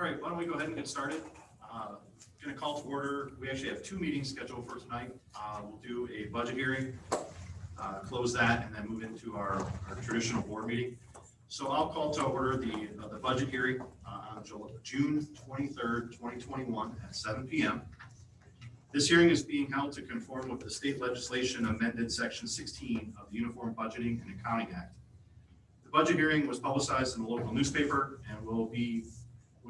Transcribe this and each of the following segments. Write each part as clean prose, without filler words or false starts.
right, why don't we go ahead and get started? Going to call to order. We actually have two meetings scheduled for tonight. We'll do a budget hearing, close that, and then move into our traditional board meeting. So I'll call to order the budget hearing on June 23rd, 2021 at 7 p.m. This hearing is being held to conform with the state legislation amended Section 16 of the Uniform Budgeting and Accounting Act. The budget hearing was publicized in the local newspaper and we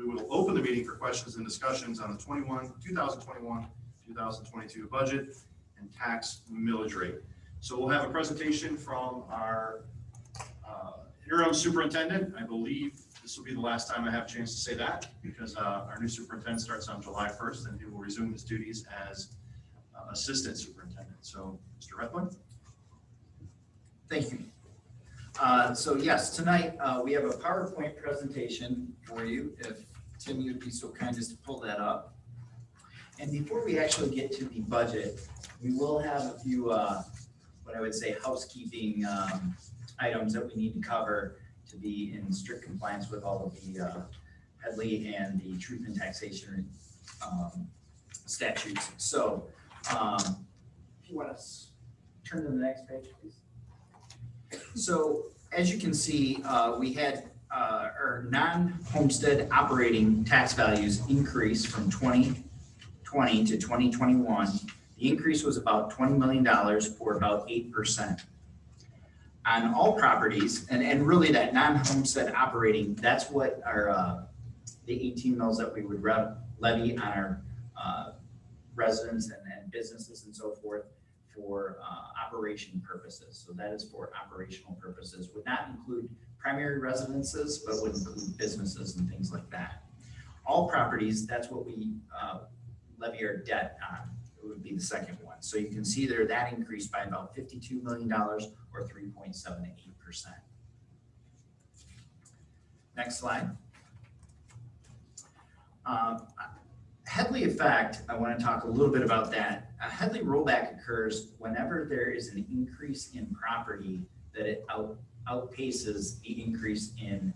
will open the meeting for questions and discussions on the 2021-2022 budget and tax millage rate. So we'll have a presentation from our interim superintendent. I believe this will be the last time I have a chance to say that because our new superintendent starts on July 1st and he will resume his duties as assistant superintendent. So Mr. Rethman. Thank you. So yes, tonight we have a PowerPoint presentation for you. If Tim, you'd be so kind as to pull that up. And before we actually get to the budget, we will have a few, what I would say, housekeeping items that we need to cover to be in strict compliance with all of the Headley and the truth and taxation statutes. So if you want to turn to the next page, please. So as you can see, we had our non-homestead operating tax values increase from 2020 to 2021. The increase was about $20 million or about 8%. On all properties, and really that non-homestead operating, that's what our the 18 mills that we would levy on our residents and businesses and so forth for operation purposes. So that is for operational purposes. Would not include primary residences, but would include businesses and things like that. All properties, that's what we levy our debt on. It would be the second one. So you can see there that increased by about $52 million or 3.78%. Next slide. Headley effect, I want to talk a little bit about that. A Headley rollback occurs whenever there is an increase in property that it outpaces the increase in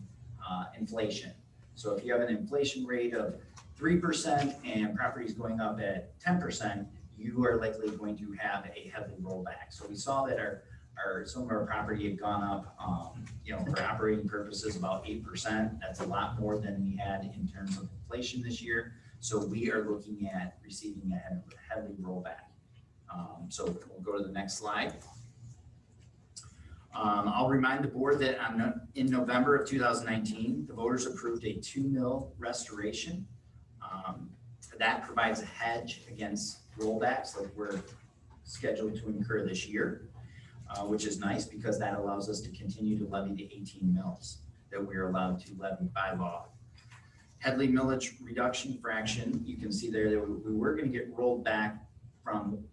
inflation. So if you have an inflation rate of 3% and property is going up at 10%, you are likely going to have a Headley rollback. So we saw that some of our property had gone up, for operating purposes about 8%. That's a lot more than we had in terms of inflation this year. So we are looking at receiving a Headley rollback. So we'll go to the next slide. I'll remind the board that in November of 2019, the voters approved a 2 mil restoration. That provides a hedge against rollbacks like we're scheduled to incur this year, which is nice because that allows us to continue to levy the 18 mills that we're allowed to levy by law. Headley millage reduction fraction, you can see there that we were going to get rolled back from,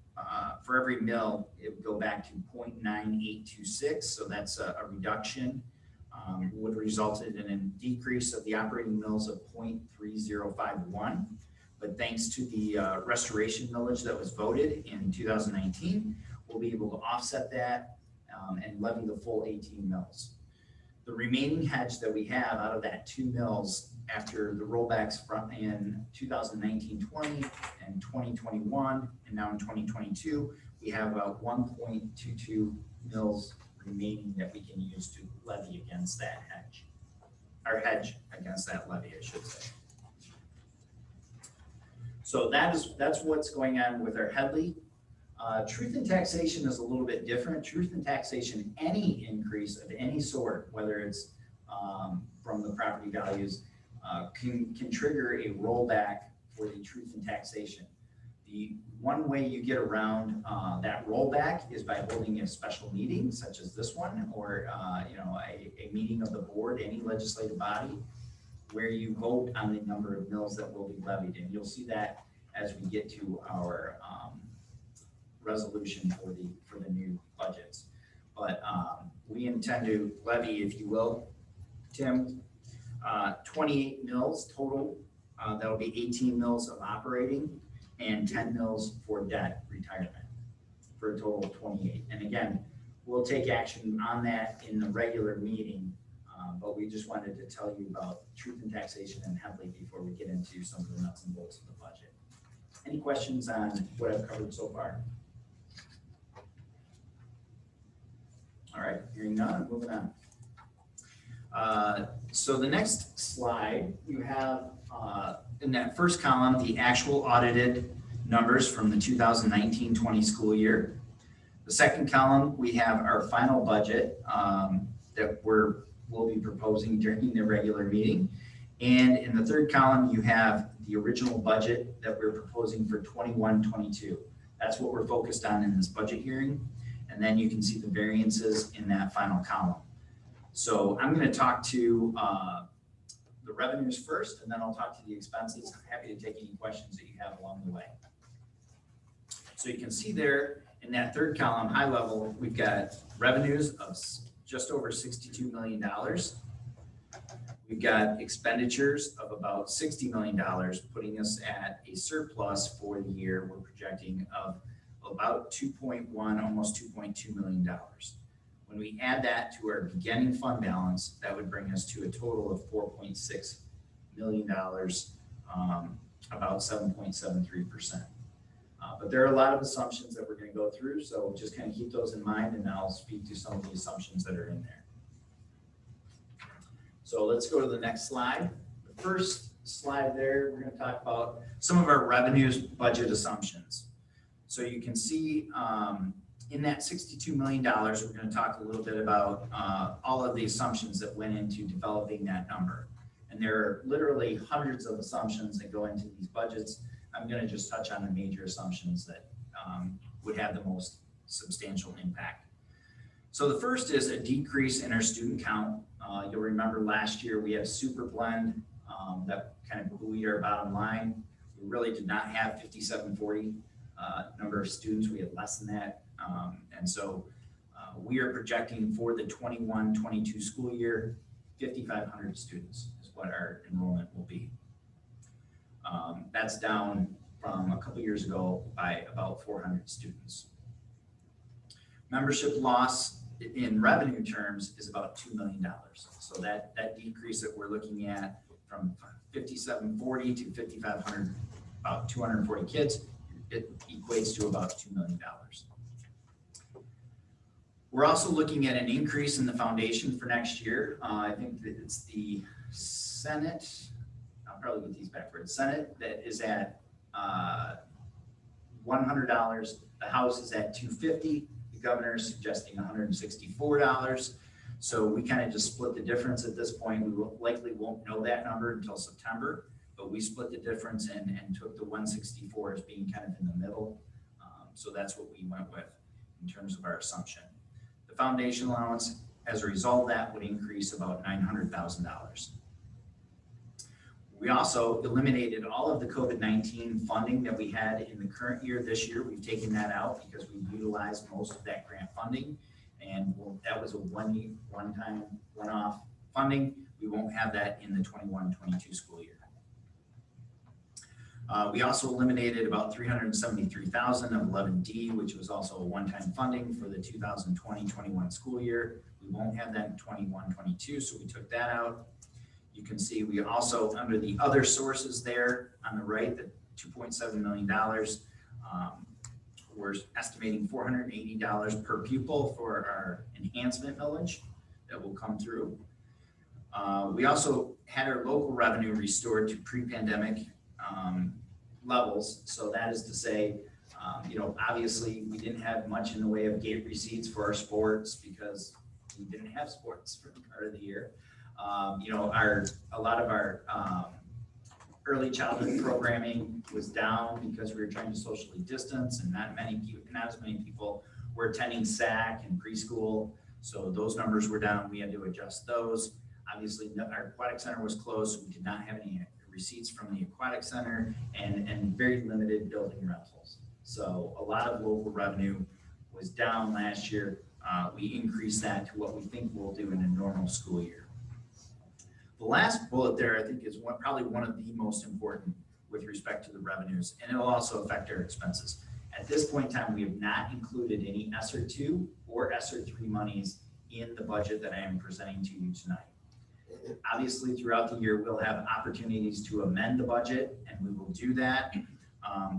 for every mill, it would go back to 0.9826. So that's a reduction. Would have resulted in a decrease of the operating mills of 0.3051. But thanks to the restoration millage that was voted in 2019, we'll be able to offset that and levy the full 18 mills. The remaining hedge that we have out of that 2 mills after the rollbacks from in 2019-20 and 2021 and now in 2022, we have about 1.22 mills remaining that we can use to levy against that hedge, or hedge against that levy, I should say. So that's what's going on with our Headley. Truth in taxation is a little bit different. Truth in taxation, any increase of any sort, whether it's from the property values, can trigger a rollback for the truth in taxation. The one way you get around that rollback is by holding a special meeting such as this one, or a meeting of the board, any legislative body, where you vote on the number of mills that will be levied. And you'll see that as we get to our resolution for the new budgets. But we intend to levy, if you will, Tim, 28 mills total. That'll be 18 mills of operating and 10 mills for debt retirement for a total of 28. And again, we'll take action on that in the regular meeting But we just wanted to tell you about truth in taxation and Headley before we get into some of the nuts and bolts of the budget. Any questions on what I've covered so far? All right, hearing none, moving on. So the next slide, you have in that first column, the actual audited numbers from the 2019-20 school year. The second column, we have our final budget that we'll be proposing during the regular meeting. And in the third column, you have the original budget that we're proposing for 21-22. That's what we're focused on in this budget hearing. And then you can see the variances in that final column. So I'm going to talk to the revenues first, and then I'll talk to the expenses. I'm happy to take any questions that you have along the way. So you can see there in that third column, high level, we've got revenues of just over $62 million. We've got expenditures of about $60 million, putting us at a surplus for the year we're projecting of about 2.1, almost $2.2 million. When we add that to our beginning fund balance, that would bring us to a total of $4.6 million, about 7.73%. But there are a lot of assumptions that we're going to go through, so just kind of keep those in mind, and I'll speak to some of the assumptions that are in there. So let's go to the next slide. The first slide there, we're going to talk about some of our revenues budget assumptions. So you can see in that $62 million, we're going to talk a little bit about all of the assumptions that went into developing that number. And there are literally hundreds of assumptions that go into these budgets. I'm going to just touch on the major assumptions that would have the most substantial impact. So the first is a decrease in our student count. You'll remember last year we had super blend that kind of buoyed our bottom line. We really did not have 5740 number of students. We had less than that. And so we are projecting for the 21-22 school year, 5,500 students is what our enrollment will be. That's down from a couple years ago by about 400 students. Membership loss in revenue terms is about $2 million. So that decrease that we're looking at from 5,740 to 5,500, about 240 kids, it equates to about $2 million. We're also looking at an increase in the foundation for next year. I think that it's the Senate, I'll probably get these backwards, Senate that is at $100, the House is at $250, the governor is suggesting $164. So we kind of just split the difference at this point. We likely won't know that number until September, but we split the difference and took the 164 as being kind of in the middle. So that's what we went with in terms of our assumption. The foundation allowance, as a result of that, would increase about $900,000. We also eliminated all of the COVID-19 funding that we had in the current year. This year, we've taken that out because we utilized most of that grant funding. And that was a one-time, one-off funding. We won't have that in the 21-22 school year. We also eliminated about $373,000 of 11D, which was also a one-time funding for the 2020-21 school year. We won't have that in 21-22, so we took that out. You can see we also, under the other sources there on the right, the $2.7 million, we're estimating $480 per pupil for our enhancement millage that will come through. We also had our local revenue restored to pre-pandemic levels. So that is to say, obviously we didn't have much in the way of gate receipts for our sports because we didn't have sports for part of the year. A lot of our early childhood programming was down because we were trying to socially distance, and not as many people were attending SAC and preschool. So those numbers were down. We had to adjust those. Obviously, our aquatic center was closed, so we did not have any receipts from the aquatic center and very limited building rentals. So a lot of local revenue was down last year. We increased that to what we think we'll do in a normal school year. The last bullet there, I think, is probably one of the most important with respect to the revenues, and it will also affect our expenses. At this point in time, we have not included any ESSER 2 or ESSER 3 monies in the budget that I am presenting to you tonight. Obviously, throughout the year, we'll have opportunities to amend the budget, and we will do that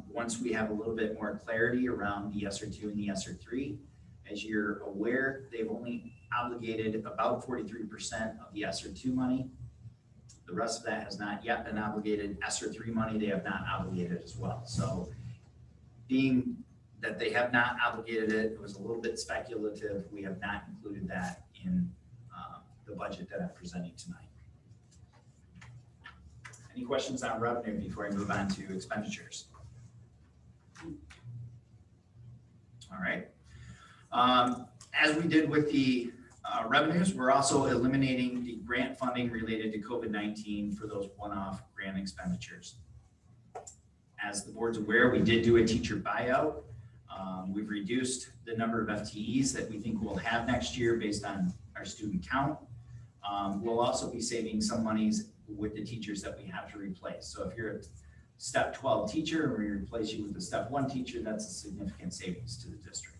once we have a little bit more clarity around the ESSER 2 and the ESSER 3. As you're aware, they've only obligated about 43% of the ESSER 2 money. The rest of that has not yet been obligated. ESSER 3 money, they have not obligated as well. So being that they have not obligated it, it was a little bit speculative. We have not included that in the budget that I'm presenting tonight. Any questions on revenue before I move on to expenditures? All right. As we did with the revenues, we're also eliminating the grant funding related to COVID-19 for those one-off grant expenditures. As the board's aware, we did do a teacher buyout. We've reduced the number of FTEs that we think we'll have next year based on our student count. We'll also be saving some monies with the teachers that we have to replace. So if you're a step 12 teacher and we replace you with a step 1 teacher, that's a significant savings to the district.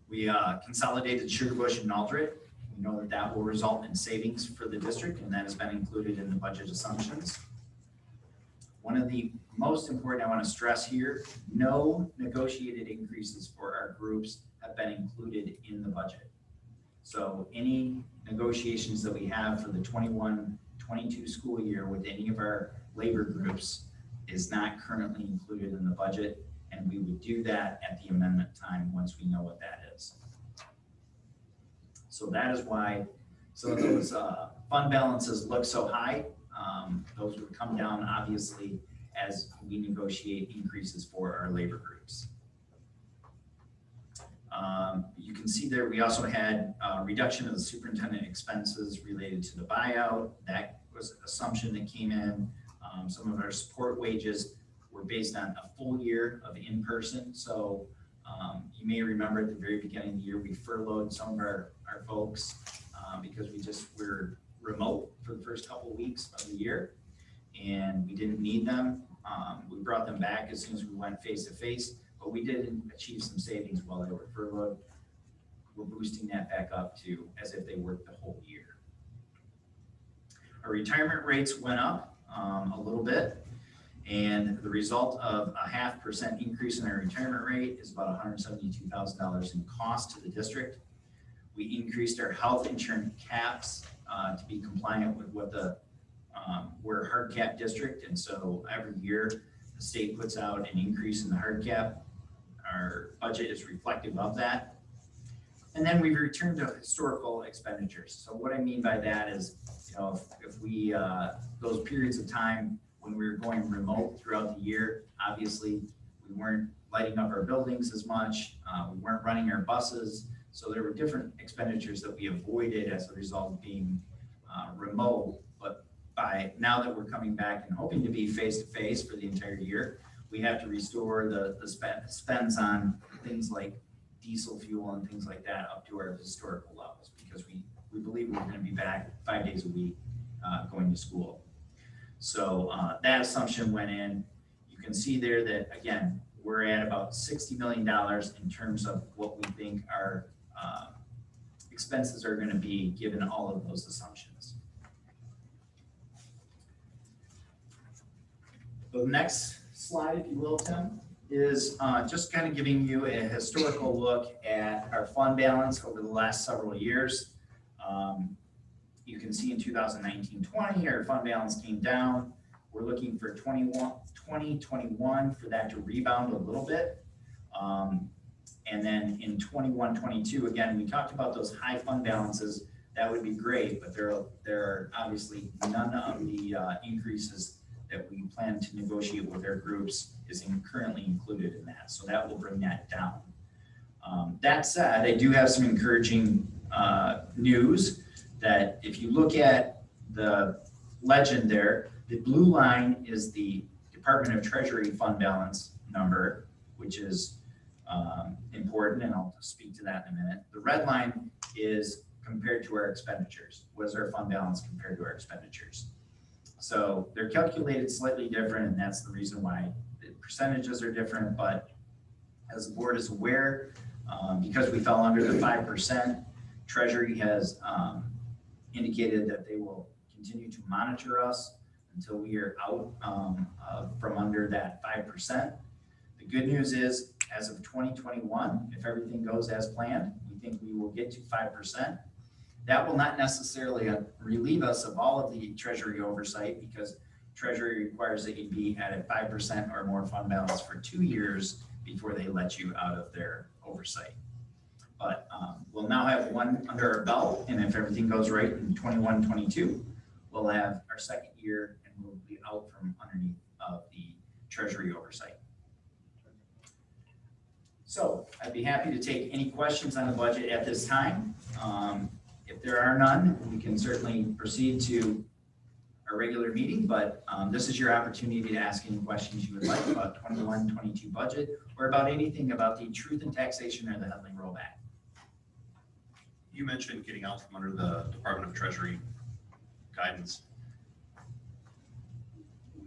We consolidated Sugar Bush and Aldred. We know that that will result in savings for the district, and that has been included in the budget assumptions. One of the most important I want to stress here, no negotiated increases for our groups have been included in the budget. So any negotiations that we have for the 21-22 school year with any of our labor groups is not currently included in the budget, and we would do that at the amendment time once we know what that is. So that is why some of those fund balances look so high. Those would come down obviously as we negotiate increases for our labor groups. You can see there we also had a reduction of the superintendent expenses related to the buyout. That was an assumption that came in. Some of our support wages were based on a full year of in-person. So you may remember at the very beginning of the year, we furloughed some of our folks because we're remote for the first couple of weeks of the year and we didn't need them. We brought them back as soon as we went face-to-face, but we did achieve some savings while they were furloughed. We're boosting that back up to as if they worked the whole year. Our retirement rates went up a little bit, and the result of a 0.5% increase in our retirement rate is about $172,000 in cost to the district. We increased our health insurance caps to be compliant with what we're a hard cap district, and so every year the state puts out an increase in the hard cap. Our budget is reflective of that. And then we've returned to historical expenditures. So what I mean by that is, if we, those periods of time when we were going remote throughout the year, obviously we weren't lighting up our buildings as much, we weren't running our buses. So there were different expenditures that we avoided as a result of being remote. But by now that we're coming back and hoping to be face-to-face for the entire year, we have to restore the spends on things like diesel fuel and things like that up to our historical levels, because we believe we're going to be back 5 days a week going to school. So that assumption went in. You can see there that, again, we're at about $60 million in terms of what we think our expenses are going to be given all of those assumptions. The next slide, if you will, Tim, is just kind of giving you a historical look at our fund balance over the last several years. You can see in 2019-20, our fund balance came down. We're looking for 2021 for that to rebound a little bit. And then in 21-22, again, we talked about those high fund balances. That would be great, but there are obviously none of the increases that we plan to negotiate with our groups is currently included in that. So that will bring that down. That said, I do have some encouraging news that if you look at the legend there, the blue line is the Department of Treasury fund balance number, which is important, and I'll speak to that in a minute. The red line is compared to our expenditures. What is our fund balance compared to our expenditures? So they're calculated slightly different, and that's the reason why the percentages are different. But as the board is aware, because we fell under the 5%, Treasury has indicated that they will continue to monitor us until we are out from under that 5%. The good news is, as of 2021, if everything goes as planned, we think we will get to 5%. That will not necessarily relieve us of all of the Treasury oversight, because Treasury requires that you be at a 5% or more fund balance for 2 years before they let you out of their oversight. But we'll now have one under our belt, and if everything goes right in 21-22, we'll have our second year and we'll be out from underneath of the Treasury oversight. So I'd be happy to take any questions on the budget at this time. If there are none, we can certainly proceed to our regular meeting, but this is your opportunity to ask any questions you would like about 21-22 budget, or about anything about the truth in taxation or the Headley Rollback. You mentioned getting out from under the Department of Treasury guidance.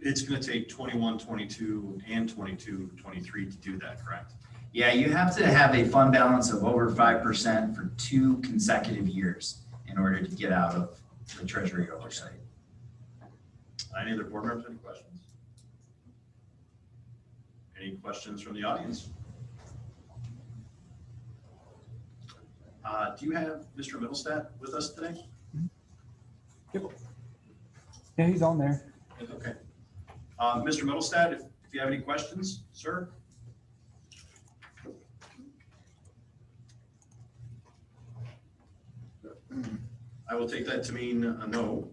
It's going to take 21-22 and 22-23 to do that, correct? Yeah, you have to have a fund balance of over 5% for 2 consecutive years in order to get out of the Treasury oversight. Any other board members, any questions? Any questions from the audience? Do you have Mr. Middlestat with us today? Yep. Yeah, he's on there. Okay. Mr. Middlestat, if you have any questions, sir? I will take that to mean a no.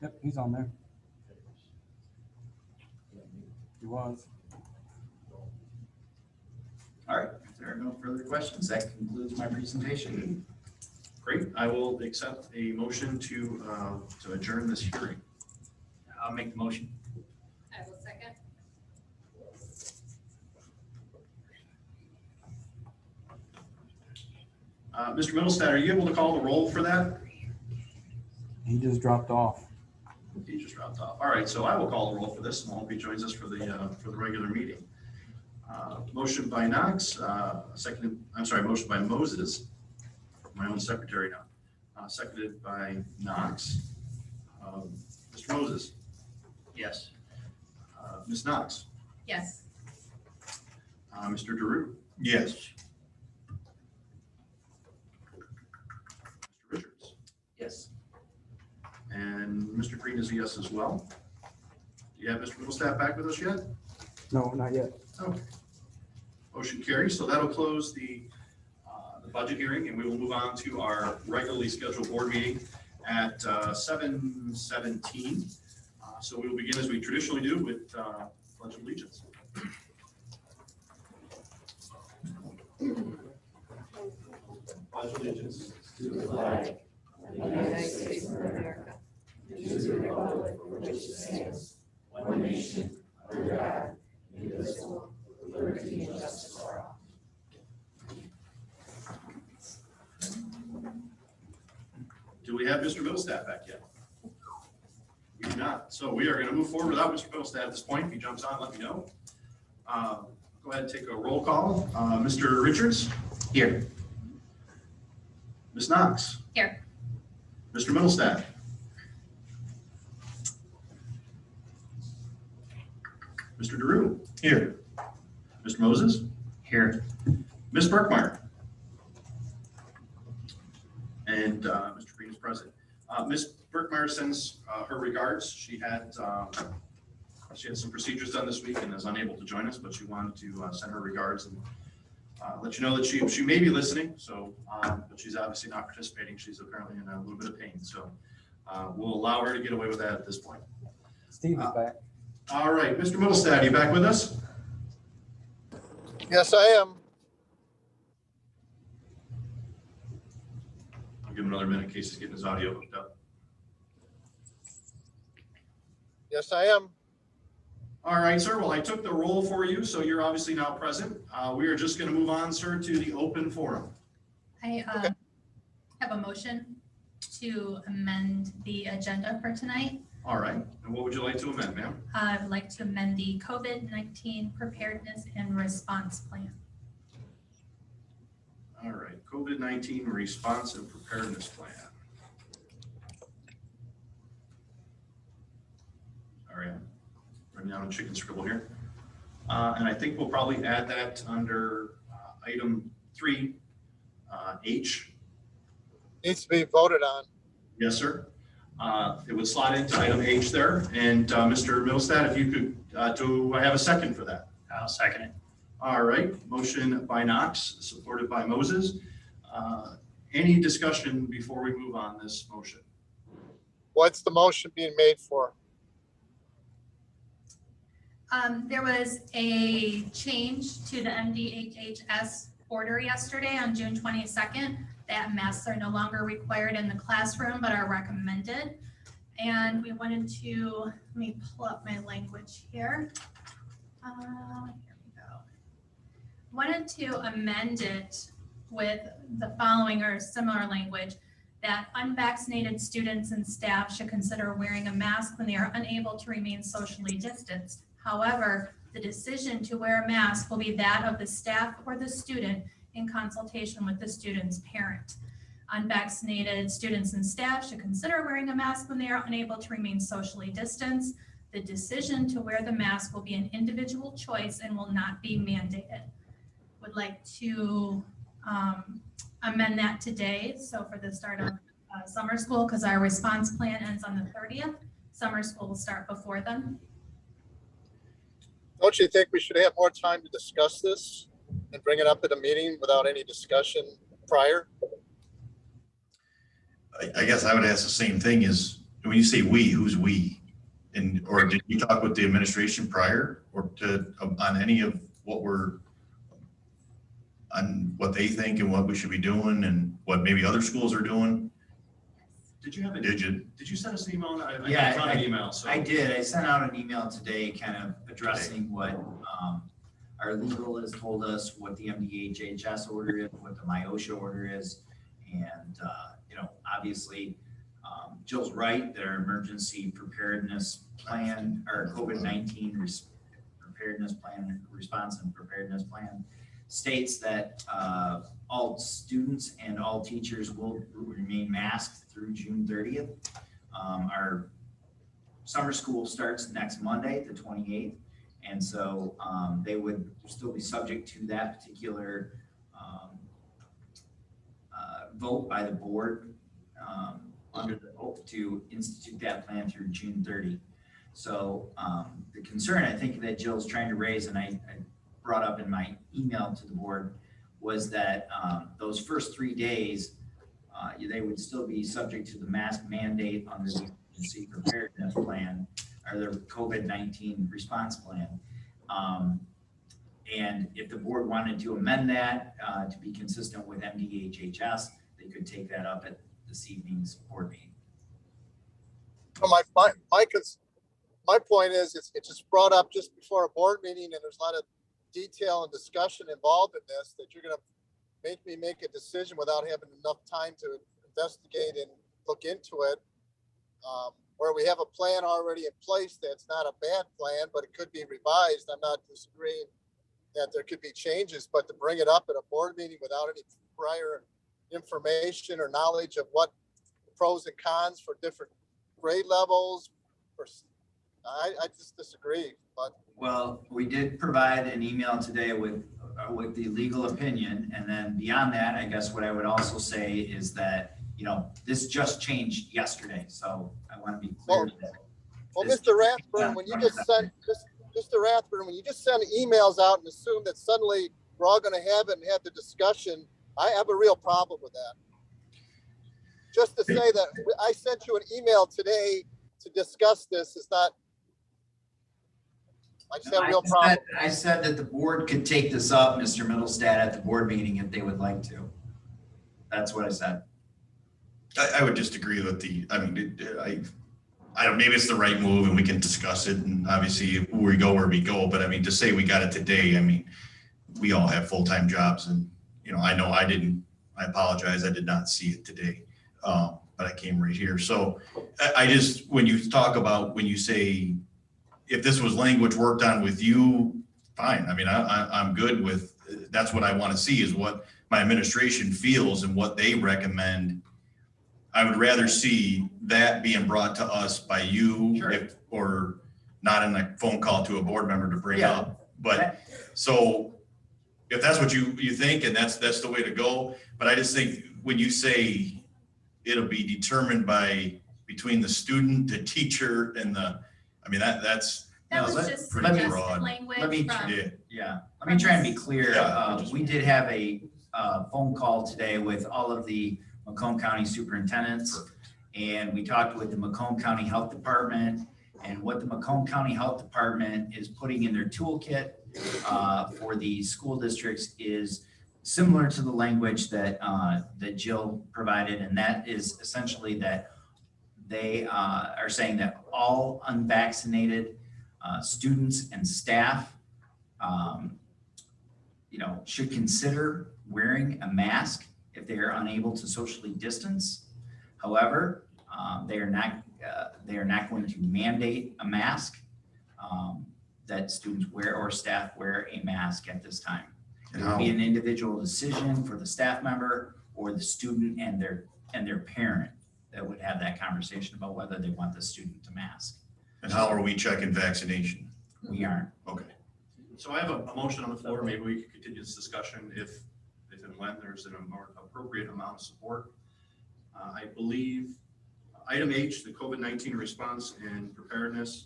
Yep, he's on there. He was. All right, if there are no further questions, that concludes my presentation. Great. I will accept a motion to adjourn this hearing. I'll make the motion. I will second. Mr. Middlestat, are you able to call the roll for that? He just dropped off. He just dropped off. All right, so I will call the roll for this, and I hope he joins us for the regular meeting. Motion by Knox, motion by Moses, my own secretary now, seconded by Knox. Mr. Moses? Yes. Ms. Knox? Yes. Mr. DeRue? Yes. Mr. Richards? Yes. And Mr. Green is a yes as well. Do you have Mr. Middlestat back with us yet? No, not yet. Okay. Motion carries. So that'll close the budget hearing, and we will move on to our regularly scheduled board meeting at 7:17. So we will begin as we traditionally do with Pledge of Allegiance. Pledge allegiance To the flag of the United States of America, and to the republic for which it stands, one nation, under God, indivisible, with liberty and justice for all. Do we have Mr. Middlestat back yet? We do not. So we are going to move forward without Mr. Middlestat at this point. If he jumps on, let me know. Go ahead and take a roll call. Mr. Richards? Here. Ms. Knox? Here. Mr. Middlestat? Mr. DeRue? Here. Mr. Moses? Here. Ms. Burkmeyer? And Mr. Green is present. Ms. Burkmeyer sends her regards. She had some procedures done this week and is unable to join us, but she wanted to send her regards and let you know that she may be listening. So, but she's obviously not participating. She's apparently in a little bit of pain. So we'll allow her to get away with that at this point. Steve is back. All right, Mr. Middlestat, are you back with us? Yes, I am. I'll give him another minute in case he's getting his audio hooked up. Yes, I am. All right, sir. Well, I took the roll for you, so you're obviously now present. We are just going to move on, sir, to the open forum. I have a motion to amend the agenda for tonight. All right. And what would you like to amend, ma'am? I would like to amend the COVID-19 preparedness and response plan. All right, COVID-19 response and preparedness plan. All right, running down a chicken scribble here. And I think we'll probably add that under item 3, H. Needs to be voted on. Yes, sir. It would slide into item H there. And Mr. Middlestat, if you could, do I have a second for that? I'll second it. All right, motion by Knox, supported by Moses. Any discussion before we move on this motion? What's the motion being made for? There was a change to the MDHHS order yesterday on June 22nd, that masks are no longer required in the classroom, but are recommended. And we wanted to, let me pull up my language here. Here we go. Wanted to amend it with the following or similar language, that unvaccinated students and staff should consider wearing a mask when they are unable to remain socially distanced. However, the decision to wear a mask will be that of the staff or the student in consultation with the student's parent. Unvaccinated students and staff should consider wearing a mask when they are unable to remain socially distanced. The decision to wear the mask will be an individual choice and will not be mandated. Would like to amend that today. So for the start of summer school, because our response plan ends on the 30th, summer school will start before then. Don't you think we should have more time to discuss this and bring it up at a meeting without any discussion prior? I guess I would ask the same thing is, when you say we, who's we? And, or did you talk with the administration prior or on any of what on what they think and what we should be doing and what maybe other schools are doing? Did you have a, Did you? did you send us an email? I Yeah, got an email. So I did. I sent out an email today kind of addressing what our legal has told us, what the MDHHS order is, what the MIOSHA order is. And, obviously, Jill's right, that our emergency preparedness plan, our COVID-19 preparedness plan, response and preparedness plan states that all students and all teachers will remain masked through June 30th. Our summer school starts next Monday, the 28th. And so they would still be subject to that particular vote by the board under the oath to institute that plan through June 30. So the concern I think that Jill's trying to raise, and I brought up in my email to the board, was that those first 3 days, they would still be subject to the mask mandate under the emergency preparedness plan or the COVID-19 response plan. And if the board wanted to amend that to be consistent with MDHHS, they could take that up at this evening's board meeting. Well, my point is, it's just brought up just before a board meeting, and there's a lot of detail and discussion involved in this, that you're gonna make me make a decision without having enough time to investigate and look into it. Where we have a plan already in place, that's not a bad plan, but it could be revised. I'm not disagreeing that there could be changes, but to bring it up at a board meeting without any prior information or knowledge of what the pros and cons for different grade levels, I just disagree. But Well, we did provide an email today with the legal opinion, and then beyond that, I guess what I would also say is that, this just changed yesterday, so I want to be clear that. well, Mr. Rathburn, when you just send Mr. Rathburn, when you just send emails out and assume that suddenly we're all going to have it and have the discussion, I have a real problem with that. Just to say that I sent you an email today to discuss this is not. I just have a real problem. I said that the board could take this up, Mr. Middlestat, at the board meeting if they would like to. That's what I said. I would just agree with I don't, maybe it's the right move and we can discuss it and obviously where we go. But I mean, to say we got it today, I mean, we all have full-time jobs and, I know I apologize. I did not see it today. But I came right here. So I just, when you say, if this was language worked on with you, fine. I mean, I'm good with, that's what I want to see is what my administration feels and what they recommend, I would rather see that being brought to us by you, Sure. or not in a phone call to a board member to bring Yeah. up. But so if that's what you think, and that's the way to go, but I just think when you say it'll be determined between the student, the teacher, and that's That No, was just pretty suggested broad. language Let me from, yeah. Yeah, let me try and be clear. Yeah. We did have a phone call today with all of the Macomb County superintendents. And we talked with the Macomb County Health Department, and what the Macomb County Health Department is putting in their toolkit for the school districts is similar to the language that Jill provided. And that is essentially that they are saying that all unvaccinated students and staff should consider wearing a mask if they are unable to socially distance. However, they are not going to mandate a mask that students wear or staff wear a mask at this time. It will be an individual decision for the staff member or the student and their parent that would have that conversation about whether they want the student to mask. And how are we checking vaccination? We aren't. Okay. So I have a motion on the floor. Maybe we could continue this discussion if and when there's a more appropriate amount of support. I believe item H, the COVID-19 response and preparedness.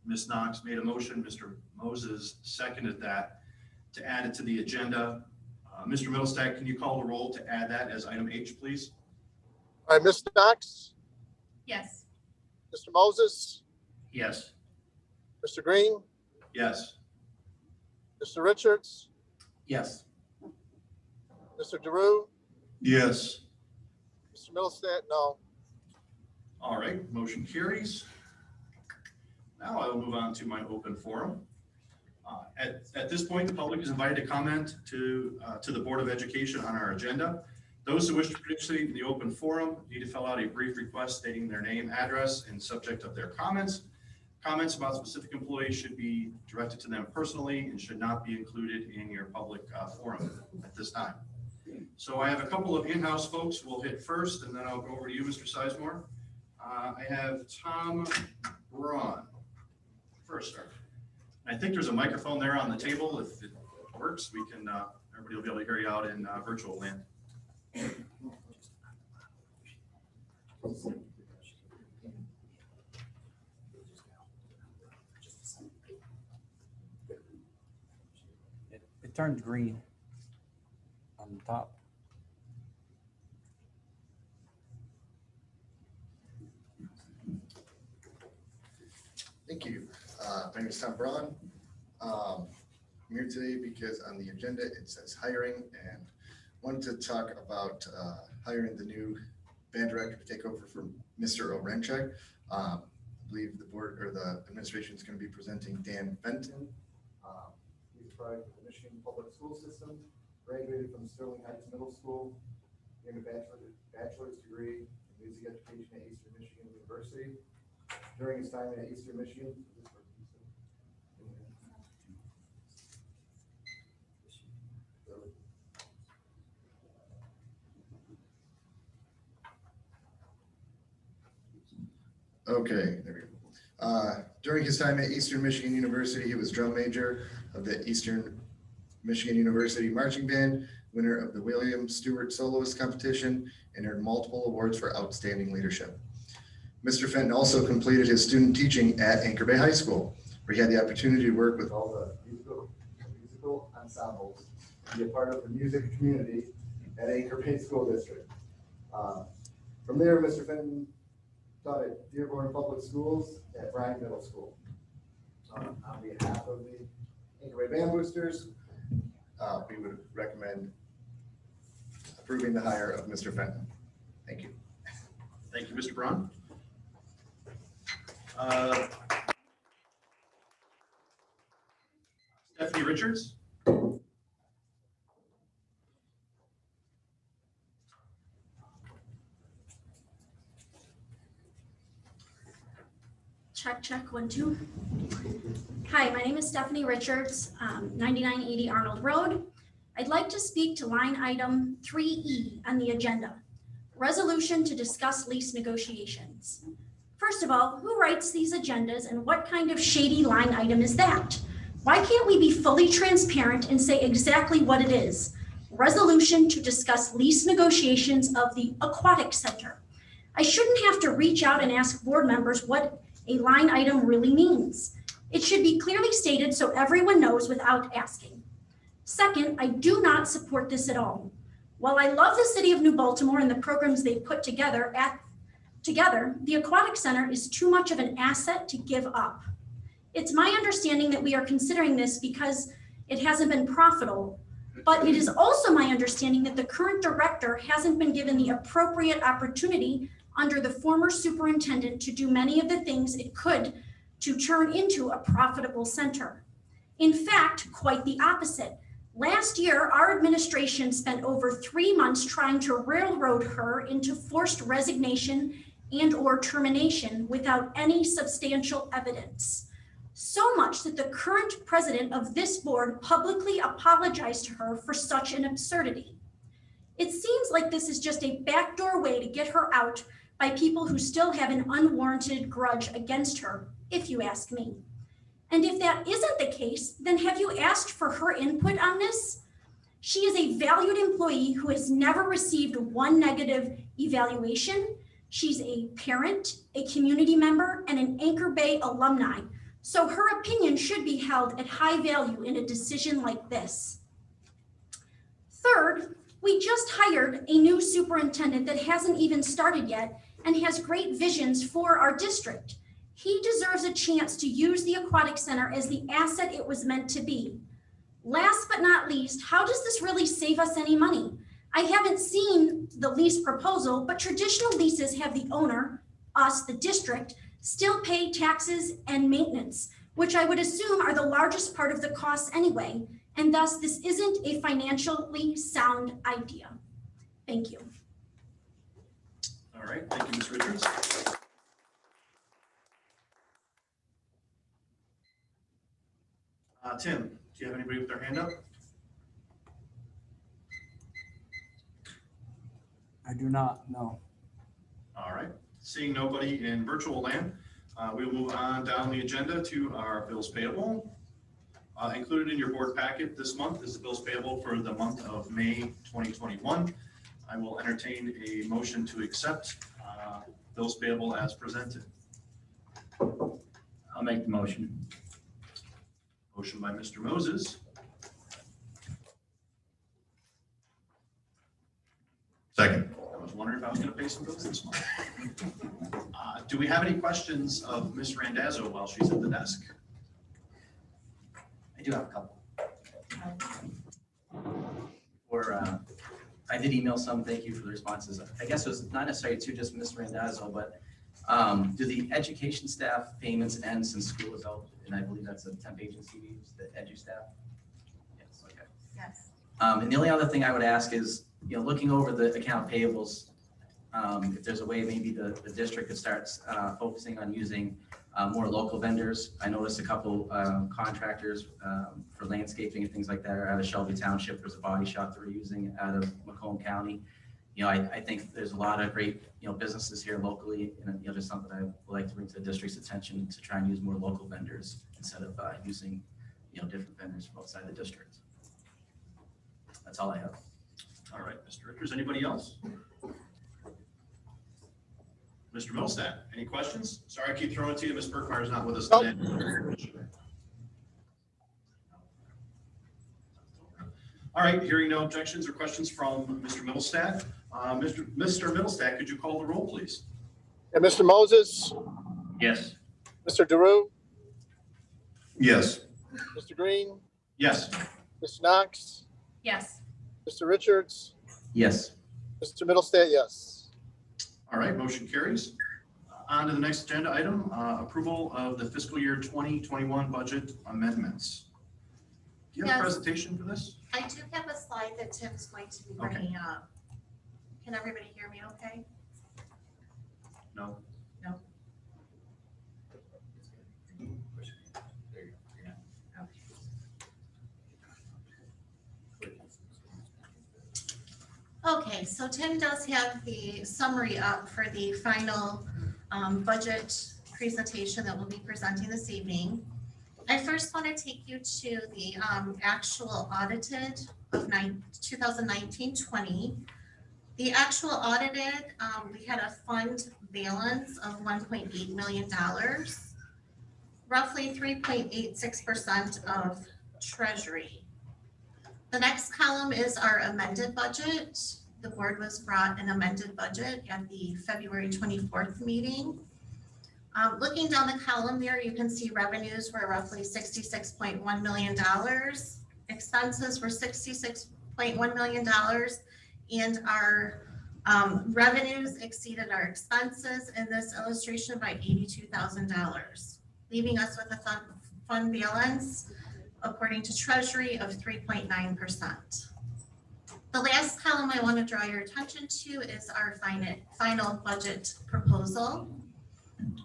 Ms. Knox made a motion. Mr. Moses seconded that to add it to the agenda. Mr. Middlestack, can you call the roll to add that as item H, please? All right, Ms. Knox, yes. Mr. Moses, Yes. Mr. Green, Yes. Mr. Richards, Yes. Mr. DeRue, Yes. Mr. Middlestat, no. All right, motion carries. Now I will move on to my open forum. At this point, the public is invited to comment to the Board of Education on our agenda. Those who wish to participate in the open forum need to fill out a brief request stating their name, address, and subject of their comments. Comments about specific employees should be directed to them personally and should not be included in your public forum at this time. So I have a couple of in-house folks we'll hit first, and then I'll go over to you, Mr. Sizemore. I have Tom Braun first. I think there's a microphone there on the table. If it works, we can, everybody will be able to hear you out in virtual land. It turned green on the top. Thank you. My name is Tom Braun. I'm here today because on the agenda it says hiring, and wanted to talk about hiring the new band director to take over from Mr. Orenchek. I believe the board or the administration is going to be presenting Dan Fenton. He's a product of the Michigan Public School System, graduated from Sterling Heights Middle School, gained a bachelor's degree in music education at Eastern Michigan University. During his time at Eastern Michigan, okay, there we go. During his time at Eastern Michigan University, he was drum major of the Eastern Michigan University Marching Band, winner of the William Stewart Soloist Competition, and earned multiple awards for outstanding leadership. Mr. Fenton also completed his student teaching at Anchor Bay High School, where he had the opportunity to work with all the musical ensembles, and be a part of the music community at Anchor Bay School District. From there, Mr. Fenton taught at Dearborn Public Schools at Bryant Middle School. On behalf of the Anchor Bay Band Boosters, we would recommend approving the hire of Mr. Fenton. Thank you. Thank you, Mr. Braun. Stephanie Richards. Check, check, 1, 2. Hi, my name is Stephanie Richards, 9980 Arnold Road. I'd like to speak to line item 3E on the agenda, resolution to discuss lease negotiations. First of all, who writes these agendas and what kind of shady line item is that? Why can't we be fully transparent and say exactly what it is? Resolution to discuss lease negotiations of the aquatic center. I shouldn't have to reach out and ask board members what a line item really means. It should be clearly stated so everyone knows without asking. Second, I do not support this at all. While I love the city of New Baltimore and the programs they've put together, the aquatic center is too much of an asset to give up. It's my understanding that we are considering this because it hasn't been profitable, but it is also my understanding that the current director hasn't been given the appropriate opportunity under the former superintendent to do many of the things it could to turn into a profitable center. In fact, quite the opposite. Last year, our administration spent over 3 months trying to railroad her into forced resignation and/or termination without any substantial evidence. So much that the current president of this board publicly apologized to her for such an absurdity. It seems like this is just a backdoor way to get her out by people who still have an unwarranted grudge against her, if you ask me. And if that isn't the case, then have you asked for her input on this? She is a valued employee who has never received one negative evaluation. She's a parent, a community member, and an Anchor Bay alumni. So her opinion should be held at high value in a decision like this. Third, we just hired a new superintendent that hasn't even started yet and has great visions for our district. He deserves a chance to use the aquatic center as the asset it was meant to be. Last but not least, how does this really save us any money? I haven't seen the lease proposal, but traditional leases have the owner, us, the district, still pay taxes and maintenance, which I would assume are the largest part of the costs anyway, and thus this isn't a financially sound idea. Thank you. All right, thank you, Ms. Richards. Tim, do you have anybody with their hand up? I do not know. All right, seeing nobody in virtual land, we will move on down the agenda to our bills payable. Included in your board packet this month is the bills payable for the month of May 2021. I will entertain a motion to accept bills payable as presented. I'll make the motion. Motion by Mr. Moses. Second. I was wondering if I was going to pay some bills this month. Do we have any questions of Ms. Randazzo while she's at the desk? I do have a couple. I did email some, thank you for the responses. I guess it was not necessarily to just Ms. Randazzo, but do the education staff payments end since school is out? And I believe that's a temp agency we use, the edu staff? Yes, okay. Yes. And the only other thing I would ask is, looking over the account payables, if there's a way maybe the district could start focusing on using more local vendors. I noticed a couple contractors for landscaping and things like that are out of Shelby Township. There's a body shop that we're using out of Macomb County. I think there's a lot of great, businesses here locally, and just something I would like to bring to the district's attention to try and use more local vendors instead of using, different vendors from outside the district. That's all I have. All right, Mr. Richards, anybody else? Mr. Middlestat, any questions? Sorry, I keep throwing it to you. Ms. Burkhardt is not with us today. All right, hearing no objections or questions from Mr. Middlestat. Mr. Middlestat, could you call the roll, please? And Mr. Moses, Yes. Mr. DeRue, Yes. Mr. Green, Yes. Mr. Knox, Yes. Mr. Richards, Yes. Mr. Middlestat, yes. All right, motion carries. On to the next agenda item, approval of the fiscal year 2021 budget amendments. Do you have a Yes. presentation for this? I do have a slide that Tim's going to be Okay. bringing up. Can everybody hear me okay? No? No. Okay, so Tim does have the summary up for the final budget presentation that we'll be presenting this evening. I first want to take you to the actual audited of 2019-20. The actual audited, we had a fund balance of $1.8 million, roughly 3.86% of treasury. The next column is our amended budget. The board was brought an amended budget at the February 24th meeting. Looking down the column there, you can see revenues were roughly $66.1 million. Expenses were $66.1 million, and our revenues exceeded our expenses in this illustration by $82,000, leaving us with a fund balance according to Treasury of 3.9%. The last column I want to draw your attention to is our final budget proposal.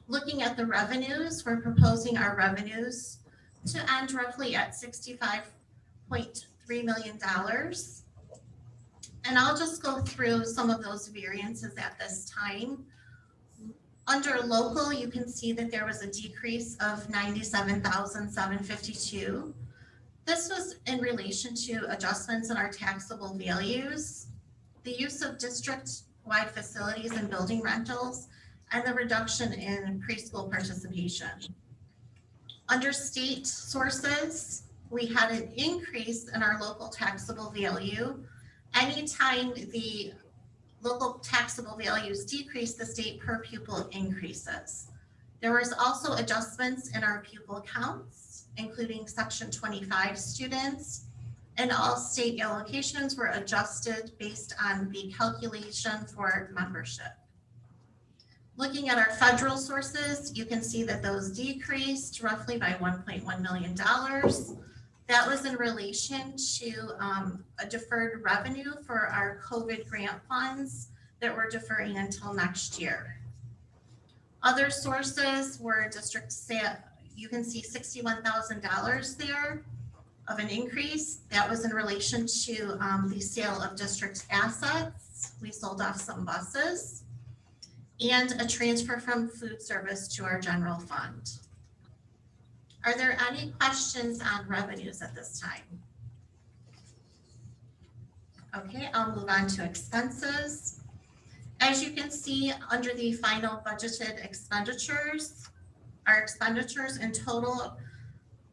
Looking at the revenues, we're proposing our revenues to end roughly at $65.3 million. And I'll just go through some of those variances at this time. Under local, you can see that there was a decrease of $97,752. This was in relation to adjustments in our taxable values, the use of district-wide facilities and building rentals, and the reduction in preschool participation. Under state sources, we had an increase in our local taxable value. Anytime the local taxable values decrease, the state per pupil increases. There was also adjustments in our pupil counts, including Section 25 students, and all state allocations were adjusted based on the calculation for membership. Looking at our federal sources, you can see that those decreased roughly by $1.1 million. That was in relation to a deferred revenue for our COVID grant funds that we're deferring until next year. Other sources were district sale. You can see $61,000 there of an increase. That was in relation to the sale of district assets. We sold off some buses, and a transfer from food service to our general fund. Are there any questions on revenues at this time? Okay, I'll move on to expenses. As you can see, under the final budgeted expenditures, our expenditures in total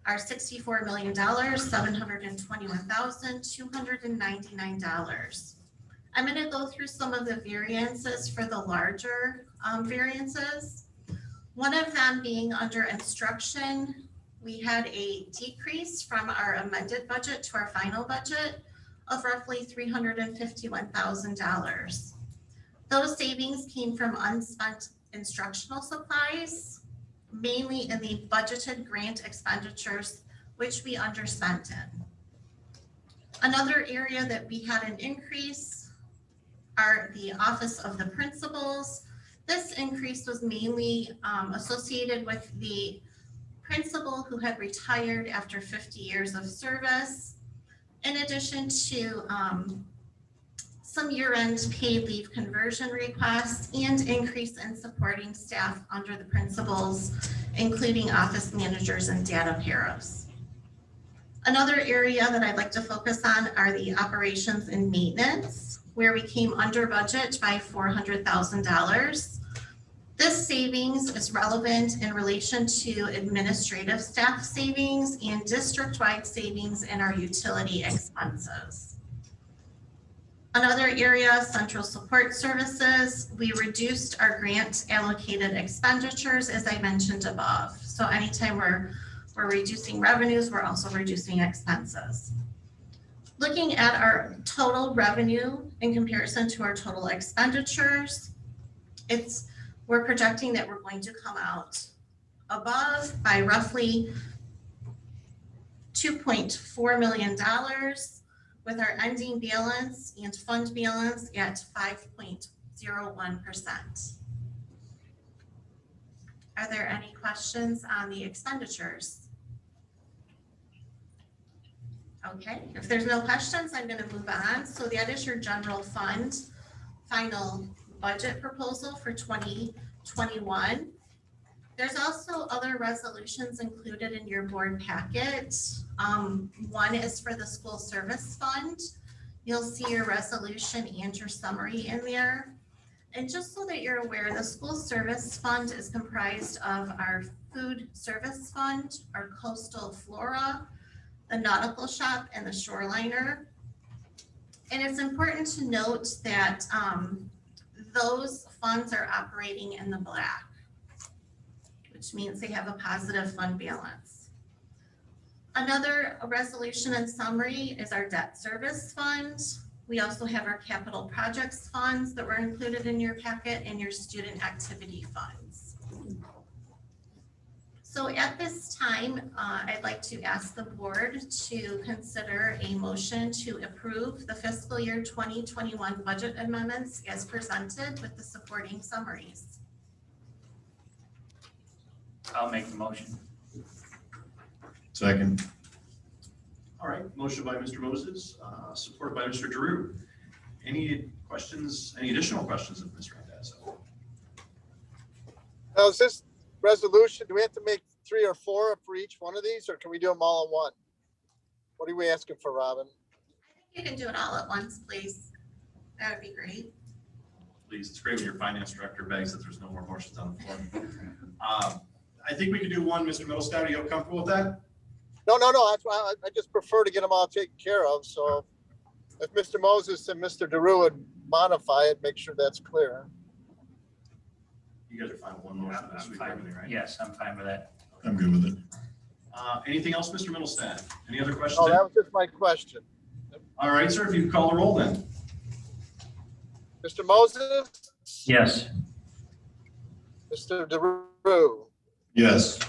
are $64,721,299. I'm going to go through some of the variances for the larger variances. One of them being under instruction, we had a decrease from our amended budget to our final budget of roughly $351,000. Those savings came from unspent instructional supplies, mainly in the budgeted grant expenditures, which we underspent in. Another area that we had an increase are the office of the principals. This increase was mainly associated with the principal who had retired after 50 years of service, in addition to some year-end paid leave conversion requests and increase in supporting staff under the principals, including office managers and data paras. Another area that I'd like to focus on are the operations and maintenance, where we came under budget by $400,000. This savings is relevant in relation to administrative staff savings and district-wide savings in our utility expenses. Another area, central support services, we reduced our grant allocated expenditures, as I mentioned above. So anytime we're reducing revenues, we're also reducing expenses. Looking at our total revenue in comparison to our total expenditures, we're projecting that we're going to come out above by roughly $2.4 million, with our ending balance and fund balance at 5.01%. Are there any questions on the expenditures? Okay, if there's no questions, I'm gonna move on. So that is your general fund final budget proposal for 2021. There's also other resolutions included in your board packet. One is for the school service fund. You'll see your resolution and your summary in there. And just so that you're aware, the school service fund is comprised of our food service fund, our coastal flora, the nautical shop, and the shoreliner. And it's important to note that those funds are operating in the black, which means they have a positive fund balance. Another resolution and summary is our debt service fund. We also have our capital projects funds that were included in your packet and your student activity funds. So at this time, I'd like to ask the board to consider a motion to approve the fiscal year 2021 budget amendments as presented with the supporting summaries. I'll make the motion. Second. All right, motion by Mr. Moses, supported by Mr. Giroux. Any questions, any additional questions of Ms. Randazzo? Now, is this resolution, do we have to make 3 or 4 for each one of these, or can we do them all in one? What are we asking for, Robin? You can do it all at once, please. That would be great. Please, it's great when your finance director begs that there's no more motions on the floor. I think we could do one, Mr. Middlestat. Are you comfortable with that? No, that's why I just prefer to get them all taken care of. So if Mr. Moses and Mr. DeRue would modify it, make sure that's clear. You guys are fine with one motion this I'm week, fine. everything, right? Yes, I'm fine with that. I'm good with it. Anything else, Mr. Middlestat? Any other questions? Oh, that was just my question. All right, sir, if you could call the roll then. Mr. Moses, Yes. Mr. DeRue, Yes.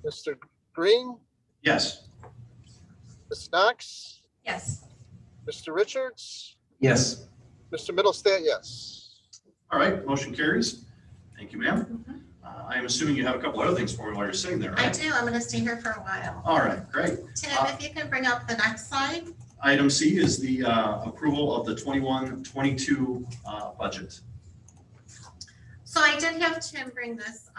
Mr. Green, Yes. Ms. Knox, Yes. Mr. Richards, Yes. Mr. Middlestat, yes. All right, motion carries. Thank you, ma'am. I am assuming you have a couple other things for me while you're sitting there, I right? do. I'm going to stay here for a while. All right, great. Tim, if you can bring up the next slide. Item C is the approval of the 21-22 budget. So I did have Tim bring this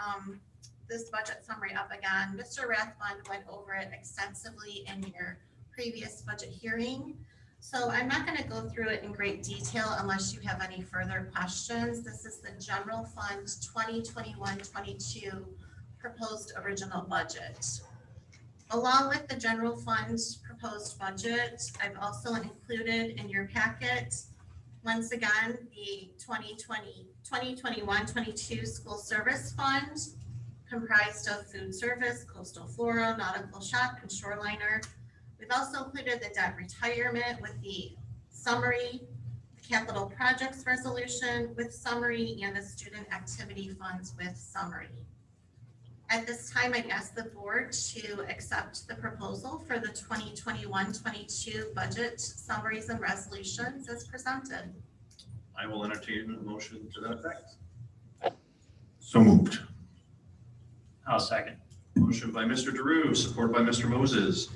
this budget summary up again. Mr. Rathbun went over it extensively in your previous budget hearing. So I'm not going to go through it in great detail unless you have any further questions. This is the general fund 2021-22 proposed original budget. Along with the general fund proposed budget, I've also included in your packet, once again, the 2021-22 school service fund comprised of food service, coastal flora, nautical shop, and shoreliner. We've also included the debt retirement with the summary, the capital projects resolution with summary, and the student activity funds with summary. At this time, I'd ask the board to accept the proposal for the 2021-22 budget summaries and resolutions as presented. I will entertain a motion to that effect. So moved. I'll second. Motion by Mr. DeRue, supported by Mr. Moses.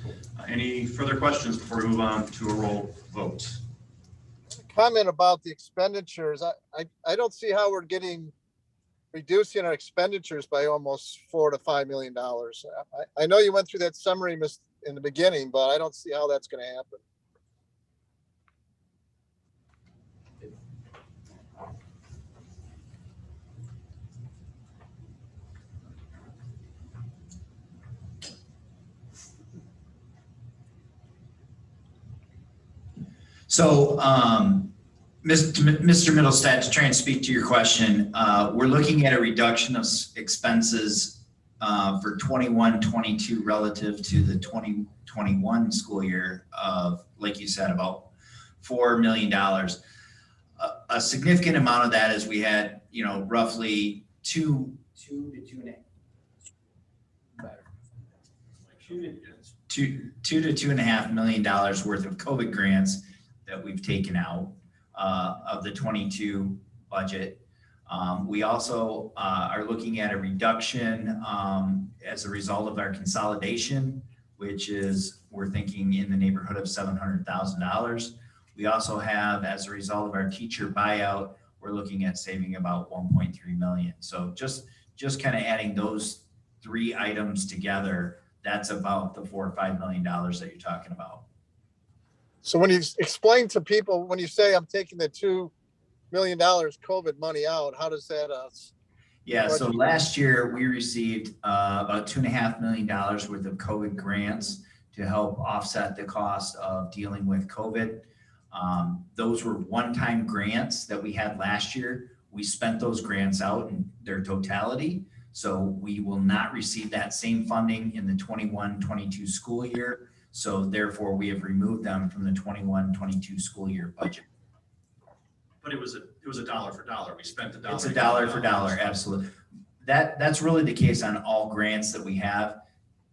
Any further questions before we move on to a roll vote? Comment about the expenditures. I don't see how we're reducing our expenditures by almost $4 to $5 million. I know you went through that summary in the beginning, but I don't see how that's going to happen. So, Mr. Middlestat, to try and speak to your question, we're looking at a reduction of expenses for 21-22 relative to the 2021 school year of, like you said, about $4 million. A significant amount of that is we had, roughly $2 to $2.5 million worth of COVID grants that we've taken out of the 22 budget. We also are looking at a reduction as a result of our consolidation which is, we're thinking in the neighborhood of $700,000. We also have, as a result of our teacher buyout, we're looking at saving about 1.3 million. So just kind of adding those three items together, that's about the $4 or $5 million that you're talking about. So when you explain to people, when you say I'm taking the $2 million COVID money out, how does that, Yeah, so budget? last year we received about $2.5 million worth of COVID grants to help offset the cost of dealing with COVID. Those were one-time grants that we had last year. We spent those grants out in their totality. So we will not receive that same funding in the 21-22 school year. So therefore we have removed them from the 21-22 school year budget. But it was a dollar for dollar. We spent a dollar. It's a dollar for dollar, absolutely. That's really the case on all grants that we have.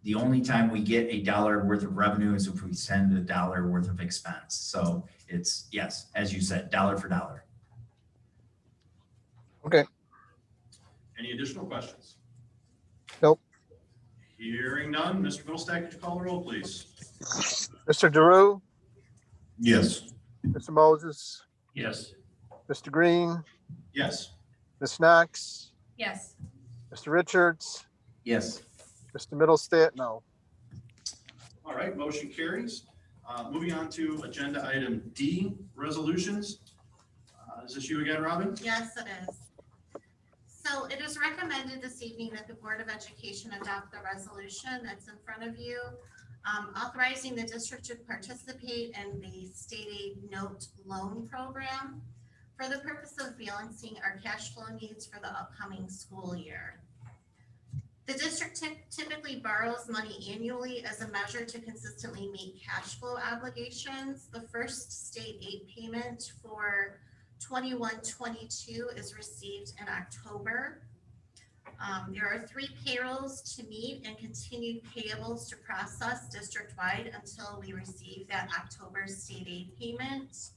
The only time we get a dollar worth of revenue is if we send a dollar worth of expense. So it's, yes, as you said, dollar for dollar. okay, Any additional questions? Nope. Hearing none, Mr. Middlestack, could you call the roll, please? Mr. Drew, Yes. Mr. Moses, Yes. Mr. Green, Yes. Ms. Knox, Yes. Mr. Richards, Yes. Mr. Middlestat, no. All right, motion carries. Moving on to agenda item D, resolutions. Is this you again, Robin? Yes, it is. So it is recommended this evening that the Board of Education adopt the resolution that's in front of you, authorizing the district to participate in the state aid note loan program for the purpose of balancing our cash flow needs for the upcoming school year. The district typically borrows money annually as a measure to consistently meet cash flow obligations. The first state aid payment for 21-22 is received in October. There are 3 payrolls to meet and continued payables to process district-wide until we receive that October state aid payment.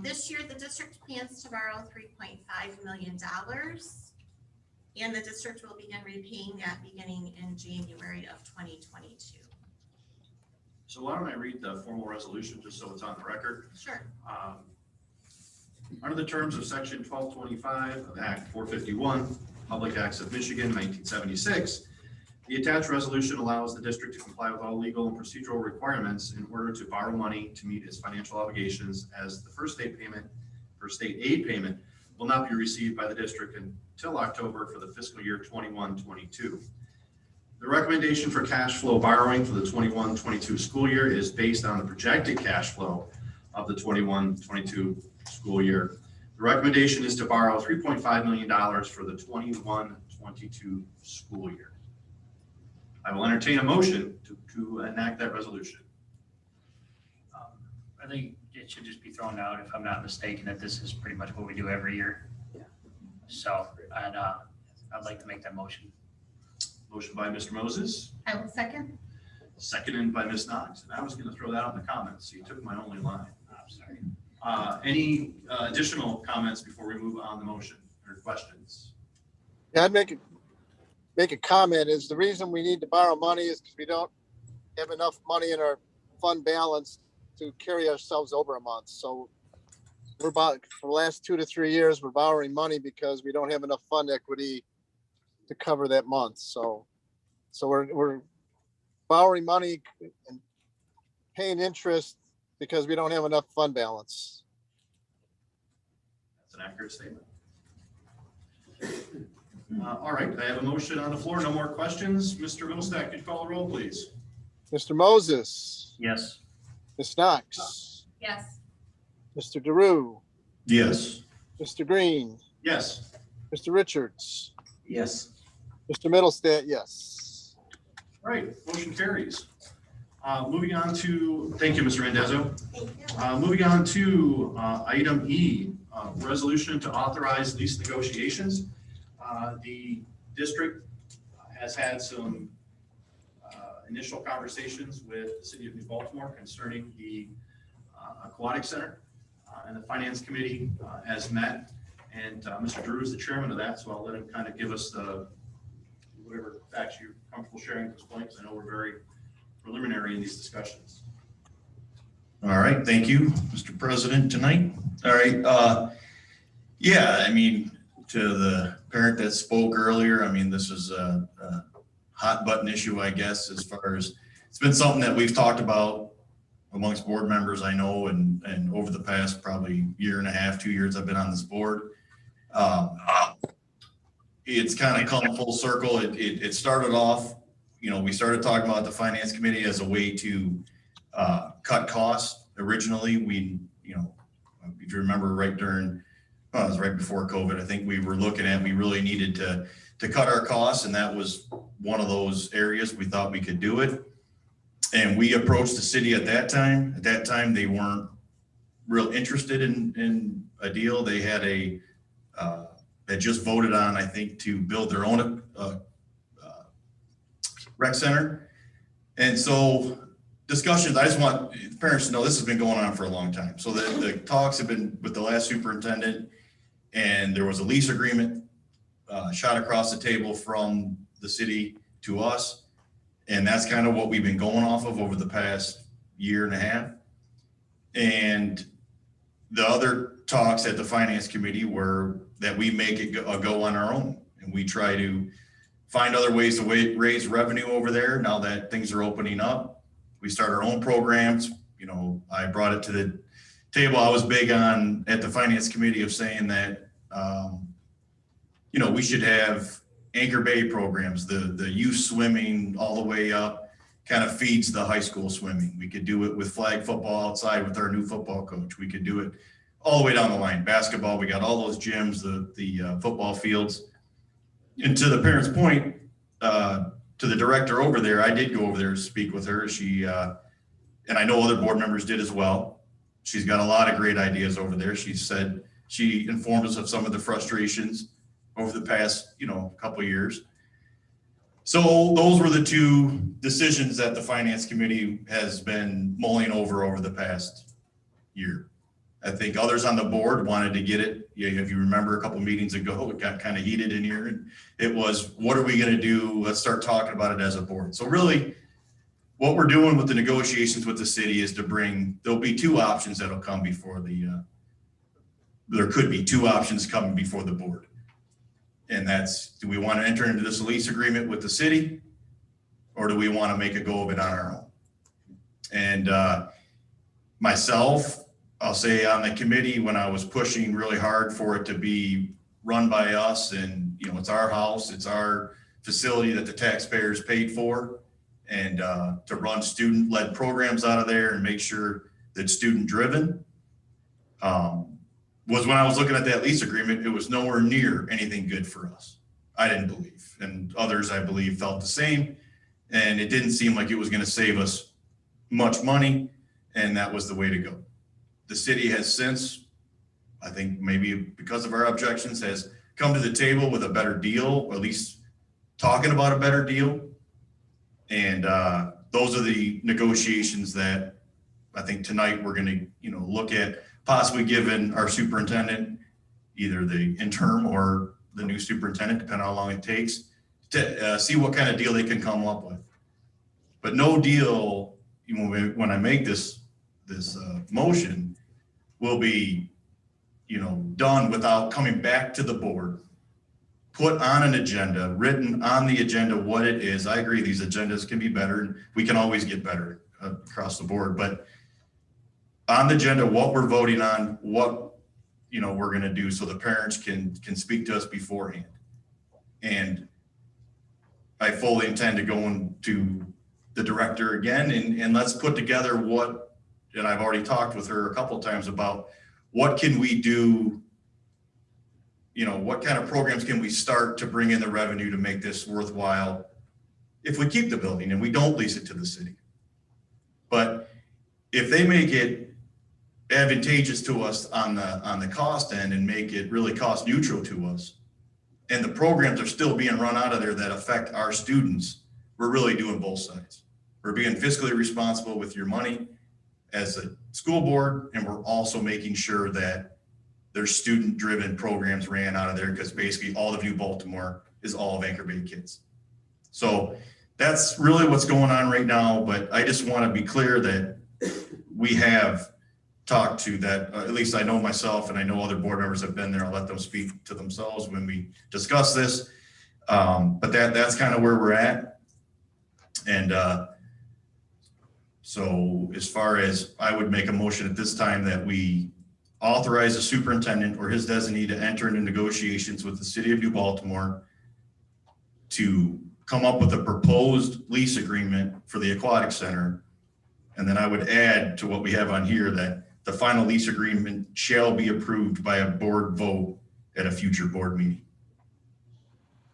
This year, the district plans to borrow $3.5 million, and the district will begin repaying that beginning in January of 2022. So why don't I read the formal resolution just so it's on the record? Sure. Under the terms of section 1225 of Act 451, Public Acts of Michigan, 1976, the attached resolution allows the district to comply with all legal and procedural requirements in order to borrow money to meet its financial obligations, as the first state aid payment will not be received by the district until October for the fiscal year 21-22. The recommendation for cash flow borrowing for the 21-22 school year is based on the projected cash flow of the 21-22 school year. The recommendation is to borrow $3.5 million for the 21-22 school year. I will entertain a motion to enact that resolution. I think it should just be thrown out, if I'm not mistaken, that this is pretty much what we do every year. Yeah. So, and I'd like to make that motion. Motion by Mr. Moses, I will second. seconded by Ms. Knox. And I was going to throw that out in the comments, so you took my only line. I'm sorry. Any additional comments before we move on the motion or questions? Yeah, I'd make a comment is the reason we need to borrow money is because we don't have enough money in our fund balance to carry ourselves over a month. So we're about, for the last 2 to 3 years, we're borrowing money because we don't have enough fund equity to cover that month. So we're borrowing money and paying interest because we don't have enough fund balance. That's an accurate statement. All right, I have a motion on the floor. No more questions. Mr. Middlestack, could you call the roll, please? Mr. Moses, Yes. Ms. Knox, Yes. Mr. DeRue, Yes. Mr. Green, Yes. Mr. Richards, Yes. Mr. Middlestat, yes. All right, motion carries. Moving on to, thank you, Mr. Randazzo. Thank you. Moving on to item E, resolution to authorize lease negotiations. The district has had some initial conversations with the city of New Baltimore concerning the aquatic center, and the finance committee has met, and Mr. Drew is the chairman of that, so I'll let him kind of give us the whatever facts you're comfortable sharing at this point, because I know we're very preliminary in these discussions. All right, thank you, Mr. President, tonight. All right, yeah, I mean, to the parent that spoke earlier, I mean, this is a hot button issue, I guess, as far as, it's been something that we've talked about amongst board members, I know, and over the past probably year and a half, 2 years I've been on this board. It's kind of come full circle. It started off, you know, we started talking about the finance committee as a way to cut costs. Originally, we, you know, if you remember right during, well, it was right before COVID, I think we were looking at, we really needed to cut our costs, and that was one of those areas we thought we could do it. And we approached the city at that time. At that time, they weren't real interested in a deal. They had had just voted on, I think, to build their own rec center. And so discussions, I just want parents to know this has been going on for a long time. So the talks have been with the last superintendent, and there was a lease agreement shot across the table from the city to us. And that's kind of what we've been going off of over the past year and a half. And the other talks at the finance committee were that we make it go on our own, and we try to find other ways to raise revenue over there. Now that things are opening up, we start our own programs. You know, I brought it to the table. I was big on at the finance committee of saying that, you know, we should have Anchor Bay programs, the youth swimming all the way up kind of feeds the high school swimming. We could do it with flag football outside with our new football coach. We could do it all the way down the line. Basketball, we got all those gyms, the football fields. And to the parent's point, to the director over there, I did go over there to speak with her. She, and I know other board members did as well. She's got a lot of great ideas over there. She said, she informed us of some of the frustrations over the past, you know, couple of years. So those were the two decisions that the finance committee has been mulling over the past year. I think others on the board wanted to get it. If you remember a couple of meetings ago, it got kind of heated in here, and it was, what are we going to do? Let's start talking about it as a board. So really what we're doing with the negotiations with the city is to bring, there'll be two options that'll come before there could be two options coming before the board. And that's, do we want to enter into this lease agreement with the city, or do we want to make a go of it on our own? And myself, I'll say on the committee, when I was pushing really hard for it to be run by us, and, you know, it's our house, it's our facility that the taxpayers paid for, and to run student-led programs out of there and make sure that student-driven, was when I was looking at that lease agreement, it was nowhere near anything good for us. I didn't believe, and others I believe felt the same, and it didn't seem like it was going to save us much money, and that was the way to go. The city has since, I think maybe because of our objections, has come to the table with a better deal, or at least talking about a better deal. And those are the negotiations that I think tonight we're going to, you know, look at possibly giving our superintendent, either the interim or the new superintendent, depending on how long it takes, to see what kind of deal they can come up with. But no deal, you know, when I make this motion, will be, you know, done without coming back to the board, put on an agenda, written on the agenda what it is. I agree, these agendas can be better. We can always get better across the board, but on the agenda, what we're voting on, what, you know, we're going to do, so the parents can speak to us beforehand. And I fully intend to go into the director again, and let's put together what, and I've already talked with her a couple of times about what can we do, you know, what kind of programs can we start to bring in the revenue to make this worthwhile if we keep the building and we don't lease it to the city. But if they make it advantageous to us on the cost end and make it really cost neutral to us, and the programs are still being run out of there that affect our students, we're really doing both sides. We're being fiscally responsible with your money as a school board, and we're also making sure that there's student-driven programs ran out of there, because basically all of New Baltimore is all of Anchor Bay kids. So that's really what's going on right now, but I just want to be clear that we have talked to that, at least I know myself and I know other board members have been there. I'll let them speak to themselves when we discuss this. But that's kind of where we're at. And so as far as I would make a motion at this time that we authorize the superintendent or his designee to enter into negotiations with the city of New Baltimore to come up with a proposed lease agreement for the aquatic center. And then I would add to what we have on here that the final lease agreement shall be approved by a board vote at a future board meeting.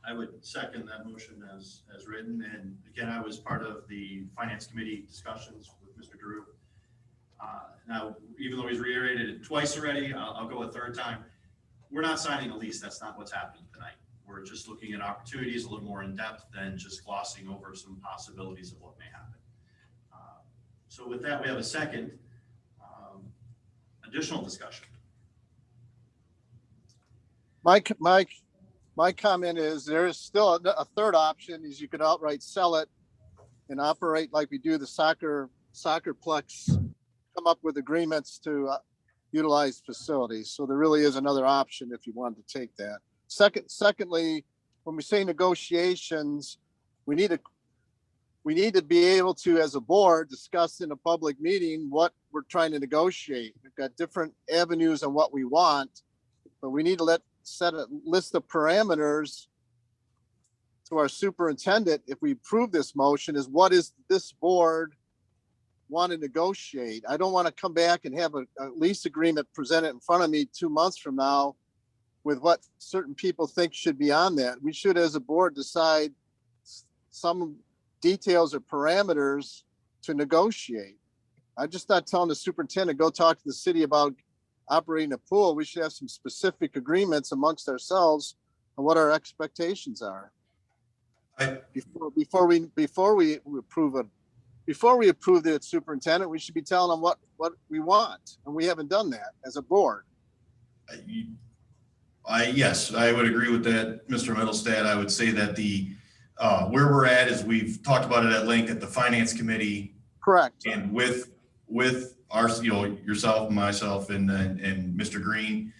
I would second that motion as written. And again, I was part of the finance committee discussions with Mr. Drew. Now, even though he's reiterated it twice already, I'll go a third time. We're not signing a lease. That's not what's happening tonight. We're just looking at opportunities a little more in depth than just glossing over some possibilities of what may happen. So with that, we have a second additional discussion. My comment is there is still a third option is you could outright sell it and operate like we do the soccerplex, come up with agreements to utilize facilities. So there really is another option if you wanted to take that. Secondly, when we say negotiations, we need to be able to, as a board, discuss in a public meeting what we're trying to negotiate. We've got different avenues on what we want, but we need to set a list of parameters to our superintendent. If we approve this motion, is what is this board want to negotiate? I don't want to come back and have a lease agreement presented in front of me 2 months from now with what certain people think should be on that. We should, as a board, decide some details or parameters to negotiate. I'm just not telling the superintendent, go talk to the city about operating a pool. We should have some specific agreements amongst ourselves on what our expectations are. Before we approve it. Before we approve the superintendent, we should be telling them what we want. And we haven't done that as a board. Yes, I would agree with that, Mr. Middlestad. I would say that the where we're at is we've talked about it at length at the finance committee. Correct. And with our, yourself, myself, and Mr. Green,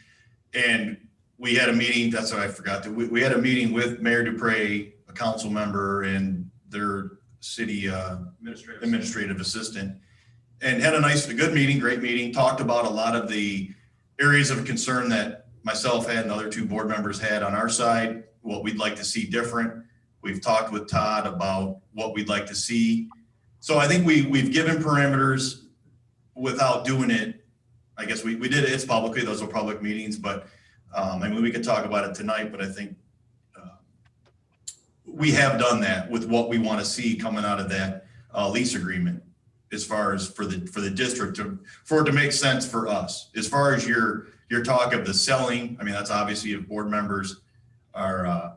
and we had a meeting. That's what I forgot to. We had a meeting with Mayor Dupre, a council member, and their city administrative assistant, and had a good meeting, great meeting. Talked about a lot of the areas of concern that myself had and the other two board members had on our side, what we'd like to see different. We've talked with Todd about what we'd like to see. So I think we've given parameters without doing it. I guess we did it. It's publicly, those are public meetings, but I mean, we could talk about it tonight, but I think we have done that with what we want to see coming out of that lease agreement, as far as for the district for it to make sense for us. As far as your talk of the selling, I mean, that's obviously if board members are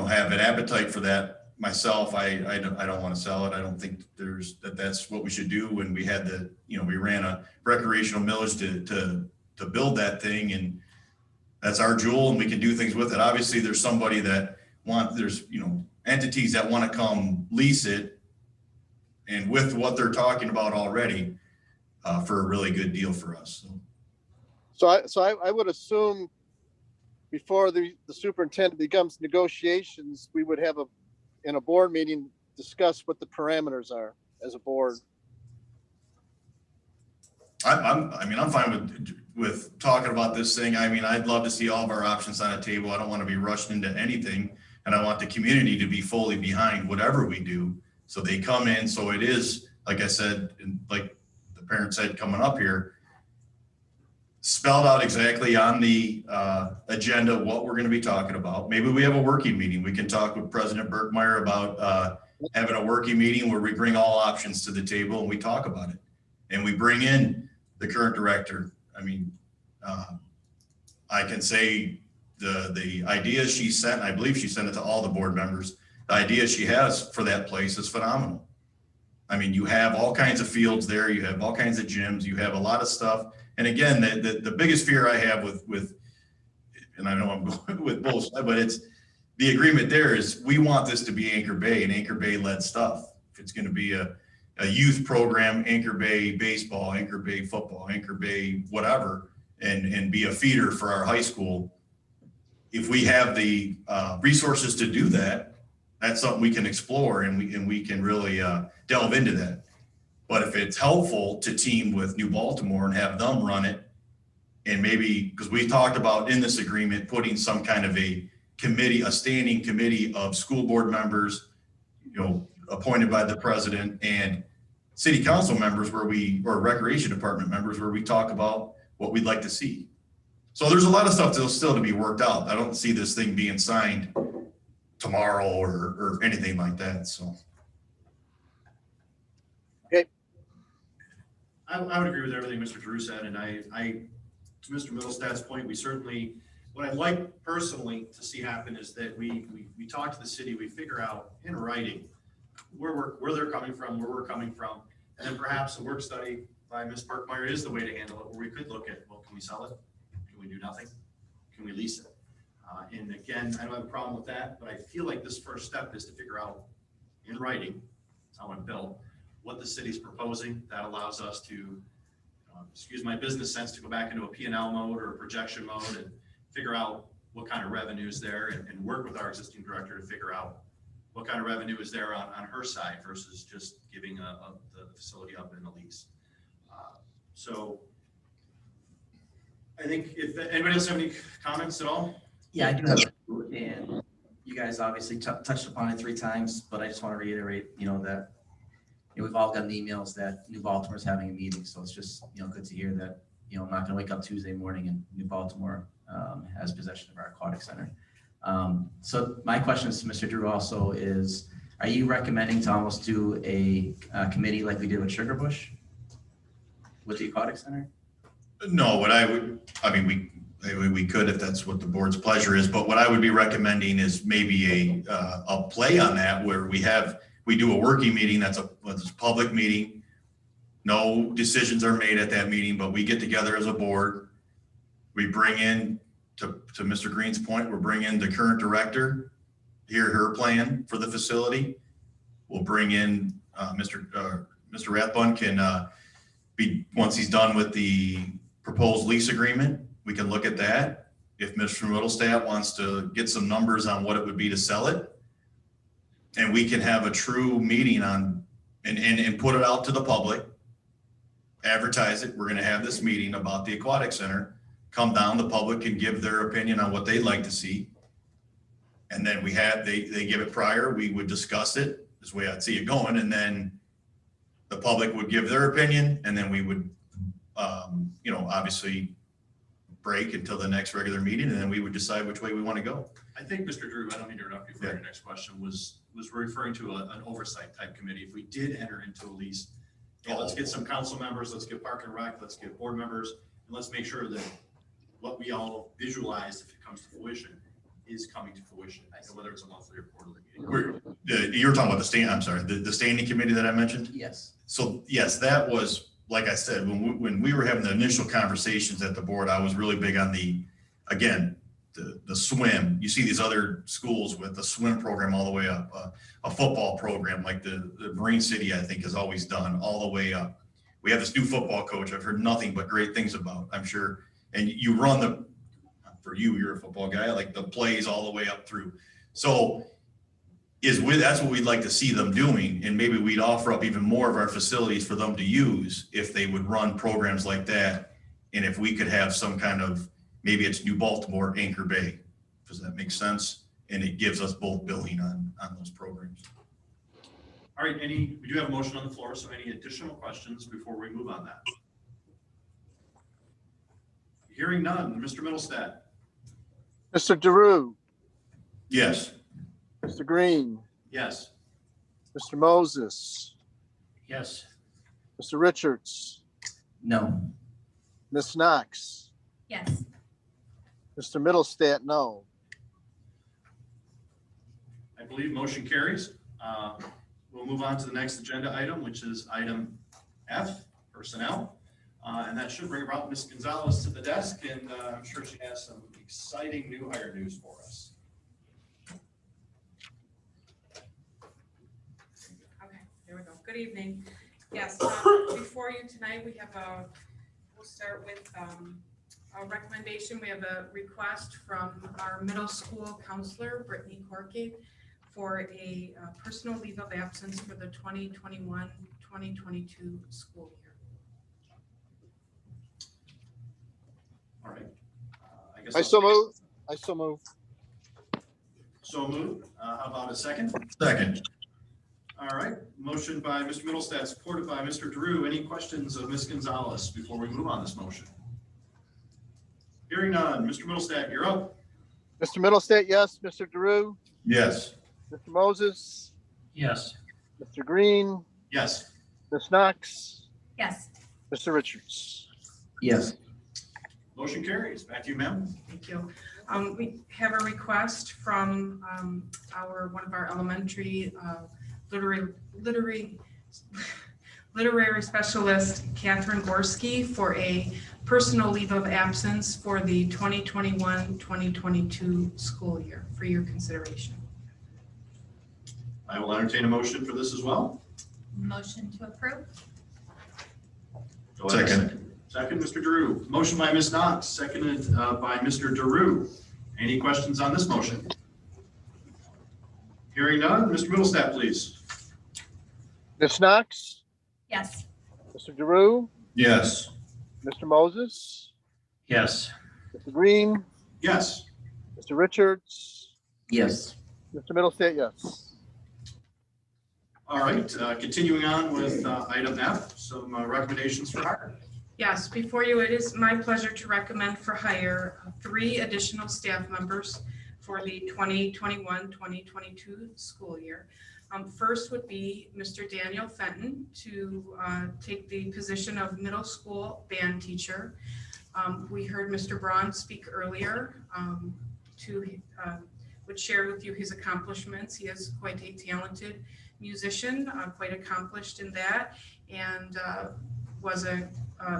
have an appetite for that. Myself, I don't want to sell it. I don't think that's what we should do. When we had we ran a recreational millage to build that thing, and that's our jewel, and we can do things with it. Obviously, there's somebody that there's entities that want to come lease it, and with what they're talking about already, for a really good deal for us. So I would assume before the superintendent becomes negotiations, we would have in a board meeting, discuss what the parameters are as a board. I'm fine with talking about this thing. I mean, I'd love to see all of our options on the table. I don't want to be rushed into anything, and I want the community to be fully behind whatever we do. So they come in. So it is, like I said, and like the parent said, coming up here, spelled out exactly on the agenda what we're going to be talking about. Maybe we have a working meeting. We can talk with President Berkmeyer about having a working meeting where we bring all options to the table and we talk about it. And we bring in the current director. I mean, I can say the ideas she sent, I believe she sent it to all the board members. The idea she has for that place is phenomenal. I mean, you have all kinds of fields there. You have all kinds of gyms. You have a lot of stuff. And again, the biggest fear I have with, and I know I'm going with both, but it's the agreement there is we want this to be Anchor Bay and Anchor Bay led stuff. If it's going to be a youth program, Anchor Bay baseball, Anchor Bay football, Anchor Bay whatever, and be a feeder for our high school. If we have the resources to do that, that's something we can explore, and we can really delve into that. But if it's helpful to team with New Baltimore and have them run it, and maybe, because we talked about in this agreement, putting some kind of a committee, a standing committee of school board members, appointed by the president, and city council members or recreation department members, where we talk about what we'd like to see. So there's a lot of stuff that's still to be worked out. I don't see this thing being signed tomorrow or anything like that, so. I would agree with everything Mr. Drew said, and I, to Mr. Middlestad's point, we certainly, what I'd like personally to see happen is that we talk to the city, we figure out in writing where they're coming from, where we're coming from, and then perhaps a work study by Ms. Parkmeyer is the way to handle it, where we could look at, well, can we sell it? Can we do nothing? Can we lease it? And again, I don't have a problem with that, but I feel like this first step is to figure out in writing, that's how I'm built, what the city's proposing. That allows us to, excuse my business sense, to go back into a P&L mode or a projection mode and figure out what kind of revenue is there, and work with our existing director to figure out what kind of revenue is there on her side versus just giving the facility up in a lease. So I think if anybody else have any comments at all? Yeah, I do have, and you guys obviously touched upon it 3 times, but I just want to reiterate, that we've all gotten emails that New Baltimore is having a meeting, so it's just, good to hear that, I'm not going to wake up Tuesday morning and New Baltimore has possession of our aquatic center. So my question to Mr. Drew also is, are you recommending to almost do a committee like we did with Sugar Bush with the aquatic center? No, we could if that's what the board's pleasure is, but what I would be recommending is maybe a play on that where we do a working meeting that's a public meeting. No decisions are made at that meeting, but we get together as a board. We bring in, to Mr. Green's point, we'll bring in the current director, hear her plan for the facility. We'll bring in Mr. Rathbun can be, once he's done with the proposed lease agreement, we can look at that. If Mr. Middlestat wants to get some numbers on what it would be to sell it, and we can have a true meeting on and put it out to the public, advertise it. We're going to have this meeting about the aquatic center. Come down, the public can give their opinion on what they'd like to see. And then they give it prior, we would discuss it, is the way I'd see it going. And then the public would give their opinion, and then we would, obviously break until the next regular meeting, and then we would decide which way we want to go. I think, Mr. Drew, I don't mean to interrupt you for your next question, was referring to an oversight type committee. If we did enter into a lease, let's get some council members, let's get Park and Rec, let's get board members, and let's make sure that what we all visualize, if it comes to fruition, is coming to fruition, whether it's a monthly or quarterly meeting. You're talking about the standing committee that I mentioned? Yes. So yes, that was, like I said, when we were having the initial conversations at the board, I was really big on the swim. You see these other schools with the swim program all the way up, a football program like the Marine City, I think, has always done all the way up. We have this new football coach I've heard nothing but great things about, I'm sure. And you run you're a football guy, like the plays all the way up through. So that's what we'd like to see them doing. And maybe we'd offer up even more of our facilities for them to use if they would run programs like that. And if we could have some kind of, maybe it's New Baltimore, Anchor Bay. Does that make sense? And it gives us both billing on those programs. All right, we do have a motion on the floor, so any additional questions before we move on that? Hearing none, Mr. Middlestat. Mr. Drew, Yes. Mr. Green, Yes. Mr. Moses, Yes. Mr. Richards, No. Ms. Knox, Yes. Mr. Middlestat, no. I believe motion carries. We'll move on to the next agenda item, which is item F, personnel. And that should bring about Ms. Gonzalez to the desk, and I'm sure she has some exciting new hire news for us. Good evening. Yes, before you tonight, we have we'll start with a recommendation. We have a request from our middle school counselor, Brittany Corky, for a personal leave of absence for the 2021-2022 school year. All right. I so move. So moved. How about a second? Second. All right. Motion by Mr. Middlestat, supported by Mr. Drew. Any questions of Ms. Gonzalez before we move on this motion? Hearing none. Mr. Middlestat, you're up. Mr. Middlestate, yes. Mr. Drew, Yes. Mr. Moses, Yes. Mr. Green, Yes. Ms. Knox, Yes. Mr. Richards. Yes. Motion carries. Back to you, ma'am. Thank you. We have a request from one of our elementary literary specialist, Catherine Gorski, for a personal leave of absence for the 2021-2022 school year for your consideration. I will entertain a motion for this as well. Motion to approve? Go ahead. Second. Second, Mr. Drew. Motion by Ms. Knox, seconded by Mr. Drew. Any questions on this motion? Hearing none. Mr. Middlestat, please. Ms. Knox, Yes. Mr. Drew, Yes. Mr. Moses, Yes. Mr. Green, Yes. Mr. Richards, Yes. Mr. Middlestate, yes. All right, continuing on with item F, some recommendations for hire. Yes, before you, it is my pleasure to recommend for hire 3 additional staff members for the 2021-2022 school year. First would be Mr. Daniel Fenton to take the position of middle school band teacher. We heard Mr. Braun speak earlier would share with you his accomplishments. He is quite a talented musician, quite accomplished in that, and was a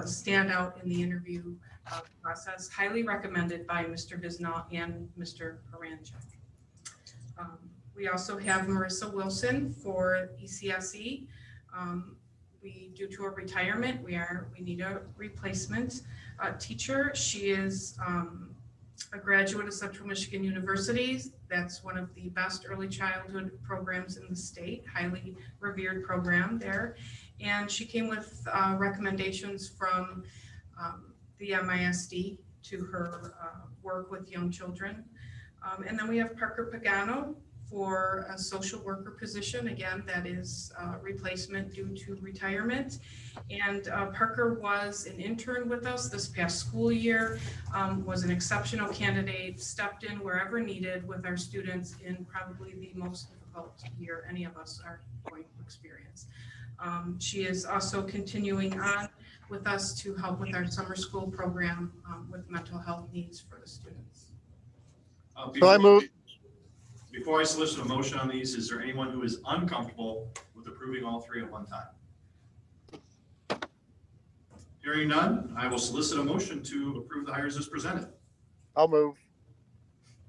standout in the interview process. Highly recommended by Mr. Bisnaugh and Mr. Aranja. We also have Marissa Wilson for ECSE. Due to a retirement, we need a replacement teacher. She is a graduate of Central Michigan University. That's one of the best early childhood programs in the state, highly revered program there. And she came with recommendations from the MISD to her work with young children. And then we have Parker Pagano for a social worker position. Again, that is replacement due to retirement. And Parker was an intern with us this past school year, was an exceptional candidate, stepped in wherever needed with our students in probably the most difficult year any of us are going to experience. She is also continuing on with us to help with our summer school program with mental health needs for the students. So I move. Before I solicit a motion on these, is there anyone who is uncomfortable with approving all 3 at one time? Hearing none, I will solicit a motion to approve the hires as presented. I'll move.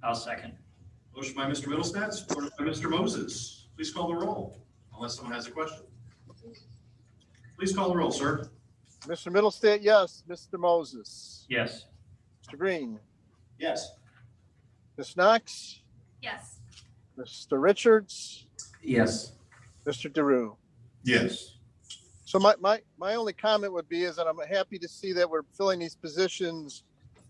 I'll second. Motion by Mr. Middlestat, supported by Mr. Moses. Please call the roll, unless someone has a question. Please call the roll, sir. Mr. Middlestate, yes. Mr. Moses, Yes. Mr. Green, Yes. Ms. Knox, Yes. Mr. Richards, Yes. Mr. Drew. Yes. So my only comment would be is that I'm happy to see that we're filling these positions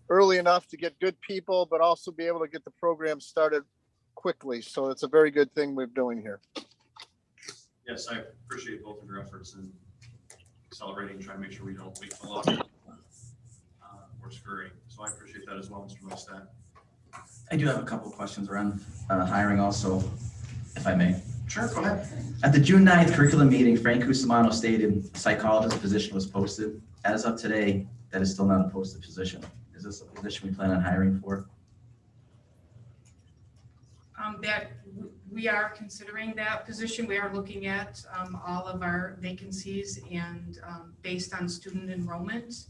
early enough to get good people, but also be able to get the program started quickly. So it's a very good thing we're doing here. Yes, I appreciate both of your efforts in accelerating, trying to make sure we don't wait for long or scurrying. So I appreciate that as well, Mr. Middlestat. I do have a couple of questions around hiring also, if I may. Sure, go ahead. At the June 9th curriculum meeting, Frank Cusimano stated a psychologist position was posted. As of today, that is still not a posted position. Is this a position we plan on hiring for? That we are considering that position. We are looking at all of our vacancies and based on student enrollment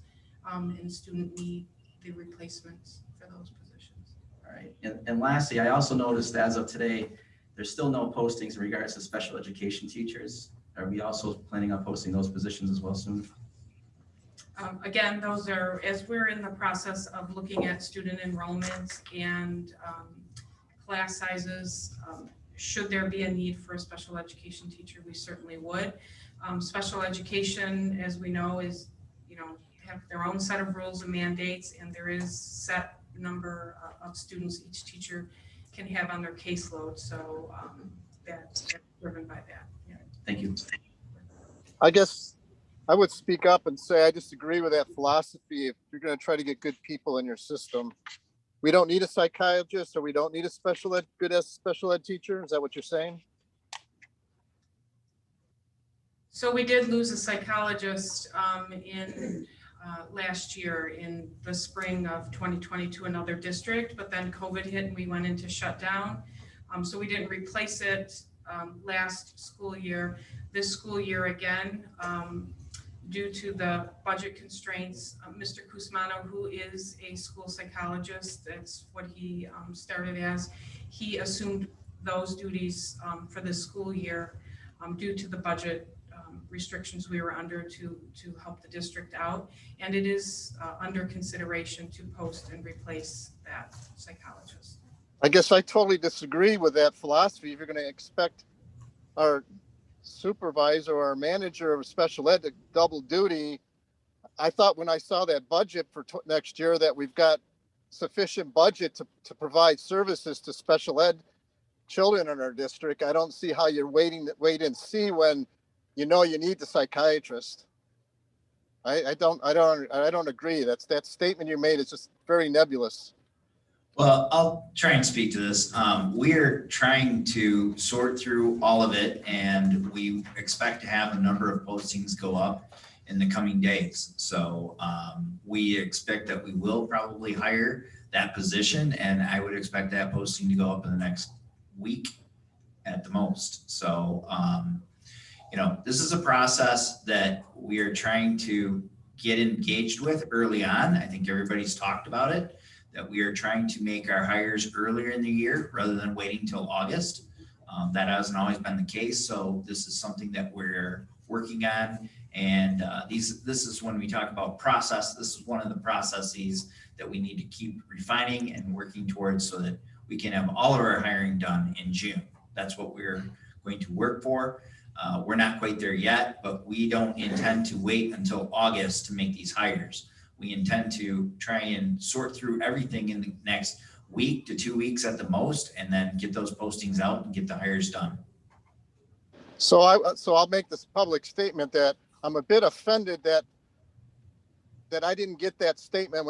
and student need, the replacements for those positions. All right. And lastly, I also noticed as of today, there's still no postings in regards to special education teachers. Are we also planning on posting those positions as well soon? Again, those are, as we're in the process of looking at student enrollment and class sizes, should there be a need for a special education teacher, we certainly would. Special education, as we know, is, have their own set of rules and mandates, and there is set number of students each teacher can have on their caseload. So that's driven by that. Yeah. Thank you. I guess I would speak up and say I disagree with that philosophy. If you're going to try to get good people in your system, we don't need a psychiatrist, or we don't need a special ed teacher. Is that what you're saying? So we did lose a psychologist in last year in the spring of 2020 to another district, but then COVID hit and we went into shutdown. So we didn't replace it last school year. This school year again, due to the budget constraints, Mr. Kusmano, who is a school psychologist, that's what he started as, he assumed those duties for this school year due to the budget restrictions we were under to help the district out. And it is under consideration to post and replace that psychologist. I guess I totally disagree with that philosophy. If you're going to expect our supervisor or our manager of special ed to double duty, I thought when I saw that budget for next year that we've got sufficient budget to provide services to special ed children in our district. I don't see how you're wait and see when you need the psychiatrist. I don't agree. That statement you made is just very nebulous. Well, I'll try and speak to this. We're trying to sort through all of it, and we expect to have a number of postings go up in the coming days. So we expect that we will probably hire that position, and I would expect that posting to go up in the next week at the most. So, this is a process that we are trying to get engaged with early on. I think everybody's talked about it, that we are trying to make our hires earlier in the year rather than waiting till August. That hasn't always been the case. So this is something that we're working on. And this is when we talk about process, this is one of the processes that we need to keep refining and working towards so that we can have all of our hiring done in June. That's what we're going to work for. We're not quite there yet, but we don't intend to wait until August to make these hires. We intend to try and sort through everything in the next week to 2 weeks at the most, and then get those postings out and get the hires done. So I'll make this public statement that I'm a bit offended that I didn't get that statement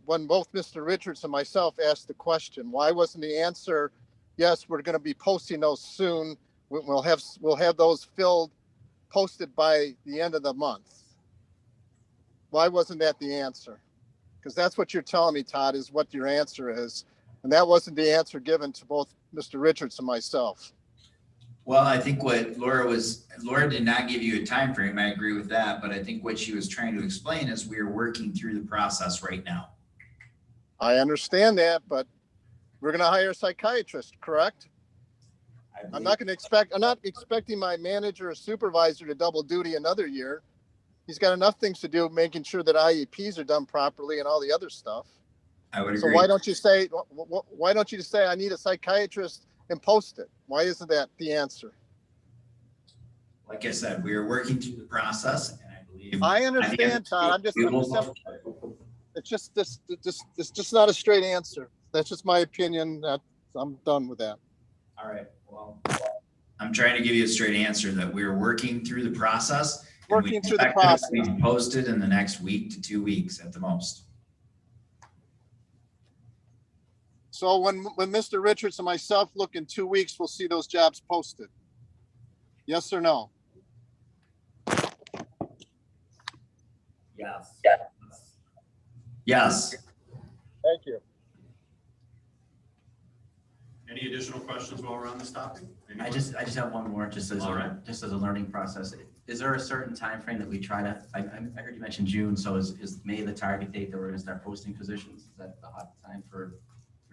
when both Mr. Richards and myself asked the question. Why wasn't the answer, yes, we're going to be posting those soon. We'll have those posted by the end of the month. Why wasn't that the answer? Because that's what you're telling me, Todd, is what your answer is. And that wasn't the answer given to both Mr. Richards and myself. Well, I think what Laura did not give you a time frame. I agree with that. But I think what she was trying to explain is we are working through the process right now. I understand that, but we're going to hire a psychiatrist, correct? I'm not expecting my manager or supervisor to double duty another year. He's got enough things to do, making sure that IEPs are done properly and all the other stuff. I would agree. So why don't you just say I need a psychiatrist and post it? Why isn't that the answer? Like I said, we are working through the process, and I believe. I understand, Todd. It's just not a straight answer. That's just my opinion. I'm done with that. All right. Well, I'm trying to give you a straight answer that we're working through the process. Working through the process. We expect it to be posted in the next week to 2 weeks at the most. So when Mr. Richards and myself look in 2 weeks, we'll see those jobs posted. Yes or no? Yes. Yes. Thank you. Any additional questions while we're on this topic? I just have one more, just as a learning process. Is there a certain time frame that we try to? I heard you mention June, so is May the target date that we're going to start posting positions? Is that the hot time for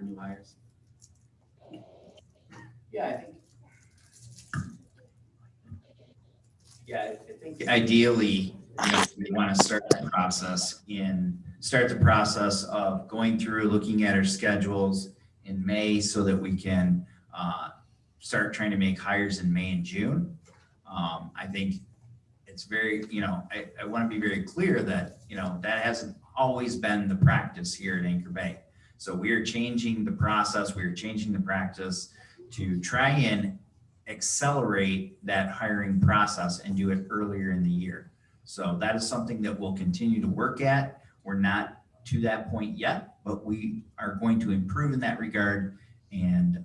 new hires? Yeah, I think. Yeah, I think ideally, we want to start the process of going through, looking at our schedules in May so that we can start trying to make hires in May and June. I think it's very, I want to be very clear that, that hasn't always been the practice here at Anchor Bay. So we are changing the process, we are changing the practice to try and accelerate that hiring process and do it earlier in the year. So that is something that we'll continue to work at. We're not to that point yet, but we are going to improve in that regard. And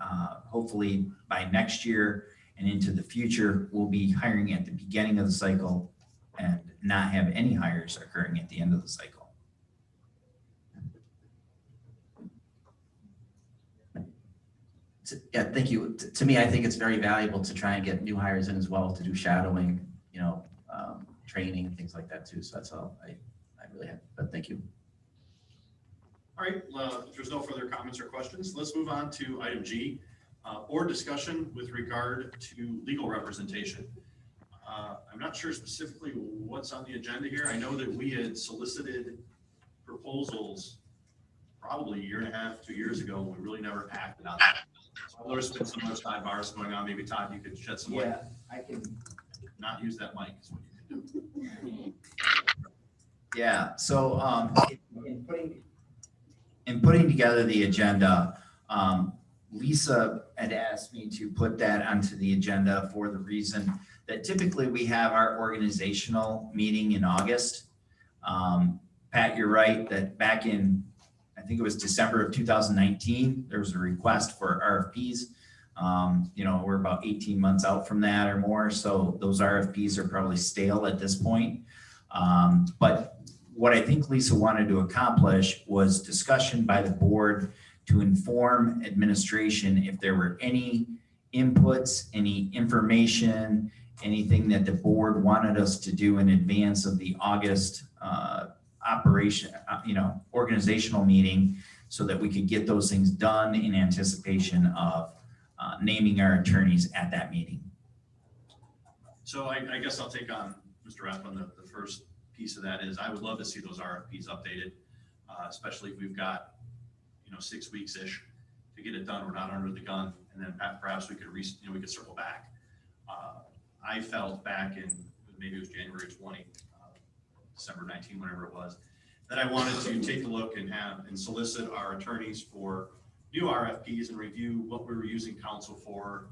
hopefully by next year and into the future, we'll be hiring at the beginning of the cycle and not have any hires occurring at the end of the cycle. Yeah, thank you. To me, I think it's very valuable to try and get new hires in as well to do shadowing, training, things like that too. So that's all I really have, but thank you. All right, if there's no further comments or questions, let's move on to item G, board discussion with regard to legal representation. I'm not sure specifically what's on the agenda here. I know that we had solicited proposals probably a year and a half, 2 years ago, and we really never acted on that. So there's been some other sidebars going on. Maybe Todd, you could shed some light. Yeah, I can. Not use that mic is what you can do. Yeah, so in putting together the agenda, Lisa had asked me to put that onto the agenda for the reason that typically we have our organizational meeting in August. Pat, you're right that back in, I think it was December of 2019, there was a request for RFPs. We're about 18 months out from that or more, so those RFPs are probably stale at this point. But what I think Lisa wanted to accomplish was discussion by the board to inform administration if there were any inputs, any information, anything that the board wanted us to do in advance of the August organizational meeting so that we could get those things done in anticipation of naming our attorneys at that meeting. So I guess I'll take on, Mr. Rapp, on the first piece of that is I would love to see those RFPs updated, especially if we've got, 6 weeks-ish to get it done. We're not under the gun. And then perhaps we could, we could circle back. I felt back in, maybe it was January 20, December 19, whenever it was, that I wanted to take a look and solicit our attorneys for new RFPs and review what we were using counsel for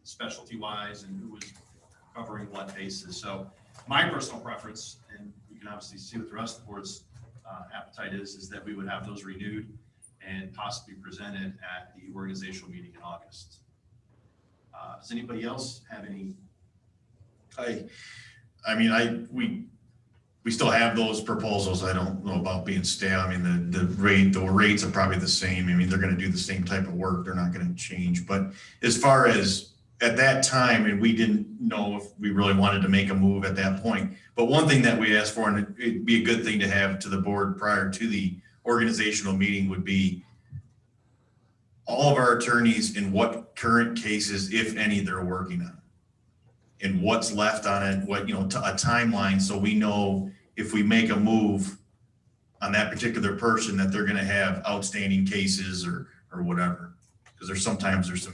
specialty wise and who was covering what bases. So my personal preference, and we can obviously see what the rest of the board's appetite is that we would have those renewed and possibly presented at the organizational meeting in August. Does anybody else have any? We still have those proposals. I don't know about being stale. I mean, the rates are probably the same. I mean, they're going to do the same type of work. They're not going to change. But as far as at that time, and we didn't know if we really wanted to make a move at that point. But one thing that we asked for, and it'd be a good thing to have to the board prior to the organizational meeting, would be all of our attorneys in what current cases, if any, they're working on, and what's left on it, what, a timeline, so we know if we make a move on that particular person that they're going to have outstanding cases or whatever. Because there's some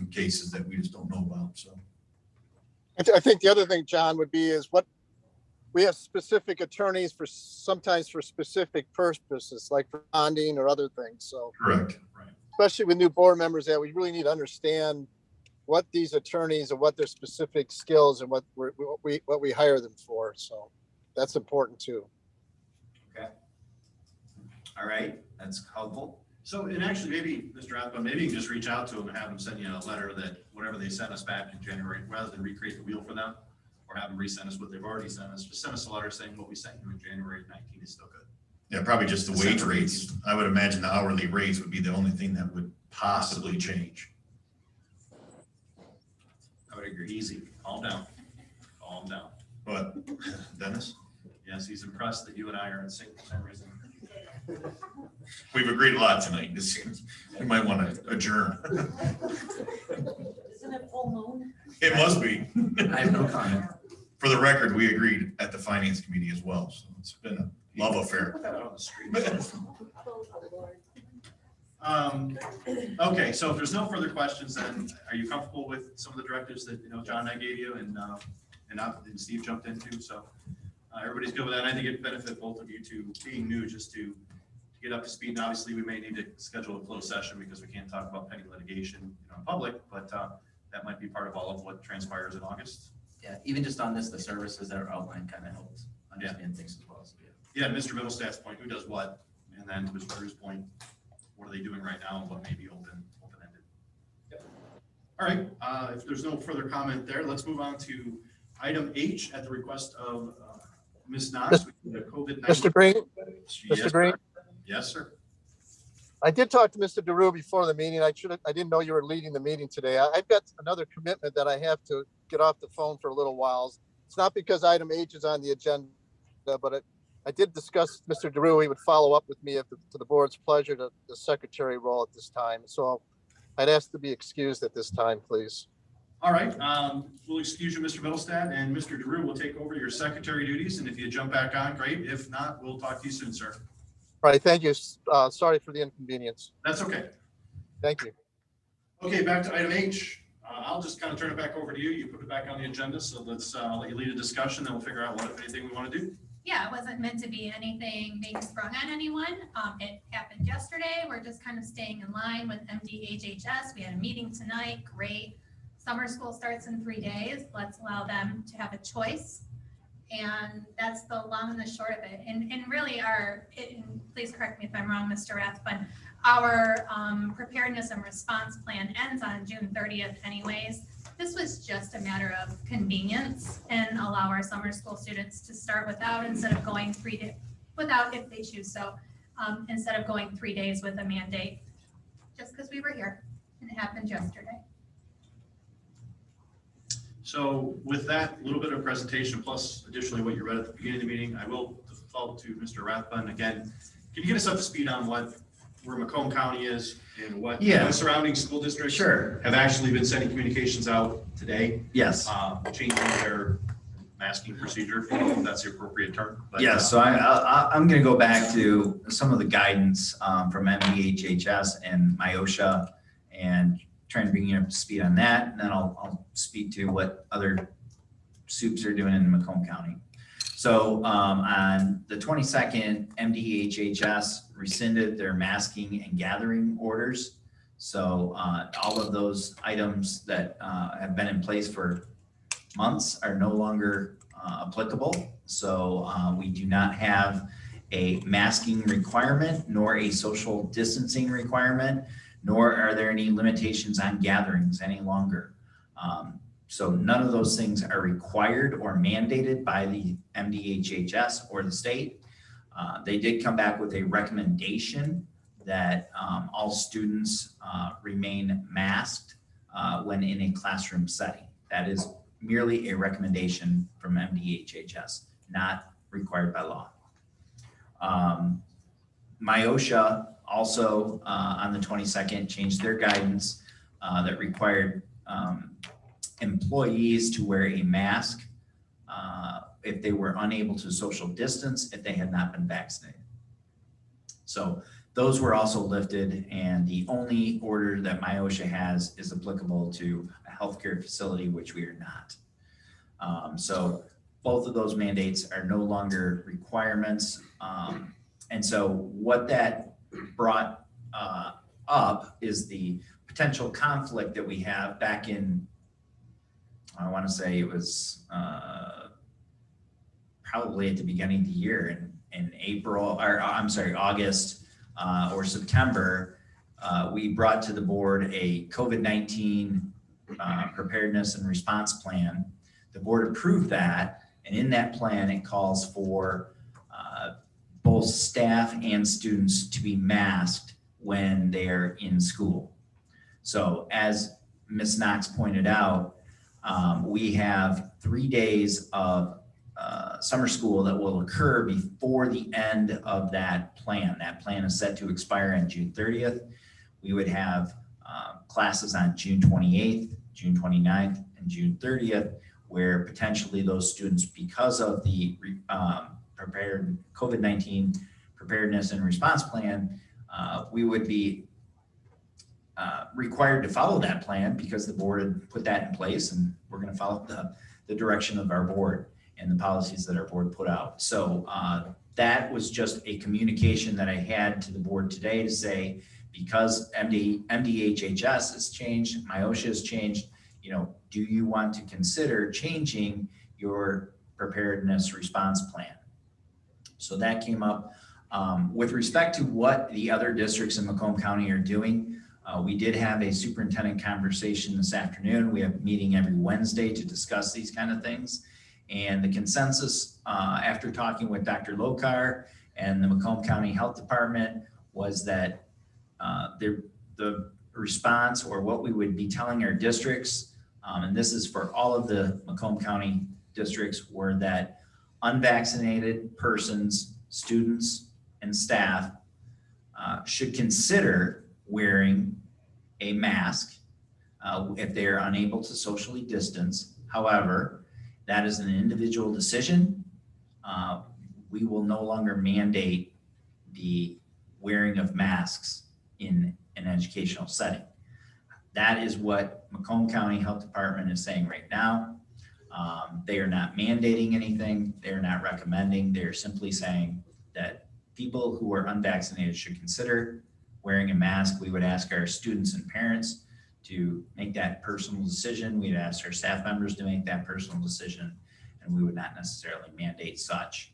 cases that we just don't know about. So I think the other thing, John, would be is what we have specific attorneys for sometimes for specific purposes, like for bonding or other things. So correct, right. Especially with new board members, that we really need to understand what these attorneys and what their specific skills and what we hire them for. So that's important too. Okay. All right, that's helpful. So, and actually maybe, Mr. Rathbun, maybe you can just reach out to them and have them send you a letter that whatever they sent us back in January, rather than recreate the wheel for them, or have them resend us what they've already sent us, just send us a letter saying what we sent you in January 19 is still good. yeah, probably just the wage rates. I would imagine the hourly rates would be the only thing that would possibly change. I would agree. Easy. Calm down. Calm down. But Dennis? Yes, he's impressed that you and I are in sync for some reason. We've agreed a lot tonight. We might want to adjourn. Isn't it full moon? It must be. I have no comment. for the record, we agreed at the finance committee as well, so it's been a love affair. Put that out on the screen. Okay, so if there's no further questions, then are you comfortable with some of the directives that, John and I gave you and Steve jumped into? So everybody's good with that. And I think it'd benefit both of you to being new, just to get up to speed. And obviously we may need to schedule a closed session because we can't talk about pending litigation, in public, but that might be part of all of what transpires in August. Yeah, even just on this, the services that are outlined kind of helps understand things as well. So, Yeah, and Mr. Middlestaff's point, who does what? And then to Mr. Drew's point, what are they doing right now and what may be open-ended? Yep. All right, if there's no further comment there, let's move on to item H at the request of Ms. Knox. COVID-19. Mr. Green, Yes, Mr. Green, sir. Yes, sir. I did talk to Mr. DeRue before the meeting. I didn't know you were leading the meeting today. I've got another commitment that I have to get off the phone for a little while. It's not because item H is on the agenda, but I did discuss Mr. DeRue. He would follow up with me to the board's pleasure to the secretary role at this time. So I'd ask to be excused at this time, please. All right, we'll excuse you, Mr. Middlestaff, and Mr. DeRue will take over your secretary duties. And if you jump back on, great. If not, we'll talk to you soon, sir. All right, thank you. Sorry for the inconvenience. That's okay. Thank you. Okay, back to item H. I'll just kind of turn it back over to you. You put it back on the agenda. So let's let you lead a discussion. Then we'll figure out what, if anything, we want to do. Yeah, it wasn't meant to be anything being sprung on anyone. It happened yesterday. We're just kind of staying in line with MDHHS. We had a meeting tonight. Great. Summer school starts in 3 days. Let's allow them to have a choice. And that's the long and the short of it. And really please correct me if I'm wrong, Mr. Rathbun, our preparedness and response plan ends on June 30th anyways. This was just a matter of convenience and allow our summer school students to start without, instead of going 3 days, without if they choose so, instead of going 3 days with a mandate, just because we were here and it happened yesterday. So with that little bit of presentation, plus additionally what you read at the beginning of the meeting, I will default to Mr. Rathbun again. Can you get us up to speed on where Macomb County is and what the surrounding school districts have actually been sending communications out today? Yes. Changing their masking procedure, if that's the appropriate term. But, Yes, so I'm going to go back to some of the guidance from MDHHS and MIOSHA and trying to bring you up to speed on that. And then I'll speak to what other SUPs are doing in Macomb County. So on the 22nd, MDHHS rescinded their masking and gathering orders. So all of those items that have been in place for months are no longer applicable. So we do not have a masking requirement nor a social distancing requirement, nor are there any limitations on gatherings any longer. So none of those things are required or mandated by the MDHHS or the state. They did come back with a recommendation that all students remain masked when in a classroom setting. That is merely a recommendation from MDHHS, not required by law. MIOSHA also on the 22nd changed their guidance that required employees to wear a mask if they were unable to social distance if they had not been vaccinated. So those were also lifted, and the only order that MIOSHA has is applicable to a healthcare facility, which we are not. So both of those mandates are no longer requirements. And so what that brought up is the potential conflict that we have back in, I want to say it was probably at the beginning of the year in April, or I'm sorry, August or September, we brought to the board a COVID-19 preparedness and response plan. The board approved that, and in that plan, it calls for both staff and students to be masked when they're in school. So as Ms. Knox pointed out, we have 3 days of summer school that will occur before the end of that plan. That plan is set to expire on June 30th. We would have classes on June 28th, June 29th, and June 30th, where potentially those students, because of the prepared COVID-19 preparedness and response plan, we would be required to follow that plan because the board had put that in place, and we're going to follow the direction of our board and the policies that our board put out. So that was just a communication that I had to the board today to say, because MDHHS has changed, MIOSHA has changed, do you want to consider changing your preparedness response plan? So that came up. With respect to what the other districts in Macomb County are doing, we did have a superintendent conversation this afternoon. We have a meeting every Wednesday to discuss these kind of things. And the consensus after talking with Dr. Lokar and the Macomb County Health Department was that the response, or what we would be telling our districts, and this is for all of the Macomb County districts, were that unvaccinated persons, students, and staff should consider wearing a mask if they are unable to socially distance. However, that is an individual decision. We will no longer mandate the wearing of masks in an educational setting. That is what Macomb County Health Department is saying right now. They are not mandating anything. They're not recommending. They're simply saying that people who are unvaccinated should consider wearing a mask. We would ask our students and parents to make that personal decision. We'd ask our staff members to make that personal decision, and we would not necessarily mandate such.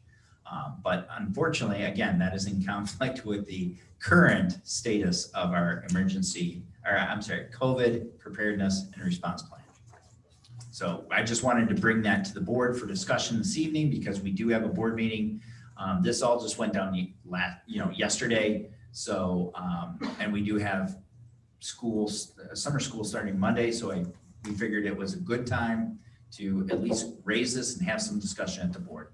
But unfortunately, again, that is in conflict with the current status of our COVID preparedness and response plan. So I just wanted to bring that to the board for discussion this evening, because we do have a board meeting. This all just went down yesterday. So, and we do have summer school starting Monday. So we figured it was a good time to at least raise this and have some discussion at the board.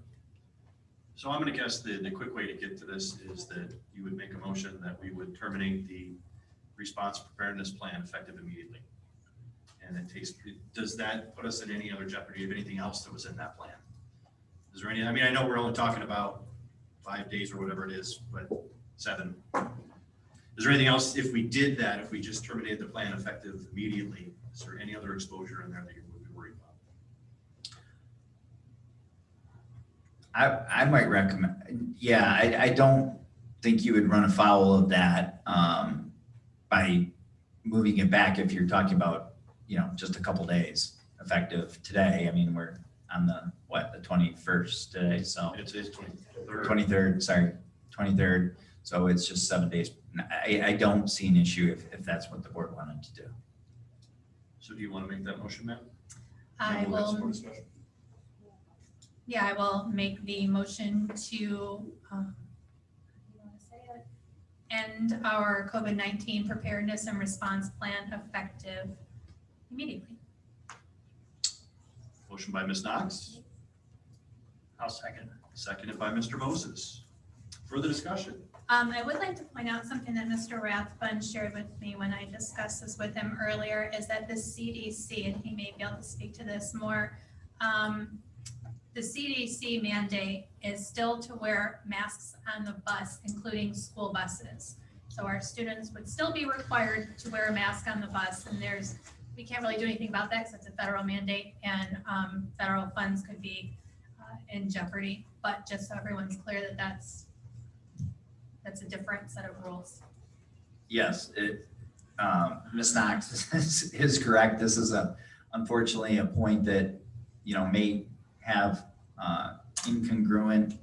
So I'm going to guess the quick way to get to this is that you would make a motion that we would terminate the response preparedness plan effective immediately. And does that put us in any other jeopardy of anything else that was in that plan? Is there any, I know we're only talking about 5 days or whatever it is, but 7. Is there anything else, if we did that, if we just terminated the plan effective immediately, is there any other exposure in there that you would be worried about? I might recommend, I don't think you would run afoul of that by moving it back if you're talking about, just a couple days effective today. I mean, we're on the 21st today, so. It's 23rd. 23rd, sorry, 23rd. So it's just 7 days. I don't see an issue if that's what the board wanted to do. So do you want to make that motion, Matt? I will make the motion to end our COVID-19 preparedness and response plan effective immediately. Motion by Ms. Knox. I'll second. Seconded by Mr. Moses. Further discussion? I would like to point out something that Mr. Rathbun shared with me when I discussed this with him earlier, is that the CDC, and he may be able to speak to this more, the CDC mandate is still to wear masks on the bus, including school buses. So our students would still be required to wear a mask on the bus, and we can't really do anything about that because it's a federal mandate, and federal funds could be in jeopardy. But just so everyone's clear that's a different set of rules. Yes, Ms. Knox is correct. This is unfortunately a point that may have incongruent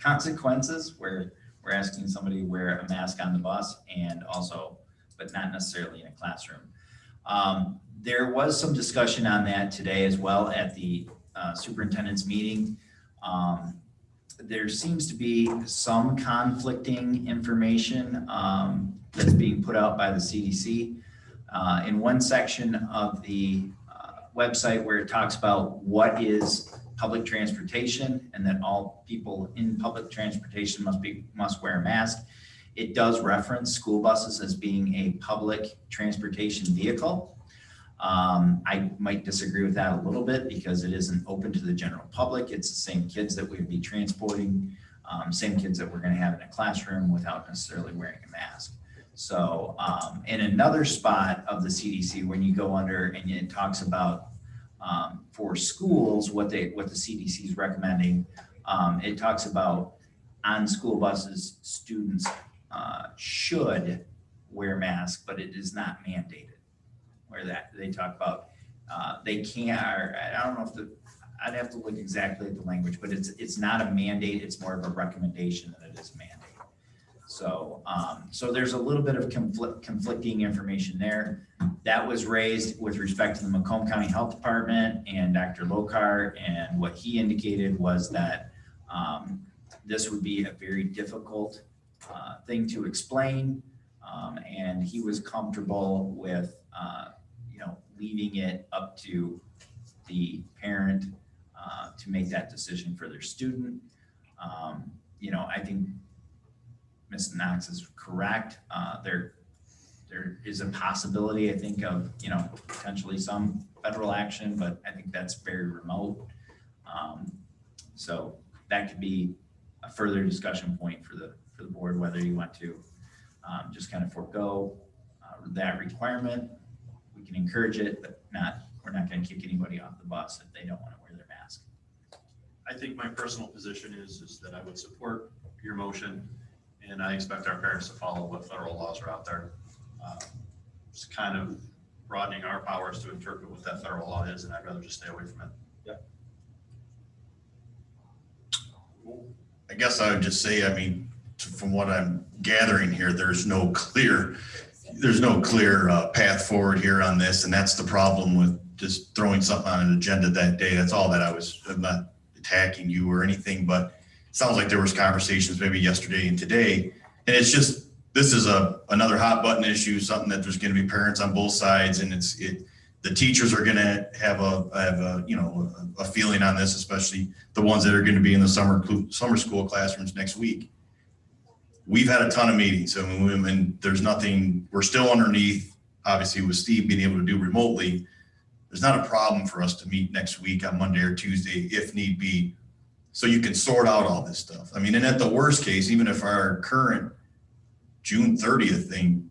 consequences, where we're asking somebody to wear a mask on the bus and also, but not necessarily in a classroom. There was some discussion on that today as well at the superintendent's meeting. There seems to be some conflicting information that's being put out by the CDC. In one section of the website where it talks about what is public transportation and that all people in public transportation must wear a mask, it does reference school buses as being a public transportation vehicle. I might disagree with that a little bit because it isn't open to the general public. It's the same kids that we'd be transporting, same kids that we're going to have in a classroom without necessarily wearing a mask. So in another spot of the CDC, when you go under and it talks about for schools, what the CDC is recommending, it talks about on school buses, students should wear masks, but it is not mandated. Where that they talk about they can't, or I don't know if I'd have to look exactly at the language, but it's not a mandate, it's more of a recommendation than it is a mandate. So so there's a little bit of conflicting information there. That was raised with respect to the Macomb County Health Department and Dr. Lokar, and what he indicated was that this would be a very difficult thing to explain, and he was comfortable with leaving it up to the parent to make that decision for their student. I think Ms. Knox is correct. There is a possibility, I think, of potentially some federal action, but I think that's very remote. So that could be a further discussion point for the board, whether you want to just kind of forego that requirement. We can encourage it, but we're not going to kick anybody off the bus if they don't want to wear their mask. I think my personal position is that I would support your motion, and I expect our parents to follow what federal laws are out there. Just kind of broadening our powers to interpret what that federal law is, and I'd rather just stay away from it. I guess I would just say, from what I'm gathering here, there's no clear path forward here on this, and that's the problem with just throwing something on an agenda that day. That's all that I'm not attacking you or anything, but it sounds like there was conversations maybe yesterday and today, and it's just, this is another hot button issue, something that there's going to be parents on both sides, and the teachers are going to have a feeling on this, especially the ones that are going to be in the summer school classrooms next week. We've had a ton of meetings, and there's nothing, we're still underneath, obviously with Steve being able to do remotely, there's not a problem for us to meet next week on Monday or Tuesday if need be, so you can sort out all this stuff. And at the worst case, even if our current June 30th thing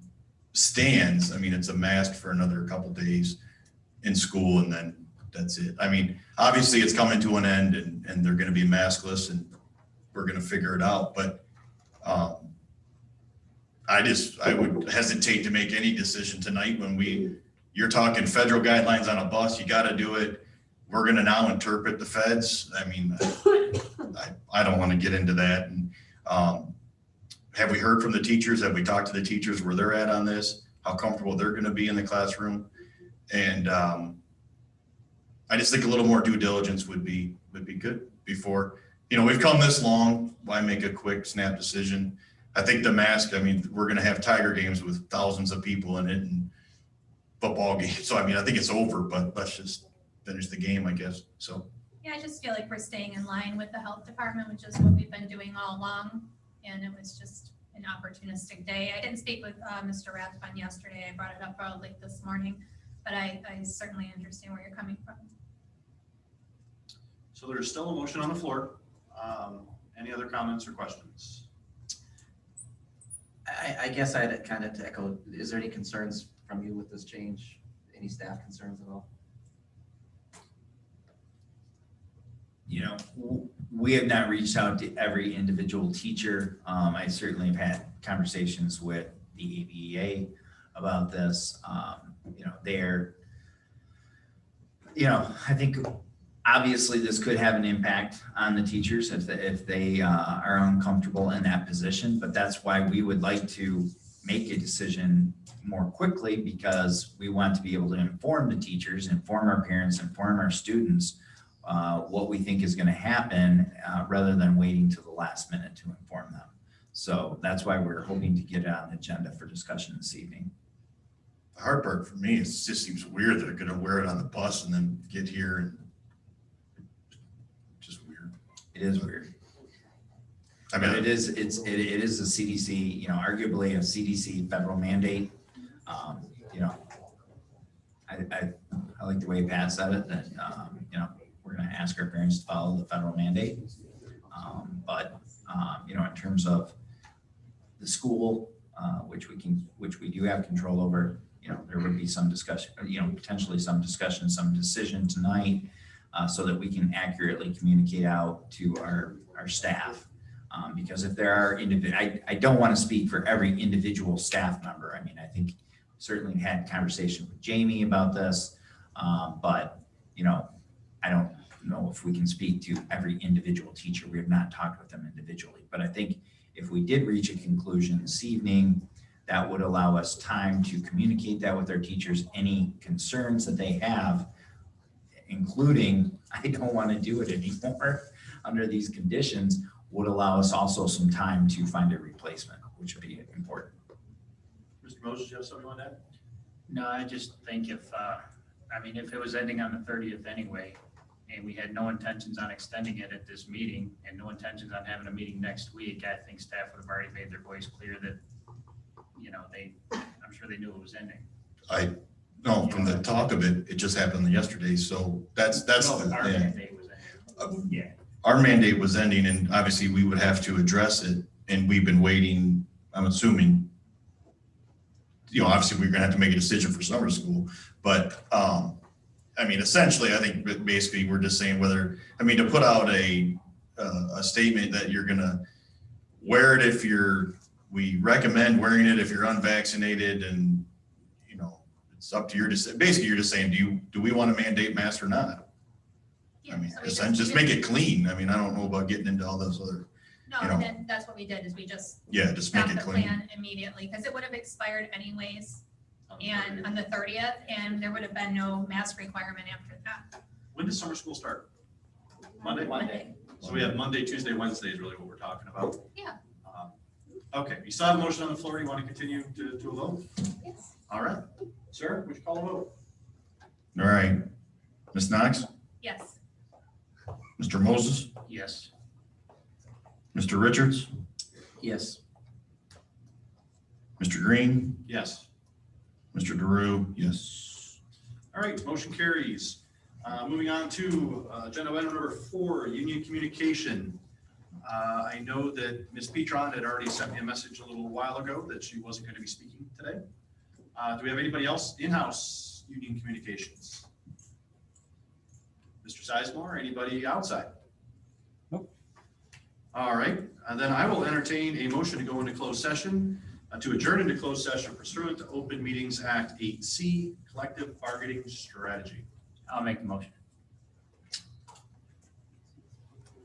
stands, it's a mask for another couple days in school, and then that's it. Obviously it's coming to an end, and they're going to be maskless, and we're going to figure it out, but I would hesitate to make any decision tonight when you're talking federal guidelines on a bus, you got to do it. We're going to now interpret the feds. I don't want to get into that. And have we heard from the teachers? Have we talked to the teachers where they're at on this? How comfortable they're going to be in the classroom? And I just think a little more due diligence would be good before, we've come this long. Why make a quick snap decision? I think the mask, we're going to have Tiger games with thousands of people in it and football games. So, I think it's over, but let's just finish the game, I guess. So. Yeah, I just feel like we're staying in line with the health department, which is what we've been doing all along. And it was just an opportunistic day. I didn't speak with Mr. Rathbun yesterday. I brought it up probably this morning, but I certainly understand where you're coming from. So there's still a motion on the floor. Any other comments or questions? I guess I'd kind of to echo, is there any concerns from you with this change? Any staff concerns at all? We have not reached out to every individual teacher. I certainly have had conversations with the ABEA about this. I think obviously this could have an impact on the teachers if they are uncomfortable in that position, but that's why we would like to make a decision more quickly, because we want to be able to inform the teachers, inform our parents, inform our students what we think is going to happen rather than waiting to the last minute to inform them. So that's why we're hoping to get it on the agenda for discussion this evening. The hard part for me is it just seems weird that they're going to wear it on the bus and then get here, and just weird. It is weird. It is a CDC, arguably a CDC federal mandate. I like the way Pat said it, that, you know, we're gonna ask our parents to follow the federal mandate. But you know, in terms of the school, which we do have control over, you know, there would be some discussion, you know, potentially some discussion, some decision tonight, so that we can accurately communicate out to our staff. Because if there are I don't want to speak for every individual staff member. I mean, I think certainly had conversation with Jamie about this, but you know, I don't know if we can speak to every individual teacher. We have not talked with them individually, but I think if we did reach a conclusion this evening, that would allow us time to communicate that with our teachers, any concerns that they have, including, I don't want to do it anymore under these conditions, would allow us also some time to find a replacement, which would be important. Mr. Moses, you have something on that? No, I just think if, I mean, if it was ending on the 30th anyway, and we had no intentions on extending it at this meeting and no intentions on having a meeting next week, I think staff would have already made their voice clear that, you know, I'm sure they knew it was ending. No, from the talk of it, it just happened yesterday, so that's. No, but our Yeah. mandate was ending. Yeah. Our mandate was ending, and obviously we would have to address it, and we've been waiting, I'm assuming, you know, obviously we're gonna have to make a decision for summer school, but, I mean, essentially, I think basically we're just saying whether, I mean, to put out a statement that you're gonna wear it if we recommend wearing it if you're unvaccinated, and, you know, it's up to your decision. Basically, you're just saying, do we want to mandate masks or not? I mean, just make it clean. I mean, I don't know about getting into all those other, No, you know. and then that's what we did, is we just yeah, just make stopped it the clean. plan immediately, because it would have expired anyways, and on the 30th, and there would have been no mask requirement after that. When does summer school start? Monday? Monday. So we have Monday, Tuesday, Wednesday is really what we're talking about. Yeah. Okay, you saw the motion on the floor. You want to continue to a vote? Yes. All right. Sir, would you call a vote? All right. Ms. Knox, Yes. Mr. Moses, Yes. Mr. Richards, Yes. Mr. Green, Yes. Mr. DeRue, yes. All right, motion carries. Moving on to agenda item number 4, union communication. I know that Ms. Petron had already sent me a message a little while ago that she wasn't going to be speaking today. Do we have anybody else in-house union communications? Mr. Sizemore, anybody outside? Nope. All right, and then I will entertain a motion to go into closed session, to adjourn into closed session pursuant to Open Meetings Act 8C, collective bargaining strategy. I'll make the motion.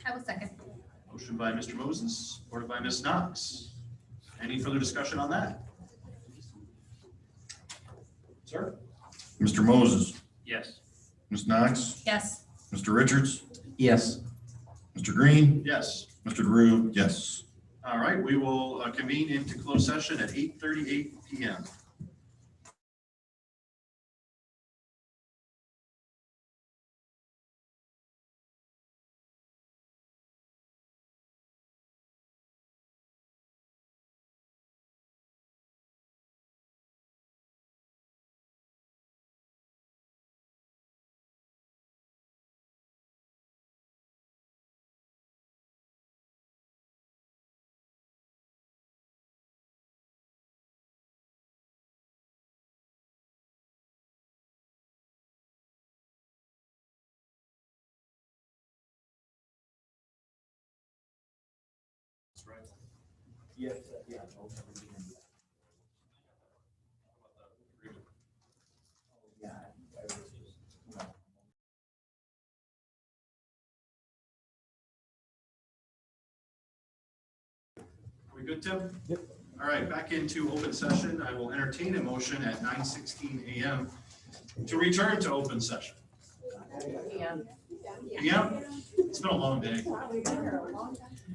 I will second. Motion by Mr. Moses, supported by Ms. Knox. Any further discussion on that? Sir? Mr. Moses, Yes. Ms. Knox, Yes. Mr. Richards, Yes. Mr. Green, Yes. Mr. DeRue, yes. All right, we will convene into closed session at 8:38 p.m. That's right. Yes, We good, Tim? Yep. All right, back into open session. I will entertain a motion at 9:16 a.m. to return to open session. PM? It's been a long day.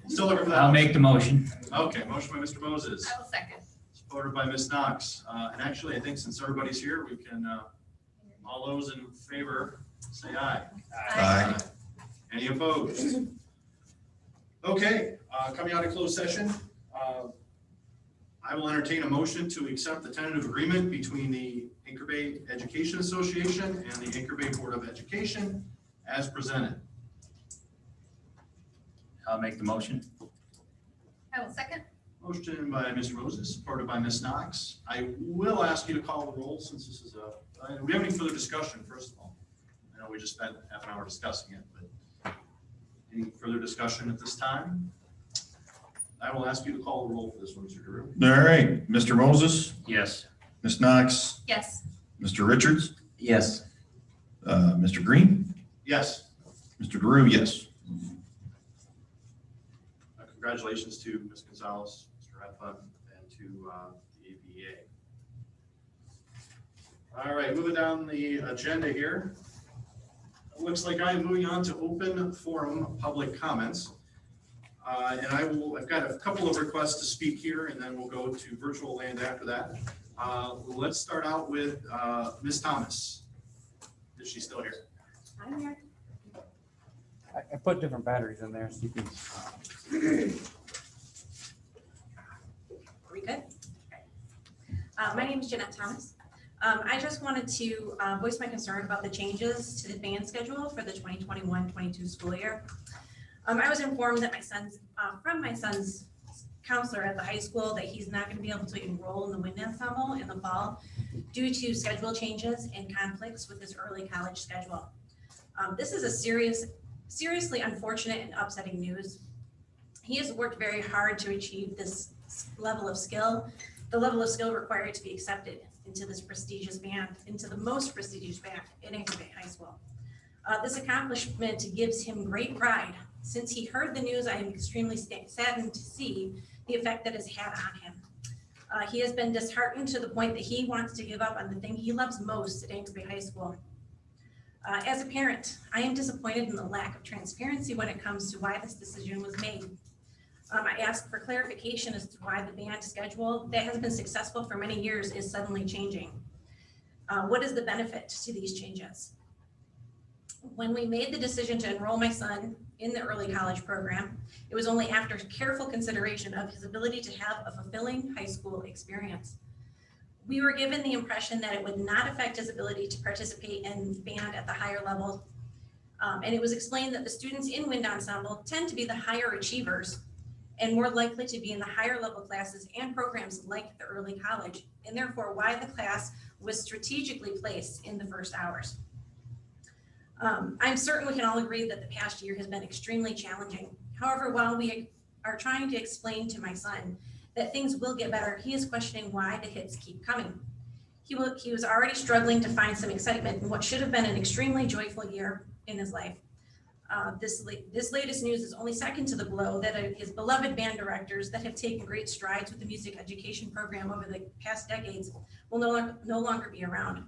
Still looking for that. I'll make the motion. Okay, motion by Mr. Moses, I will second. supported by Ms. Knox. And actually, I think since everybody's here, we can, all those in favor, say aye. Aye. Any opposed? Okay, coming out of closed session, I will entertain a motion to accept the tentative agreement between the Anchor Bay Education Association and the Anchor Bay Board of Education as presented. I'll make the motion. I will second. Motion by Ms. Moses, supported by Ms. Knox. I will ask you to call the roll since this is do we have any further discussion, first of all? I know we just spent half an hour discussing it, but any further discussion at this time? I will ask you to call the roll for this one, Mr. Drew. All right, Mr. Moses, Yes. Ms. Knox, Yes. Mr. Richards, Yes. Mr. Green, Yes. Mr. Drew, yes. Congratulations to Ms. Gonzalez, Mr. Heffa, and to the ABA. All right, moving down the agenda here. It looks like I'm moving on to open forum public comments. And I've got a couple of requests to speak here, and then we'll go to virtual land after that. Let's start out with Ms. Thomas. Is she still here? I'm here. I put different batteries in there so you can. Are we good? My name is Jeanette Thomas. I just wanted to voice my concern about the changes to the band schedule for the 2021-22 school year. I was informed that from my son's counselor at the high school that he's not going to be able to enroll in the wind ensemble in the fall due to schedule changes and conflicts with his early college schedule. This is a seriously unfortunate and upsetting news. He has worked very hard to achieve this level of skill, the level of skill required to be accepted into this prestigious band, into the most prestigious band at Anchor Bay High School. This accomplishment gives him great pride. Since he heard the news, I am extremely saddened to see the effect that it's had on him. He has been disheartened to the point that he wants to give up on the thing he loves most at Anchor Bay High School. As a parent, I am disappointed in the lack of transparency when it comes to why this decision was made. I asked for clarification as to why the band schedule that has been successful for many years is suddenly changing. What is the benefit to these changes? When we made the decision to enroll my son in the early college program, it was only after careful consideration of his ability to have a fulfilling high school experience. We were given the impression that it would not affect his ability to participate in band at the higher level. And it was explained that the students in wind ensemble tend to be the higher achievers and more likely to be in the higher level classes and programs like the early college, and therefore why the class was strategically placed in the first hours. I'm certain we can all agree that the past year has been extremely challenging. However, while we are trying to explain to my son that things will get better, he is questioning why the hits keep coming. He was already struggling to find some excitement in what should have been an extremely joyful year in his life. This latest news is only second to the blow that his beloved band directors that have taken great strides with the music education program over the past decades will no longer be around.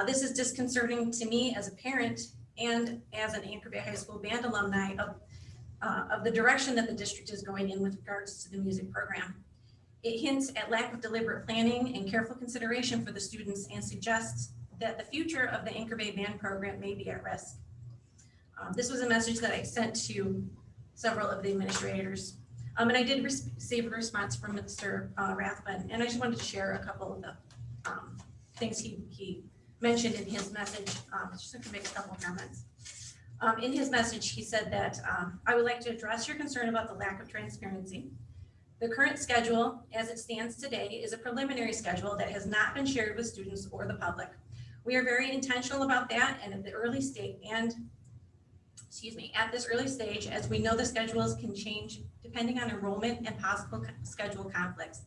This is disconcerting to me as a parent and as an Anchor Bay High School band alumni of the direction that the district is going in with regards to the music program. It hints at lack of deliberate planning and careful consideration for the students and suggests that the future of the Anchor Bay band program may be at risk. This was a message that I sent to several of the administrators. And I did receive a response from Mr. Rathbun, and I just wanted to share a couple of the things he mentioned in his message, just to make a couple of comments. In his message, he said that I would like to address your concern about the lack of transparency. The current schedule, as it stands today, is a preliminary schedule that has not been shared with students or the public. We are very intentional about that, and at this early stage, as we know the schedules can change depending on enrollment and possible schedule conflicts.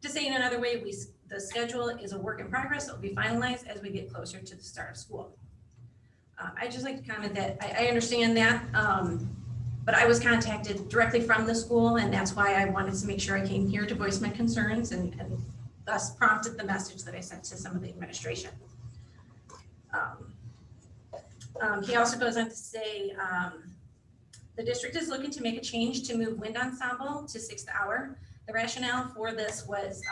To say in another way, the schedule is a work in progress. It will be finalized as we get closer to the start of school. I'd just like to comment that I understand that, but I was contacted directly from the school, and that's why I wanted to make sure I came here to voice my concerns and thus prompted the message that I sent to some of the administration. He also goes on to say, the district is looking to make a change to move wind ensemble to 6th hour. The rationale for this was,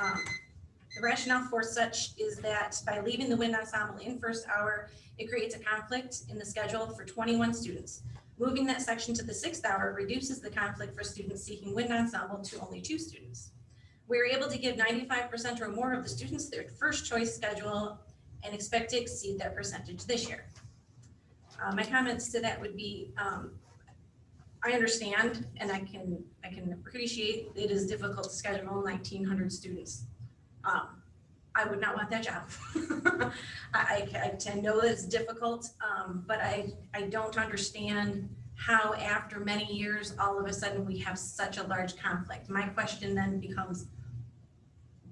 the rationale for such is that by leaving the wind ensemble in 1st hour, it creates a conflict in the schedule for 21 students. Moving that section to the 6th hour reduces the conflict for students seeking wind ensemble to only 2 students. We're able to give 95% or more of the students their first choice schedule and expect to exceed that percentage this year. My comments to that would be, I understand and I can appreciate it is difficult to schedule 1,900 students. I would not want that job. I know that it's difficult, but I don't understand how after many years, all of a sudden we have such a large conflict. My question then becomes,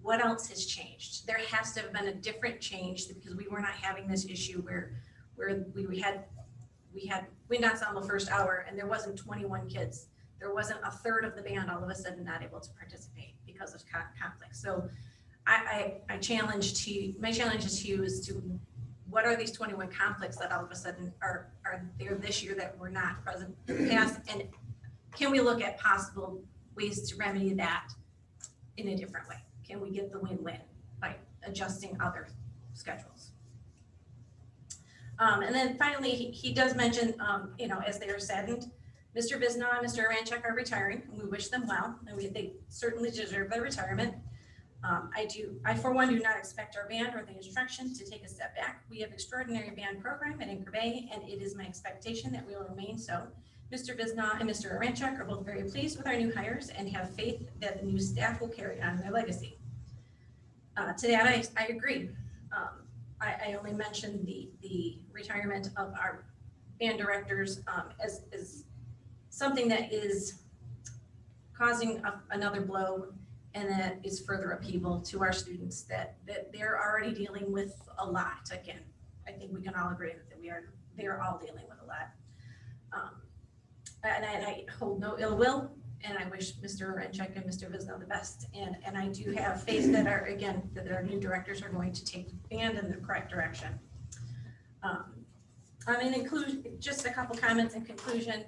what else has changed? There has to have been a different change because we were not having this issue where we had wind ensemble first hour and there wasn't 21 kids. There wasn't a third of the band all of a sudden not able to participate because of conflict. So my challenge to you is to what are these 21 conflicts that all of a sudden are there this year that were not present in the past? And can we look at possible ways to remedy that in a different way? Can we get the win-win by adjusting other schedules? And then finally, he does mention, as they are saddened, Mr. Bisnaugh and Mr. Aranchak are retiring, and we wish them well, and they certainly deserve their retirement. I for one do not expect our band or the instruction to take a step back. We have extraordinary band program at Anchor Bay, and it is my expectation that we will remain so. Mr. Bisnaugh and Mr. Aranchak are both very pleased with our new hires and have faith that the new staff will carry on their legacy. To that, I agree. I only mentioned the retirement of our band directors as something that is causing another blow and that is further upheaval to our students that they're already dealing with a lot. Again, I think we can all agree that they're all dealing with a lot. And I hold no ill will, and I wish Mr. Aranchak and Mr. Bisnaugh the best. And I do have faith that our new directors are going to take the band in the correct direction. Just a couple comments in conclusion,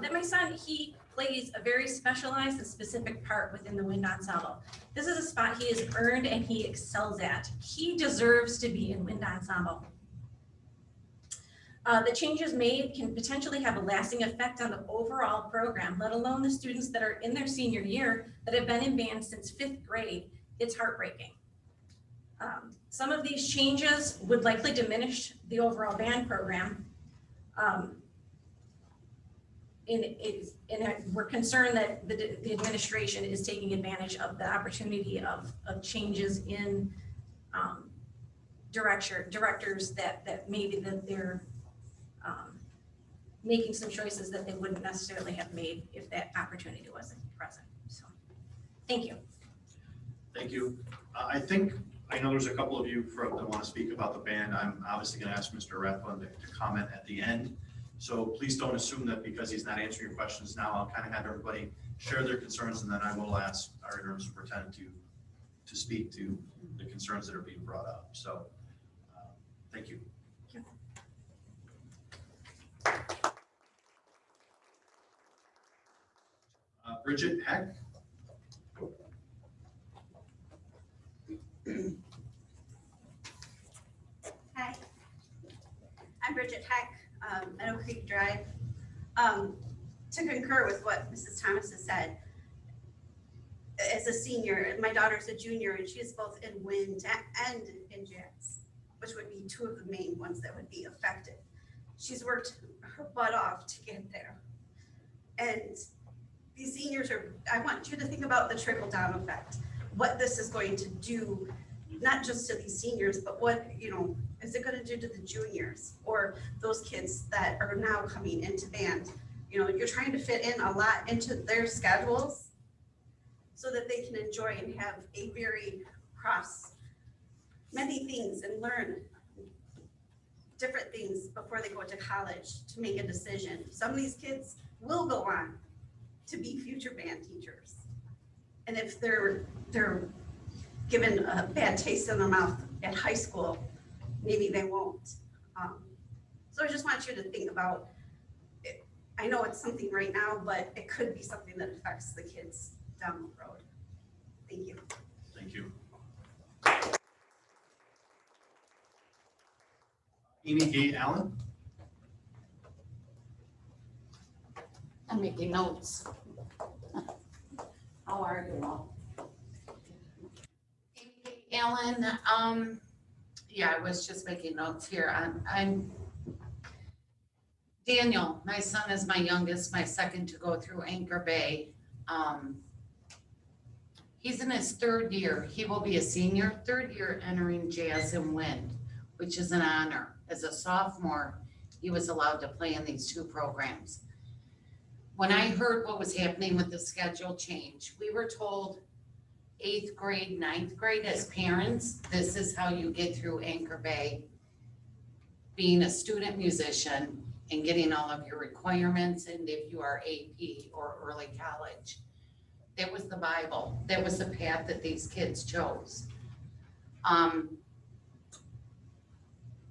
that my son, he plays a very specialized and specific part within the wind ensemble. This is a spot he has earned and he excels at. He deserves to be in wind ensemble. The changes made can potentially have a lasting effect on the overall program, let alone the students that are in their senior year that have been in band since 5th grade. It's heartbreaking. Some of these changes would likely diminish the overall band program. We're concerned that the administration is taking advantage of the opportunity of changes in directors that maybe that they're making some choices that they wouldn't necessarily have made if that opportunity wasn't present. So, thank you. Thank you. I know there's a couple of you that want to speak about the band. I'm obviously going to ask Mr. Rathbun to comment at the end. So please don't assume that because he's not answering your questions now, I'll kind of have everybody share their concerns, and then I will ask our interim superintendent to speak to the concerns that are being brought up. So thank you. Bridget Heck. Hi, I'm Bridget Heck, Meadow Creek Drive. To concur with what Mrs. Thomas has said, as a senior, my daughter's a junior and she is both in wind and in jazz, which would be two of the main ones that would be affected. She's worked her butt off to get there. And these seniors I want you to think about the trickle down effect, what this is going to do, not just to these seniors, but what, is it going to do to the juniors or those kids that are now coming into band? You're trying to fit in a lot into their schedules so that they can enjoy and have a very many things and learn different things before they go to college to make a decision. Some of these kids will go on to be future band teachers. And if they're given a bad taste in their mouth at high school, maybe they won't. So I just want you to think about it. I know it's something right now, but it could be something that affects the kids down the road. Thank you. Thank you. Amy Gay Allen. I'm making notes. How are you all? Alan, yeah, I was just making notes here. I'm Daniel, my son is my youngest, my second to go through Anchor Bay. He's in his third year. He will be a senior, third year entering jazz and wind, which is an honor. As a sophomore, he was allowed to play in these two programs. When I heard what was happening with the schedule change, we were told 8th grade, 9th grade as parents, this is how you get through Anchor Bay, being a student musician and getting all of your requirements, and if you are AP or early college. That was the Bible. That was the path that these kids chose.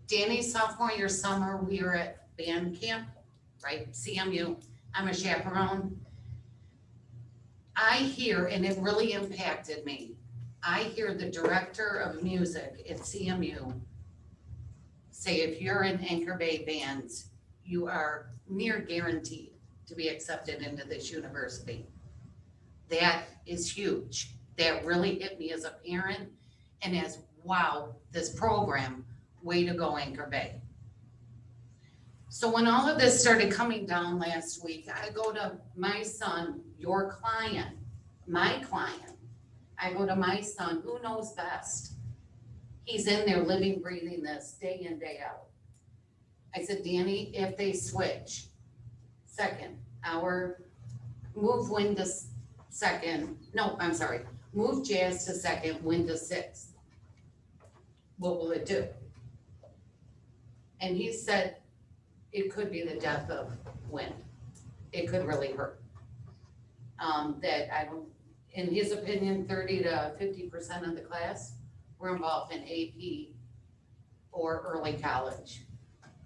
Danny's sophomore year summer, we were at band camp, right? CMU. I'm a chaperone. I hear, and it really impacted me, I hear the director of music at CMU say, if you're in Anchor Bay bands, you are near guaranteed to be accepted into this university. That is huge. That really hit me as a parent and as, wow, this program, way to go, Anchor Bay. So when all of this started coming down last week, I go to my son, your client, my client. I go to my son, who knows best. He's in there living, breathing this day in, day out. I said, Danny, if they switch, second, move wind to second, no, I'm sorry, move jazz to second, wind to sixth. What will it do? And he said, it could be the death of wind. It could really hurt. In his opinion, 30 to 50% of the class were involved in AP or early college.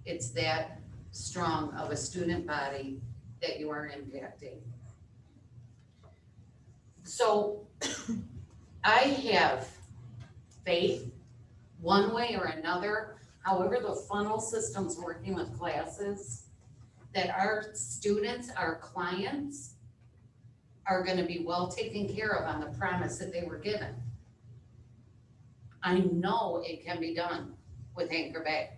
It's that strong of a student body that you are impacting. So I have faith one way or another, however the funnel system's working with classes, that our students, our clients, are gonna be well taken care of on the promise that they were given. I know it can be done with Anchor Bay.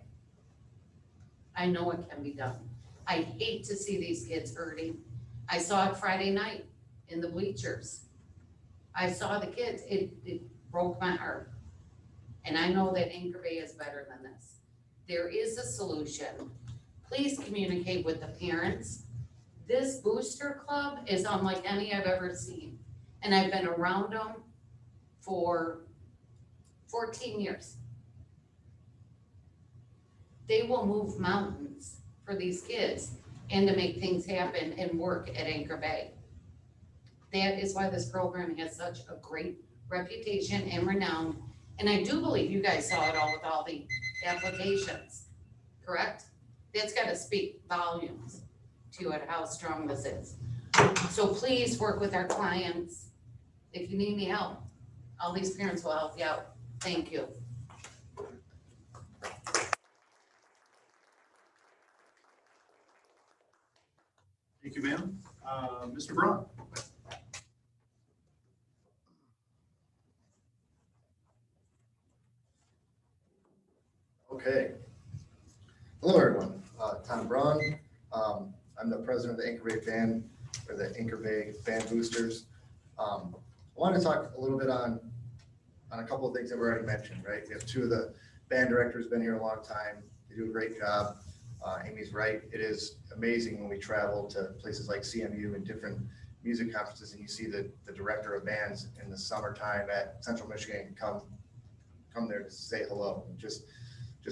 I know it can be done. I hate to see these kids hurting. I saw it Friday night in the bleachers. I saw the kids, it broke my heart. And I know that Anchor Bay is better than this. There is a solution. Please communicate with the parents. This booster club is unlike any I've ever seen. And I've been around them for 14 years. They will move mountains for these kids and to make things happen and work at Anchor Bay. That is why this program has such a great reputation and renown. And I do believe you guys saw it all with all the applications, correct? That's got to speak volumes to it, how strong this is. So please work with our clients. If you need any help, all these parents will help you out. Thank you. Thank you, ma'am. Mr. Braun. Okay. Hello, everyone. Tom Braun. I'm the president of the Anchor Bay Band, or the Anchor Bay Band Boosters. I want to talk a little bit on a couple of things that were already mentioned, right? We have two of the band directors been here a long time. They do a great job. Amy's right. It is amazing when we travel to places like CMU and different music conferences and you see the director of bands in the summertime at Central Michigan come there to say hello and just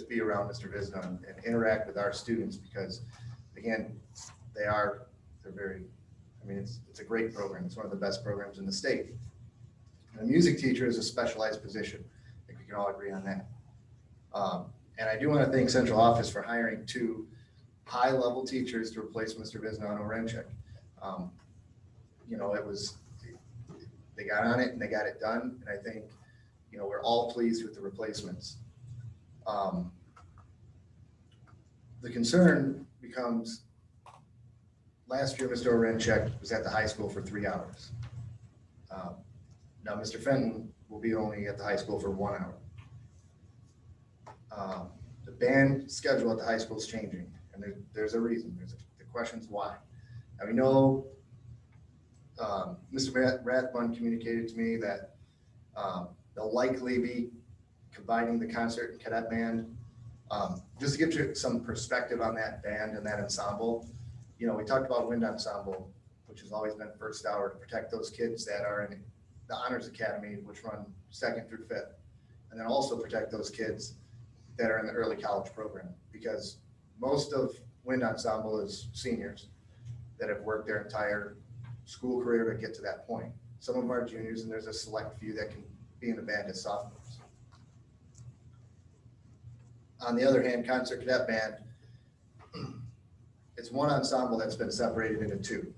be around Mr. Visna and interact with our students because again, they're very, I mean, it's a great program. It's one of the best programs in the state. And a music teacher is a specialized position. I think we can all agree on that. And I do want to thank Central Office for hiring two high-level teachers to replace Mr. Visna and Orenchek. You know, they got on it and they got it done. And I think, you know, we're all pleased with the replacements. The concern becomes, last year, Mr. Orenchek was at the high school for 3 hours. Now, Mr. Fenton will be only at the high school for 1 hour. The band schedule at the high school is changing, and there's a reason. The question's why. Now, we know Mr. Rathbun communicated to me that they'll likely be combining the concert and cadet band. Just to give you some perspective on that band and that ensemble, you know, we talked about wind ensemble, which has always been first hour to protect those kids that are in the Honors Academy, which run 2nd through 5th, and then also protect those kids that are in the early college program, because most of wind ensemble is seniors that have worked their entire school career to get to that point. Some of them are juniors, and there's a select few that can be in the band as sophomores. On the other hand, concert cadet band, it's one ensemble that's been separated into 2.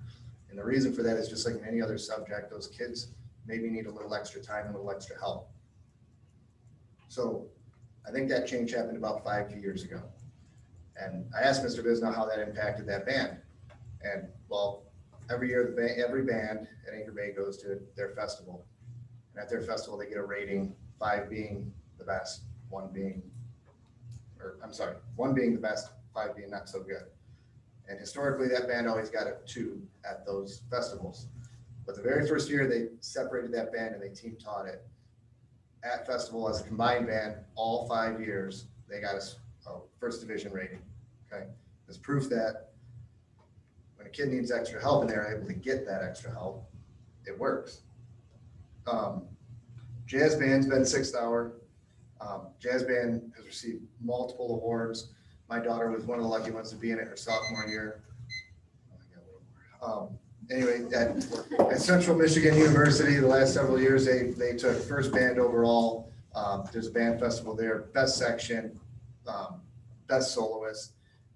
And the reason for that is just like in any other subject, those kids maybe need a little extra time, a little extra help. So I think that change happened about 5 years ago. And I asked Mr. Bisnow how that impacted that band. And well, every year, every band at Anchor Bay goes to their festival. And at their festival, they get a rating, 5 being the best, 1 being the best, 5 being not so good. And historically, that band always got a 2 at those festivals. But the very first year they separated that band and they team taught it at festival as a combined band, all 5 years, they got a first division rating. Okay. There's proof that when a kid needs extra help and they're able to get that extra help, it works. Jazz band's been 6th hour. Jazz band has received multiple awards. My daughter was one of the lucky ones to be in it her sophomore year. Anyway, at Central Michigan University, the last several years, they took first band overall. There's a band festival there, best section, best soloist,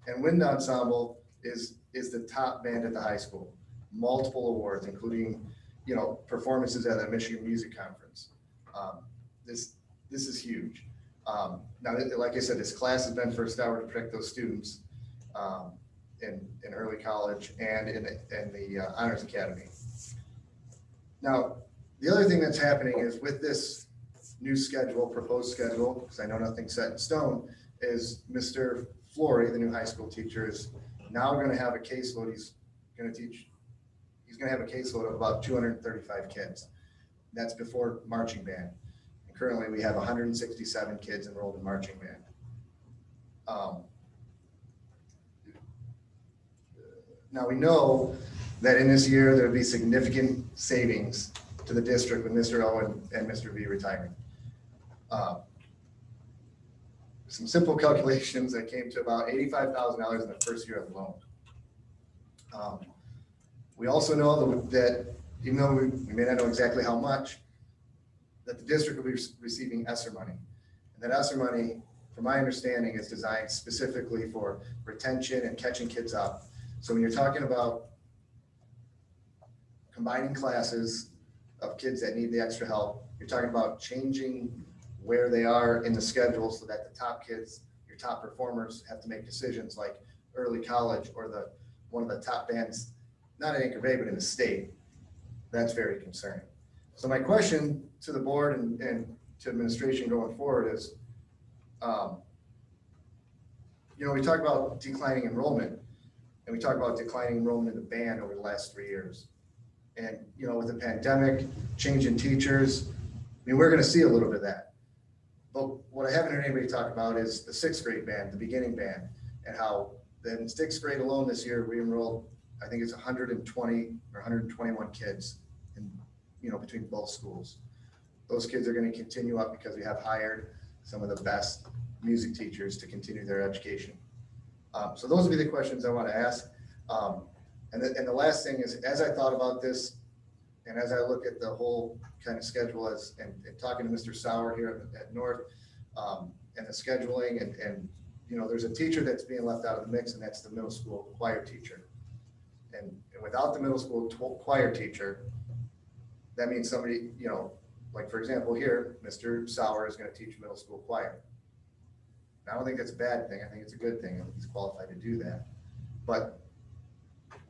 and wind ensemble is the top band at the high school. Multiple awards, including, you know, performances at the Michigan Music Conference. This is huge. Now, like I said, this class has been first hour to protect those students in early college and in the Honors Academy. Now, the other thing that's happening is with this new schedule, proposed schedule, because I know nothing's set in stone, is Mr. Flory, the new high school teacher, is now going to have a caseload. He's going to have a caseload of about 235 kids. That's before marching band. And currently, we have 167 kids enrolled in marching band. Now we know that in this year, there'll be significant savings to the district with Mr. O and Mr. V retiring. Some simple calculations that came to about $85,000 in the first year of the loan. We also know that even though we may not know exactly how much, that the district will be receiving ESSER money. And that ESSER money, from my understanding, is designed specifically for retention and catching kids up. So when you're talking about combining classes of kids that need the extra help, you're talking about changing where they are in the schedule so that the top kids, your top performers, have to make decisions like early college or one of the top bands, not at Anchor Bay, but in the state. That's very concerning. So my question to the board and to administration going forward is, we talk about declining enrollment, and we talk about declining enrollment in the band over the last 3 years. And, with the pandemic, change in teachers, we're going to see a little bit of that. But what I haven't heard anybody talk about is the 6th grade band, the beginning band, and how in 6th grade alone this year, we enrolled, I think it's 120 or 121 kids in, between both schools. Those kids are going to continue up because we have hired some of the best music teachers to continue their education. So those would be the questions I want to ask. And the last thing is, as I thought about this, and as I look at the whole kind of schedule and talking to Mr. Sauer here at North, and the scheduling and there's a teacher that's being left out of the mix, and that's the middle school choir teacher. And without the middle school choir teacher, that means somebody, like for example here, Mr. Sauer is going to teach middle school choir. I don't think that's a bad thing. I think it's a good thing. I think he's qualified to do that. But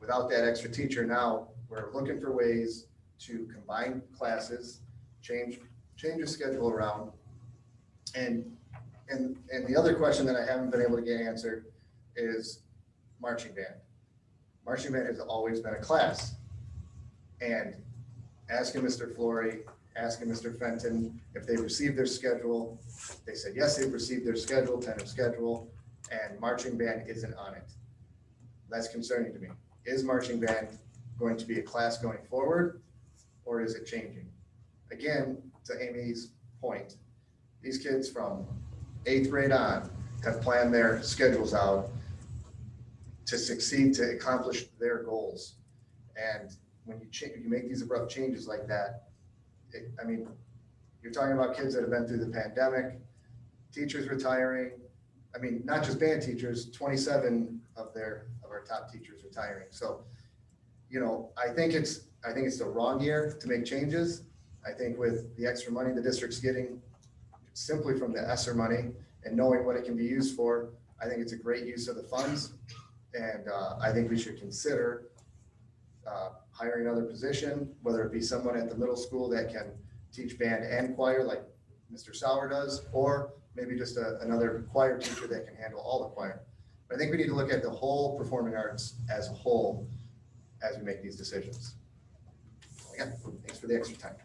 without that extra teacher, now we're looking for ways to combine classes change the schedule around. And the other question that I haven't been able to get answered is marching band. Marching band has always been a class. And asking Mr. Flory, asking Mr. Fenton if they received their schedule, they said, yes, they've received their schedule, tentative schedule, and marching band isn't on it. That's concerning to me. Is marching band going to be a class going forward, or is it changing? Again, to Amy's point, these kids from 8th grade on have planned their schedules out to succeed, to accomplish their goals. And when you make these abrupt changes like that, I mean, you're talking about kids that have been through the pandemic, teachers retiring. I mean, not just band teachers, 27 of our top teachers retiring. So, you know, I think it's the wrong year to make changes. I think with the extra money the district's getting simply from the ESSER money and knowing what it can be used for, I think it's a great use of the funds. And I think we should consider hiring another position, whether it be someone at the middle school that can teach band and choir like Mr. Sauer does, or maybe just another choir teacher that can handle all the choir. But I think we need to look at the whole performing arts as a whole as we make these decisions. Again, thanks for the extra time.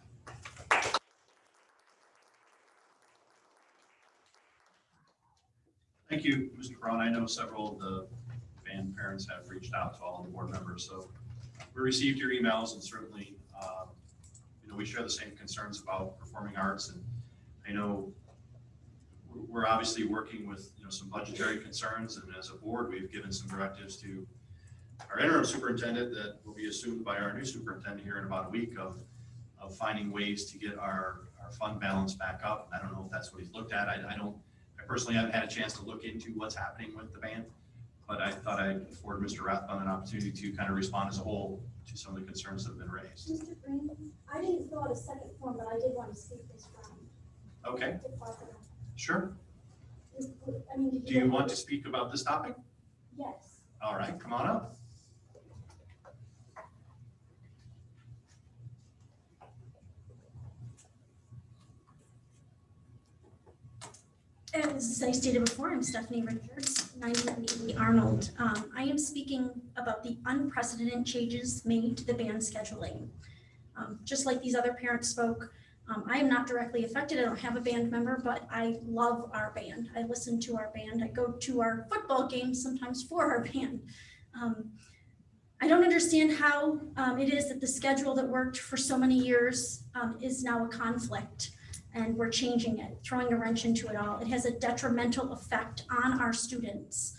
Thank you, Mr. Brown. I know several of the band parents have reached out to all of the board members, so we received your emails, and certainly, you know, we share the same concerns about performing arts. And I know we're obviously working with, you know, some budgetary concerns, and as a board, we've given some directives to our interim superintendent that will be assumed by our new superintendent here in about a week of finding ways to get our fund balance back up. I don't know if that's what he's looked at. I personally haven't had a chance to look into what's happening with the band, but I thought I'd afford Mr. Rathbun an opportunity to kind of respond as a whole to some of the concerns that have been raised. Mr. Green, I didn't fill out a second form, but I did want to speak this round. Okay, sure. I mean, Do you want to speak about this topic? Yes. All right, come on up. As I stated before, I'm Stephanie Richards, 980 Arnold. I am speaking about the unprecedented changes made to the band scheduling. Just like these other parents spoke, I am not directly affected. I don't have a band member, but I love our band. I listen to our band. I go to our football games sometimes for our band. I don't understand how it is that the schedule that worked for so many years is now a conflict. And we're changing it, throwing a wrench into it all. It has a detrimental effect on our students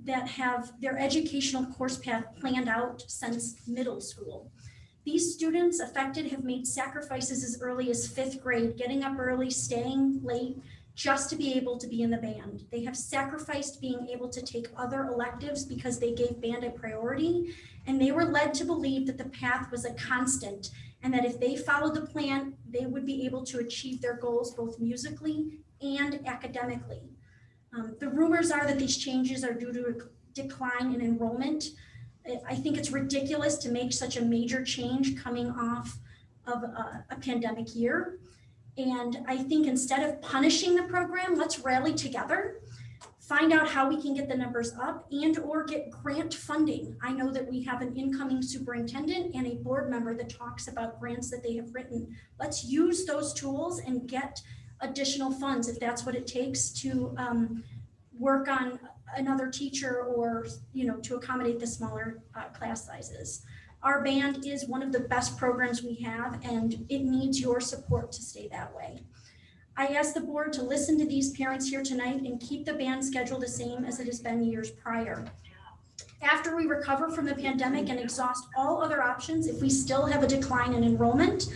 that have their educational course path planned out since middle school. These students affected have made sacrifices as early as 5th grade, getting up early, staying late, just to be able to be in the band. They have sacrificed being able to take other electives because they gave band a priority, and they were led to believe that the path was a constant and that if they followed the plan, they would be able to achieve their goals both musically and academically. The rumors are that these changes are due to a decline in enrollment. I think it's ridiculous to make such a major change coming off of a pandemic year. And I think instead of punishing the program, let's rally together, find out how we can get the numbers up and or get grant funding. I know that we have an incoming superintendent and a board member that talks about grants that they have written. Let's use those tools and get additional funds if that's what it takes to work on another teacher or, you know, to accommodate the smaller class sizes. Our band is one of the best programs we have, and it needs your support to stay that way. I ask the board to listen to these parents here tonight and keep the band schedule the same as it has been years prior. After we recover from the pandemic and exhaust all other options, if we still have a decline in enrollment,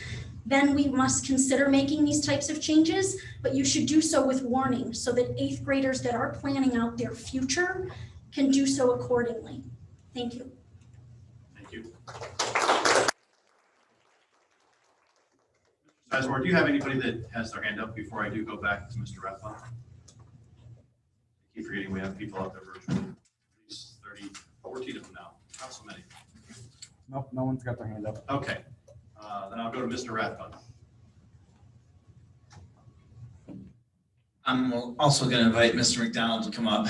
then we must consider making these types of changes, but you should do so with warning so that 8th graders that are planning out their future can do so accordingly. Thank you. Thank you. Sizemore, do you have anybody that has their hand up before I do go back to Mr. Rathbun? I keep forgetting we have people out there virtually. At least 14 of them now, not so many. Nope, no one's got their hand up. Okay, then I'll go to Mr. Rathbun. I'm also going to invite Mr. McDonald to come up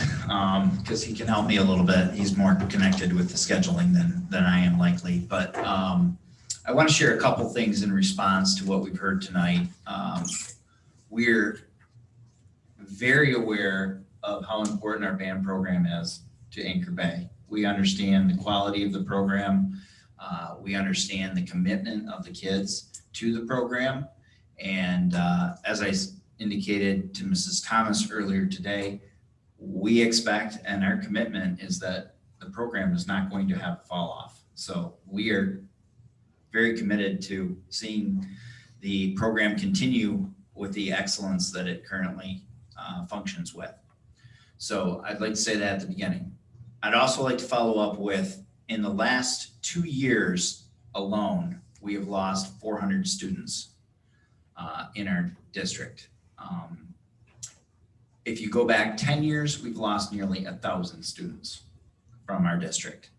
because he can help me a little bit. He's more connected with the scheduling than I am likely. But I want to share a couple things in response to what we've heard tonight. We're very aware of how important our band program is to Anchor Bay. We understand the quality of the program. We understand the commitment of the kids to the program. And as I indicated to Mrs. Thomas earlier today, we expect, and our commitment is that the program is not going to have a fall off. So we are very committed to seeing the program continue with the excellence that it currently functions with. So I'd like to say that at the beginning. I'd also like to follow up with, in the last 2 years alone, we have lost 400 students in our district. If you go back 10 years, we've lost nearly 1,000 students from our district.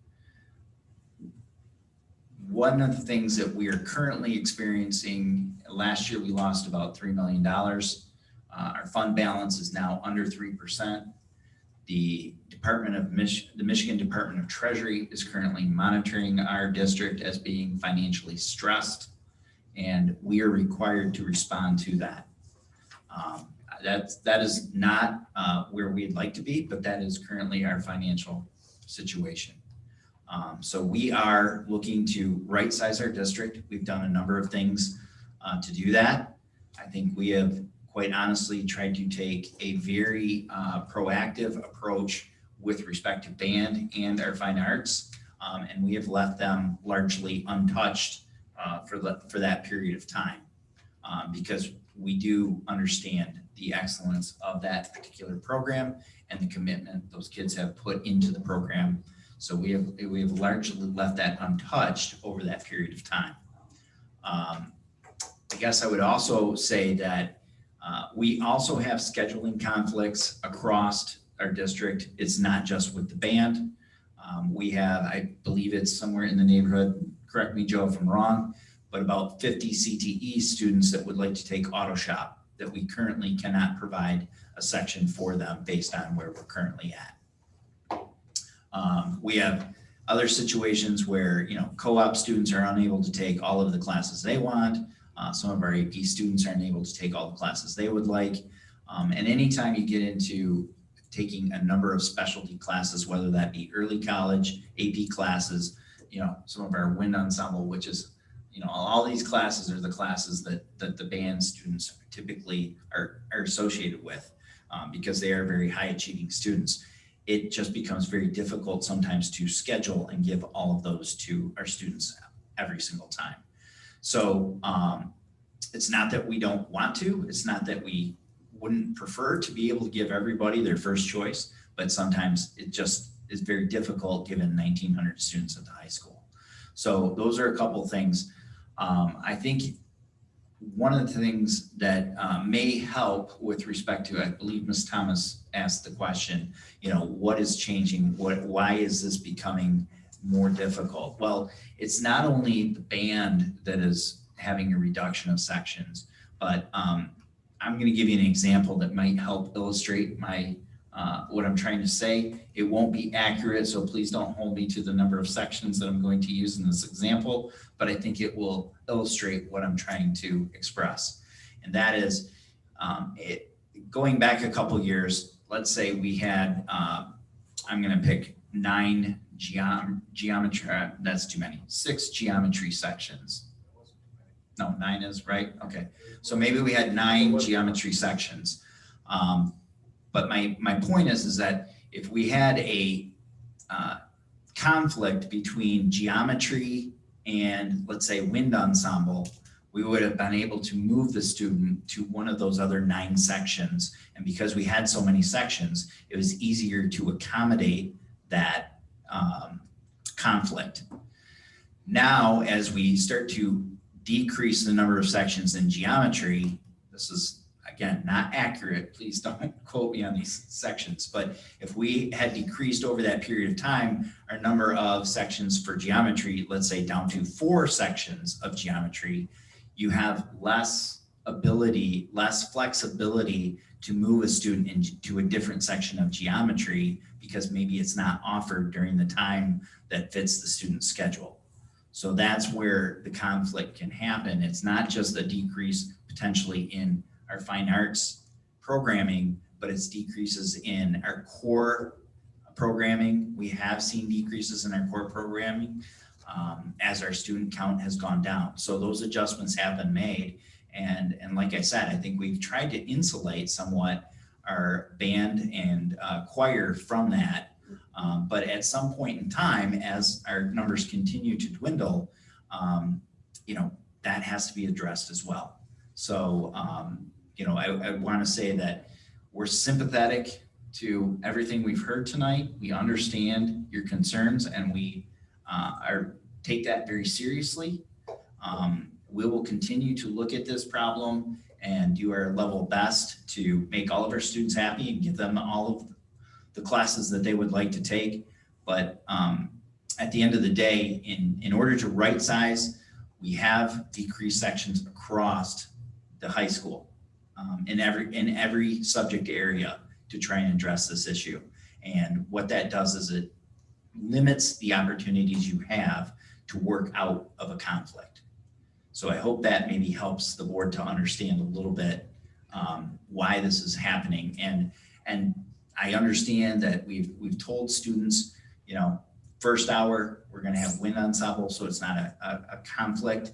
One of the things that we are currently experiencing, last year we lost about $3 million. Our fund balance is now under 3%. The Michigan Department of Treasury is currently monitoring our district as being financially stressed, and we are required to respond to that. That is not where we'd like to be, but that is currently our financial situation. So we are looking to right-size our district. We've done a number of things to do that. I think we have, quite honestly, tried to take a very proactive approach with respect to band and our fine arts, and we have left them largely untouched for that period of time because we do understand the excellence of that particular program and the commitment those kids have put into the program. So we have largely left that untouched over that period of time. I guess I would also say that we also have scheduling conflicts across our district. It's not just with the band. We have, I believe it's somewhere in the neighborhood, correct me, Joe, if I'm wrong, but about 50 CTE students that would like to take auto shop that we currently cannot provide a section for them based on where we're currently at. We have other situations where, co-op students are unable to take all of the classes they want. Some of our AP students aren't able to take all the classes they would like. And anytime you get into taking a number of specialty classes, whether that be early college, AP classes, some of our wind ensemble, which is, all these classes are the classes that the band students typically are associated with because they are very high achieving students. It just becomes very difficult sometimes to schedule and give all of those to our students every single time. So it's not that we don't want to, it's not that we wouldn't prefer to be able to give everybody their first choice, but sometimes it just is very difficult given 1,900 students at the high school. So those are a couple of things. I think one of the things that may help with respect to, I believe Ms. Thomas asked the question, what is changing? Why is this becoming more difficult? Well, it's not only the band that is having a reduction of sections, but I'm going to give you an example that might help illustrate what I'm trying to say. It won't be accurate, so please don't hold me to the number of sections that I'm going to use in this example, but I think it will illustrate what I'm trying to express. And that is, going back a couple years, let's say we had, I'm going to pick 9 geometry, that's too many, 6 geometry sections. No, 9 is right. Okay. So maybe we had 9 geometry sections. But my point is that if we had a conflict between geometry and, let's say, wind ensemble, we would have been able to move the student to one of those other 9 sections. And because we had so many sections, it was easier to accommodate that conflict. Now, as we start to decrease the number of sections in geometry, this is, again, not accurate, please don't quote me on these sections, but if we had decreased over that period of time, our number of sections for geometry, let's say down to 4 sections of geometry, you have less less flexibility to move a student into a different section of geometry because maybe it's not offered during the time that fits the student's schedule. So that's where the conflict can happen. It's not just a decrease potentially in our fine arts programming, but it's decreases in our core programming. We have seen decreases in our core programming as our student count has gone down. So those adjustments have been made. And like I said, I think we've tried to insulate somewhat our band and choir from that. But at some point in time, as our numbers continue to dwindle, that has to be addressed as well. So, I want to say that we're sympathetic to everything we've heard tonight. We understand your concerns and we take that very seriously. We will continue to look at this problem and do our level best to make all of our students happy and give them all of the classes that they would like to take. But at the end of the day, in order to right size, we have decreased sections across the high school in every subject area to try and address this issue. And what that does is it limits the opportunities you have to work out of a conflict. So I hope that maybe helps the board to understand a little bit why this is happening. And I understand that we've told students, first hour, we're gonna have wind ensemble, so it's not a conflict.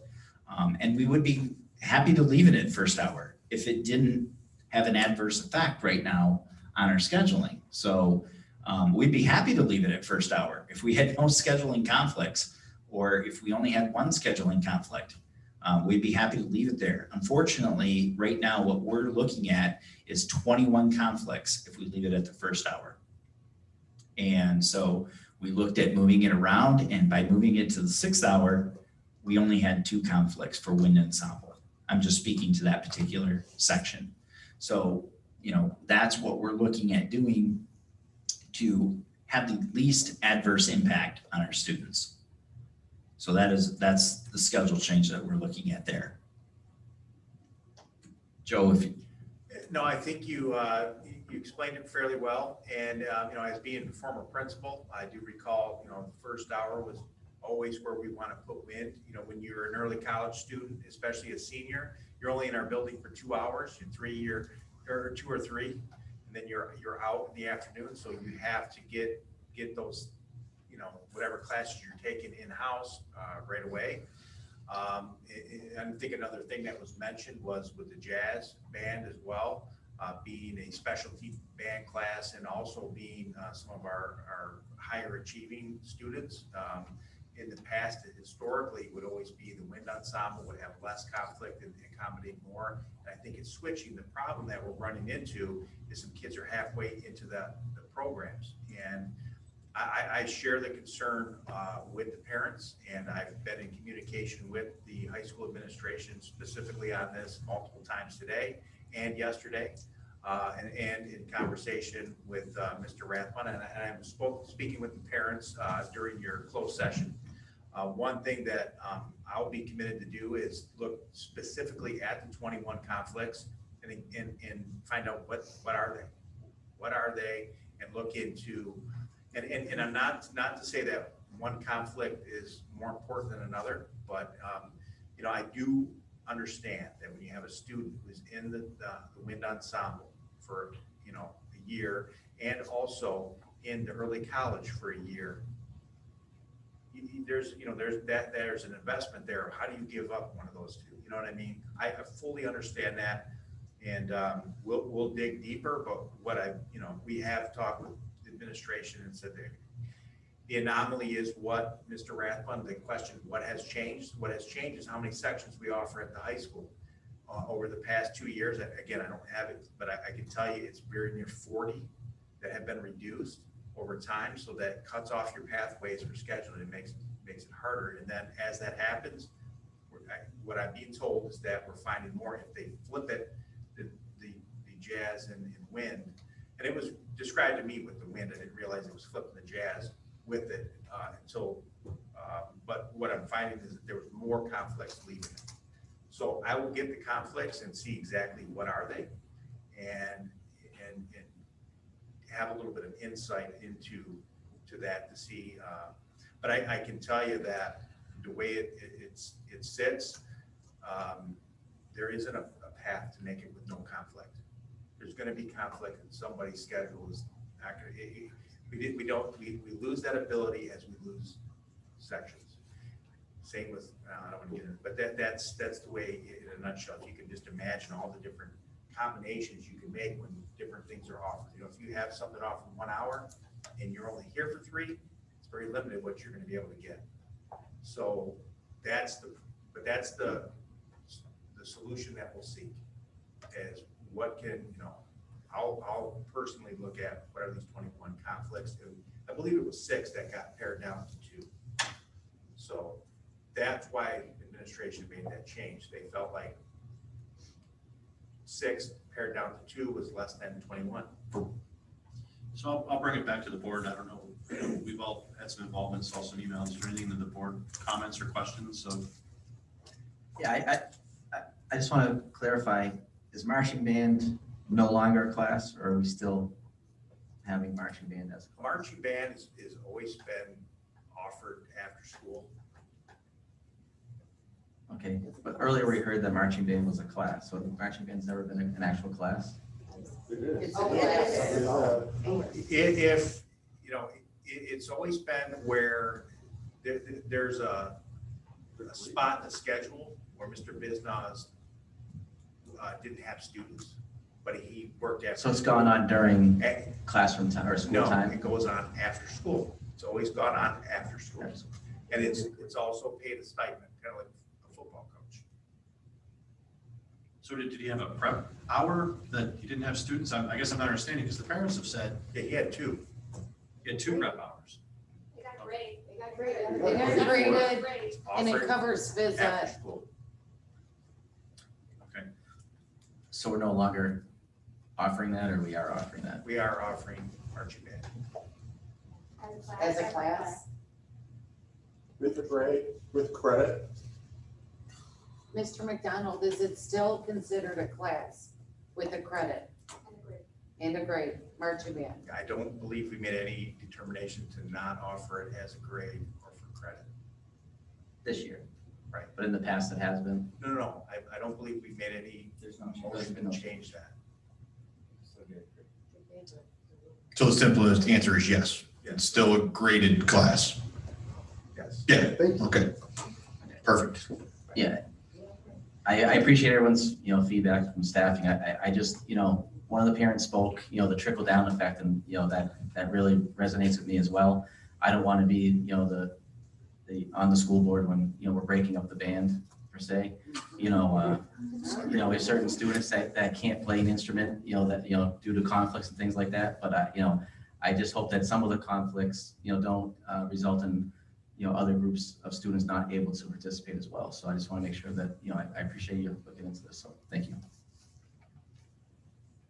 And we would be happy to leave it at first hour if it didn't have an adverse effect right now on our scheduling. So we'd be happy to leave it at first hour if we had no scheduling conflicts, or if we only had one scheduling conflict. We'd be happy to leave it there. Unfortunately, right now, what we're looking at is 21 conflicts if we leave it at the first hour. And so we looked at moving it around, and by moving it to the 6th hour, we only had 2 conflicts for wind ensemble. I'm just speaking to that particular section. So, that's what we're looking at doing to have the least adverse impact on our students. So that's the schedule change that we're looking at there. Joe, if you. No, I think you explained it fairly well. And, as being a former principal, I do recall, the first hour was always where we want to put wind. When you're an early college student, especially a senior, you're only in our building for 2 hours, or 2 or 3, and then you're out in the afternoon. So you have to get those, whatever classes you're taking in-house right away. I think another thing that was mentioned was with the jazz band as well, being a specialty band class and also being some of our higher achieving students. In the past, historically, would always be the wind ensemble would have less conflict and accommodate more. And I think it's switching. The problem that we're running into is some kids are halfway into the programs. And I share the concern with the parents, and I've been in communication with the high school administration specifically on this multiple times today and yesterday, and in conversation with Mr. Rathbun, and I'm speaking with the parents during your closed session. One thing that I'll be committed to do is look specifically at the 21 conflicts and find out what are they, and look into. And I'm not to say that one conflict is more important than another, but I do understand that when you have a student who's in the wind ensemble for a year, and also in the early college for a year, there's an investment there. How do you give up one of those two? You know what I mean? I fully understand that, and we'll dig deeper. But what we have talked with administration and said that the anomaly is what Mr. Rathbun, the question, what has changed? What has changed is how many sections we offer at the high school over the past 2 years. Again, I don't have it, but I can tell you it's very near 40 that have been reduced over time. So that cuts off your pathways for scheduling. It makes it harder. And then as that happens, what I'm being told is that we're finding more if they flip it, the jazz and wind. And it was described to me with the wind. I didn't realize it was flipping the jazz with it until, but what I'm finding is that there was more conflicts leaving it. So I will get the conflicts and see exactly what are they and have a little bit of insight into that to see. But I can tell you that the way it sits, there isn't a path to make it with no conflict. There's going to be conflict and somebody's schedule is not going to, we lose that ability as we lose sections. Same with, I don't want to get into it, but that's the way in a nutshell. If you can just imagine all the different combinations you can make when different things are offered. You know, if you have something offered in 1 hour and you're only here for 3, it's very limited what you're going to be able to get. So that's the solution that we'll seek is what can, you know, I'll personally look at what are these 21 conflicts. And I believe it was 6 that got pared down to 2. So that's why administration made that change. They felt like 6 pared down to 2 was less than 21. So I'll bring it back to the board. I don't know, we've all had some involvement, saw some emails. Is there anything that the board comments or questions of? Yeah, I just want to clarify, is marching band no longer a class, or are we still having marching band as a class? Marching band is always been offered after school. Okay, but earlier we heard that marching band was a class, so marching band's never been an actual class? If, you know, it's always been where there's a spot in the schedule where Mr. Biznaz didn't have students, but he worked after. So it's gone on during classroom time or school time? No, it goes on after school. It's always gone on after school. And it's also paid a stipend, kind of like a football coach. So did he have a prep hour that he didn't have students? I guess I'm not understanding because the parents have said. Yeah, he had 2. He had 2 prep hours. They got graded, and it covers phys ed. Okay. So we're no longer offering that, or we are offering that? We are offering marching band. As a class? With the grade, with credit? Mr. McDonald, is it still considered a class with a credit? And a grade, marching band? I don't believe we made any determination to not offer it as a grade or for credit. This year? Right. But in the past it has been? No, I don't believe we made any motion to change that. So the simplest answer is yes. It's still a graded class. Yes. Yeah, okay. Perfect. Yeah. I appreciate everyone's, feedback from staffing. I just, one of the parents spoke, the trickle down effect, and, that really resonates with me as well. I don't want to be, the on the school board when, we're breaking up the band per se. We have certain students that can't play an instrument, due to conflicts and things like that. But I just hope that some of the conflicts, don't result in, other groups of students not able to participate as well. So I just want to make sure that, I appreciate you looking into this. So thank you.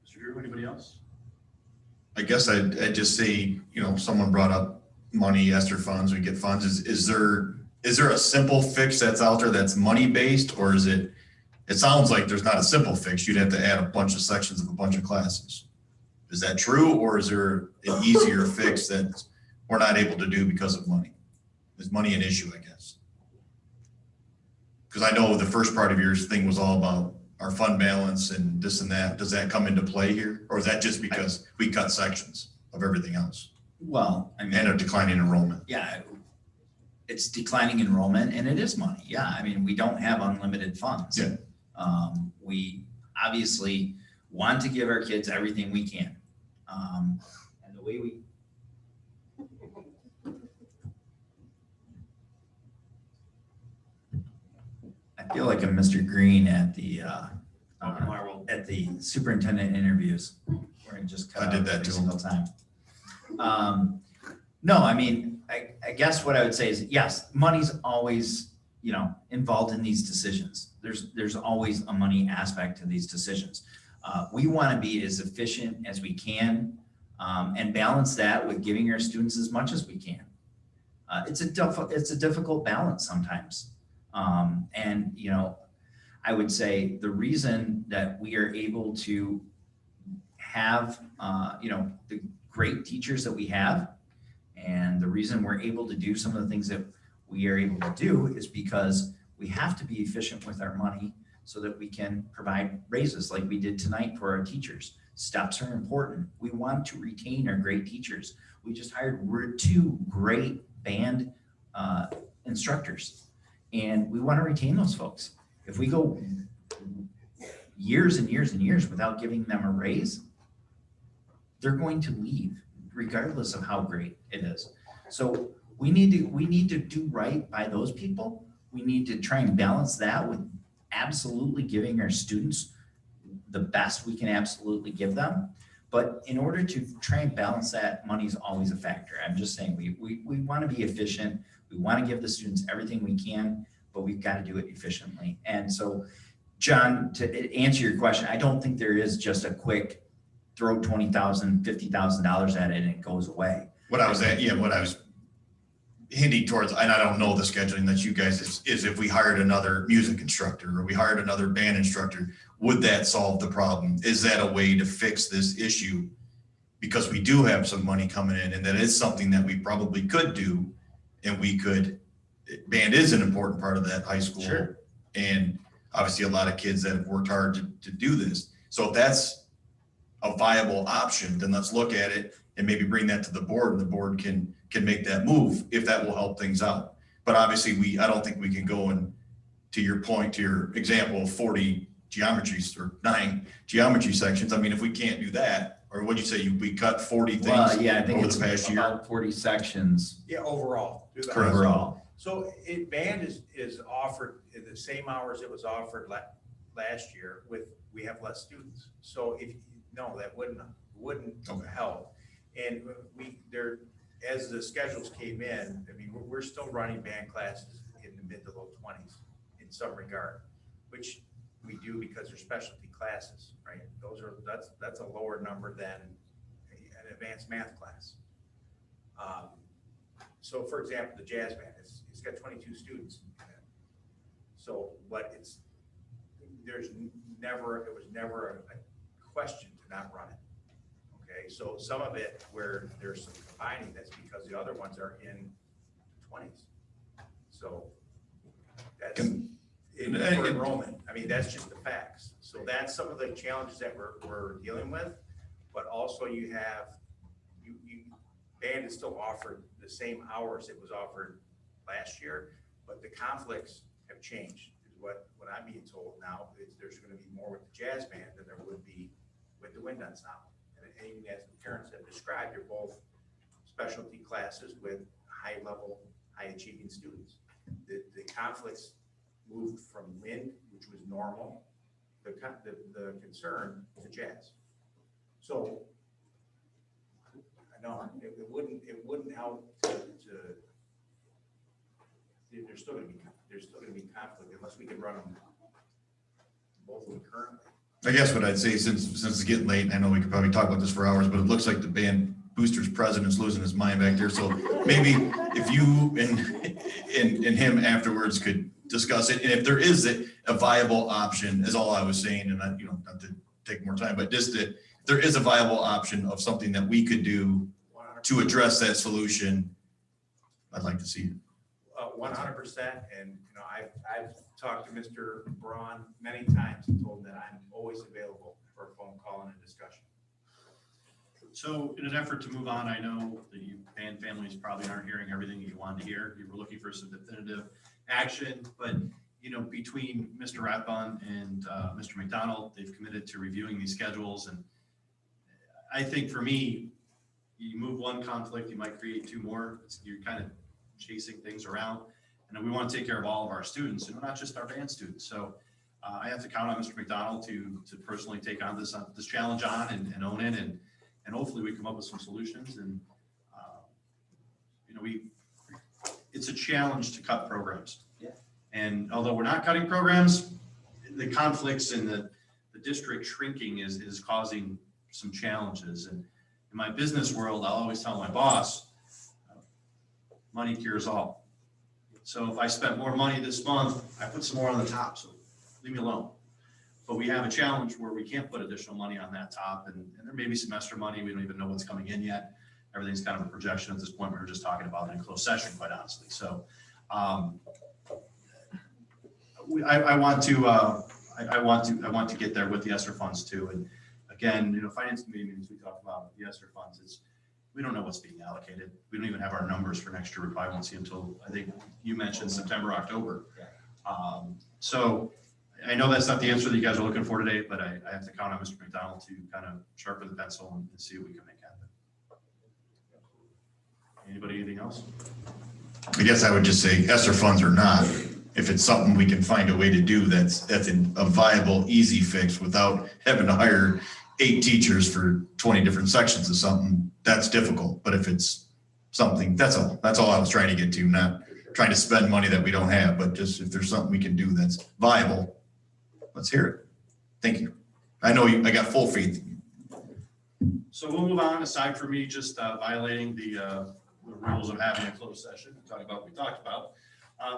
Mr. Drew, anybody else? I guess I'd just say, someone brought up money, ESSER funds, we get funds. Is there a simple fix that's out there that's money based, or is it sounds like there's not a simple fix. You'd have to add a bunch of sections of a bunch of classes. Is that true, or is there an easier fix that we're not able to do because of money? Is money an issue, I guess? Because I know the first part of your thing was all about our fund balance and this and that. Does that come into play here? Or is that just because we cut sections of everything else? Well, I mean. And a declining enrollment. Yeah, it's declining enrollment and it is money. Yeah, I mean, we don't have unlimited funds. Yeah. We obviously want to give our kids everything we can. And the way we. I feel like I'm Mr. Green at the superintendent interviews, where I just cut I did out that every too. single time. No, I mean, I guess what I would say is, yes, money's always, involved in these decisions. There's always a money aspect to these decisions. We want to be as efficient as we can, and balance that with giving our students as much as we can. It's a difficult balance sometimes. And, I would say the reason that we are able to have, the great teachers that we have, and the reason we're able to do some of the things that we are able to do is because we have to be efficient with our money so that we can provide raises like we did tonight for our teachers. Steps are important. We want to retain our great teachers. We just hired 2 great band instructors, and we want to retain those folks. If we go years and years and years without giving them a raise, they're going to leave regardless of how great it is. So we need to do right by those people. We need to try and balance that with absolutely giving our students the best we can absolutely give them. But in order to try and balance that, money is always a factor. I'm just saying we want to be efficient. We want to give the students everything we can, but we've got to do it efficiently. And so, John, to answer your question, I don't think there is just a quick throw $20,000, $50,000 at it and it goes away. What I was hinting towards, and I don't know the scheduling that you guys is if we hired another music instructor or we hired another band instructor, would that solve the problem? Is that a way to fix this issue? Because we do have some money coming in, and that is something that we probably could do, and band is an important part of that high school. Sure. And obviously a lot of kids that have worked hard to do this. So if that's a viable option, then let's look at it and maybe bring that to the board, and the board can make that move if that will help things out. But obviously I don't think we can go and, to your point, to your example of 40 geometries or 9 geometry sections. I mean, if we can't do that, or what'd you say, we cut 40 things Well, yeah, I think over it's the past year? about 40 sections. Yeah, overall. Correct. Overall. So band is offered in the same hours it was offered last year we have less students. So that wouldn't help. And as the schedules came in, I mean, we're still running band classes in the mid to low 20s in some regard, which we do because they're specialty classes, right? That's a lower number than an advanced math class. So for example, the jazz band, it's got 22 students in it. So, but it was never a question to not run it. Okay, so some of it where there's some combining, that's because the other ones are in the 20s. So that's for enrollment. I mean, that's just the facts. So that's some of the challenges that we're dealing with. But also band is still offered the same hours it was offered last year, but the conflicts have changed. Is what I'm being told now is there's going to be more with the jazz band than there would be with the wind ensemble. And even as the parents have described, they're both specialty classes with high-level, high-achieving students. The conflicts moved from wind, which was normal, the concern to jazz. So I know it wouldn't help there's still going to be conflict unless we can run them both of them currently. I guess what I'd say, since it's getting late, and I know we could probably talk about this for hours, but it looks like the band boosters president's losing his mind back there. So maybe if you and him afterwards could discuss it, and if there is a viable option, is all I was saying, and not to take more time, but just that there is a viable option of something that we could do to address that solution, I'd like to see it. 100%, and I've talked to Mr. Braun many times and told him that I'm always available for a phone call and a discussion. So in an effort to move on, I know the band families probably aren't hearing everything you want to hear. You were looking for some definitive action, but between Mr. Rathbun and Mr. McDonald, they've committed to reviewing these schedules. And I think for me, you move one conflict, you might create 2 more. You're kind of chasing things around. And we want to take care of all of our students, and not just our band students. So I have to count on Mr. McDonald to personally take on this challenge on and own it, and hopefully we come up with some solutions. And it's a challenge to cut programs. Yeah. And although we're not cutting programs, the conflicts in the district shrinking is causing some challenges. And in my business world, I'll always tell my boss, money cures all. So if I spent more money this month, I put some more on the top. So leave me alone. But we have a challenge where we can't put additional money on that top, and there may be semester money. We don't even know what's coming in yet. Everything's kind of a projection at this point. We were just talking about it in closed session, quite honestly. So I want to get there with the ESSER funds too. And again, finance committee meetings we talked about the ESSER funds is we don't know what's being allocated. We don't even have our numbers for next year. We probably won't see until, I think you mentioned September, October. So I know that's not the answer that you guys are looking for today, but I have to count on Mr. McDonald to kind of sharpen the pencil and see what we can make happen. Anybody, anything else? I guess I would just say ESSER funds or not, if it's something we can find a way to do that's a viable, easy fix without having to hire 8 teachers for 20 different sections of something, that's difficult. But if it's something, that's all I was trying to get to, not trying to spend money that we don't have, but just if there's something we can do that's viable, let's hear it. Thank you. I know I got full faith in you. So we'll move on, aside from me just violating the rules of having a closed session, talk about what we talked about.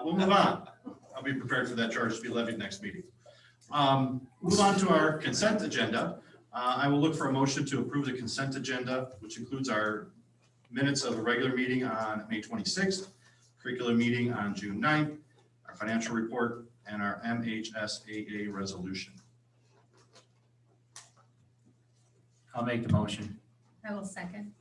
We'll move on. I'll be prepared for that charge to be levied next meeting. Move on to our consent agenda. I will look for a motion to approve the consent agenda, which includes our minutes of a regular meeting on May 26th, curricular meeting on June 9th, our financial report, and our MHSAA resolution. I'll make the motion. I will second.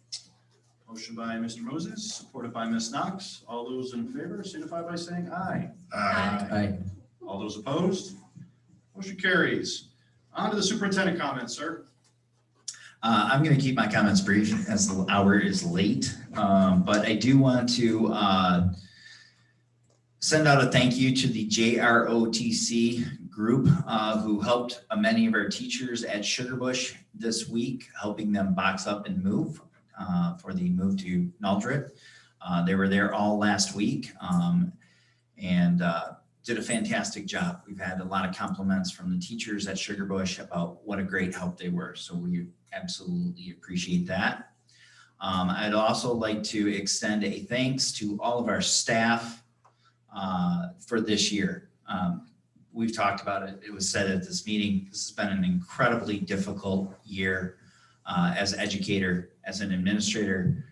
Motion by Mr. Moses, supported by Ms. Knox. All those in favor signify by saying aye. Aye. All those opposed? Motion carries. On to the superintendent comments, sir. I'm going to keep my comments brief as the hour is late, but I do want to send out a thank you to the JROTC group who helped many of our teachers at Sugarbush this week, helping them box up and move for the move to Nuldrit. They were there all last week and did a fantastic job. We've had a lot of compliments from the teachers at Sugarbush about what a great help they were. So we absolutely appreciate that. I'd also like to extend a thanks to all of our staff for this year. We've talked about it. It was said at this meeting, this has been an incredibly difficult year as an educator, as an administrator,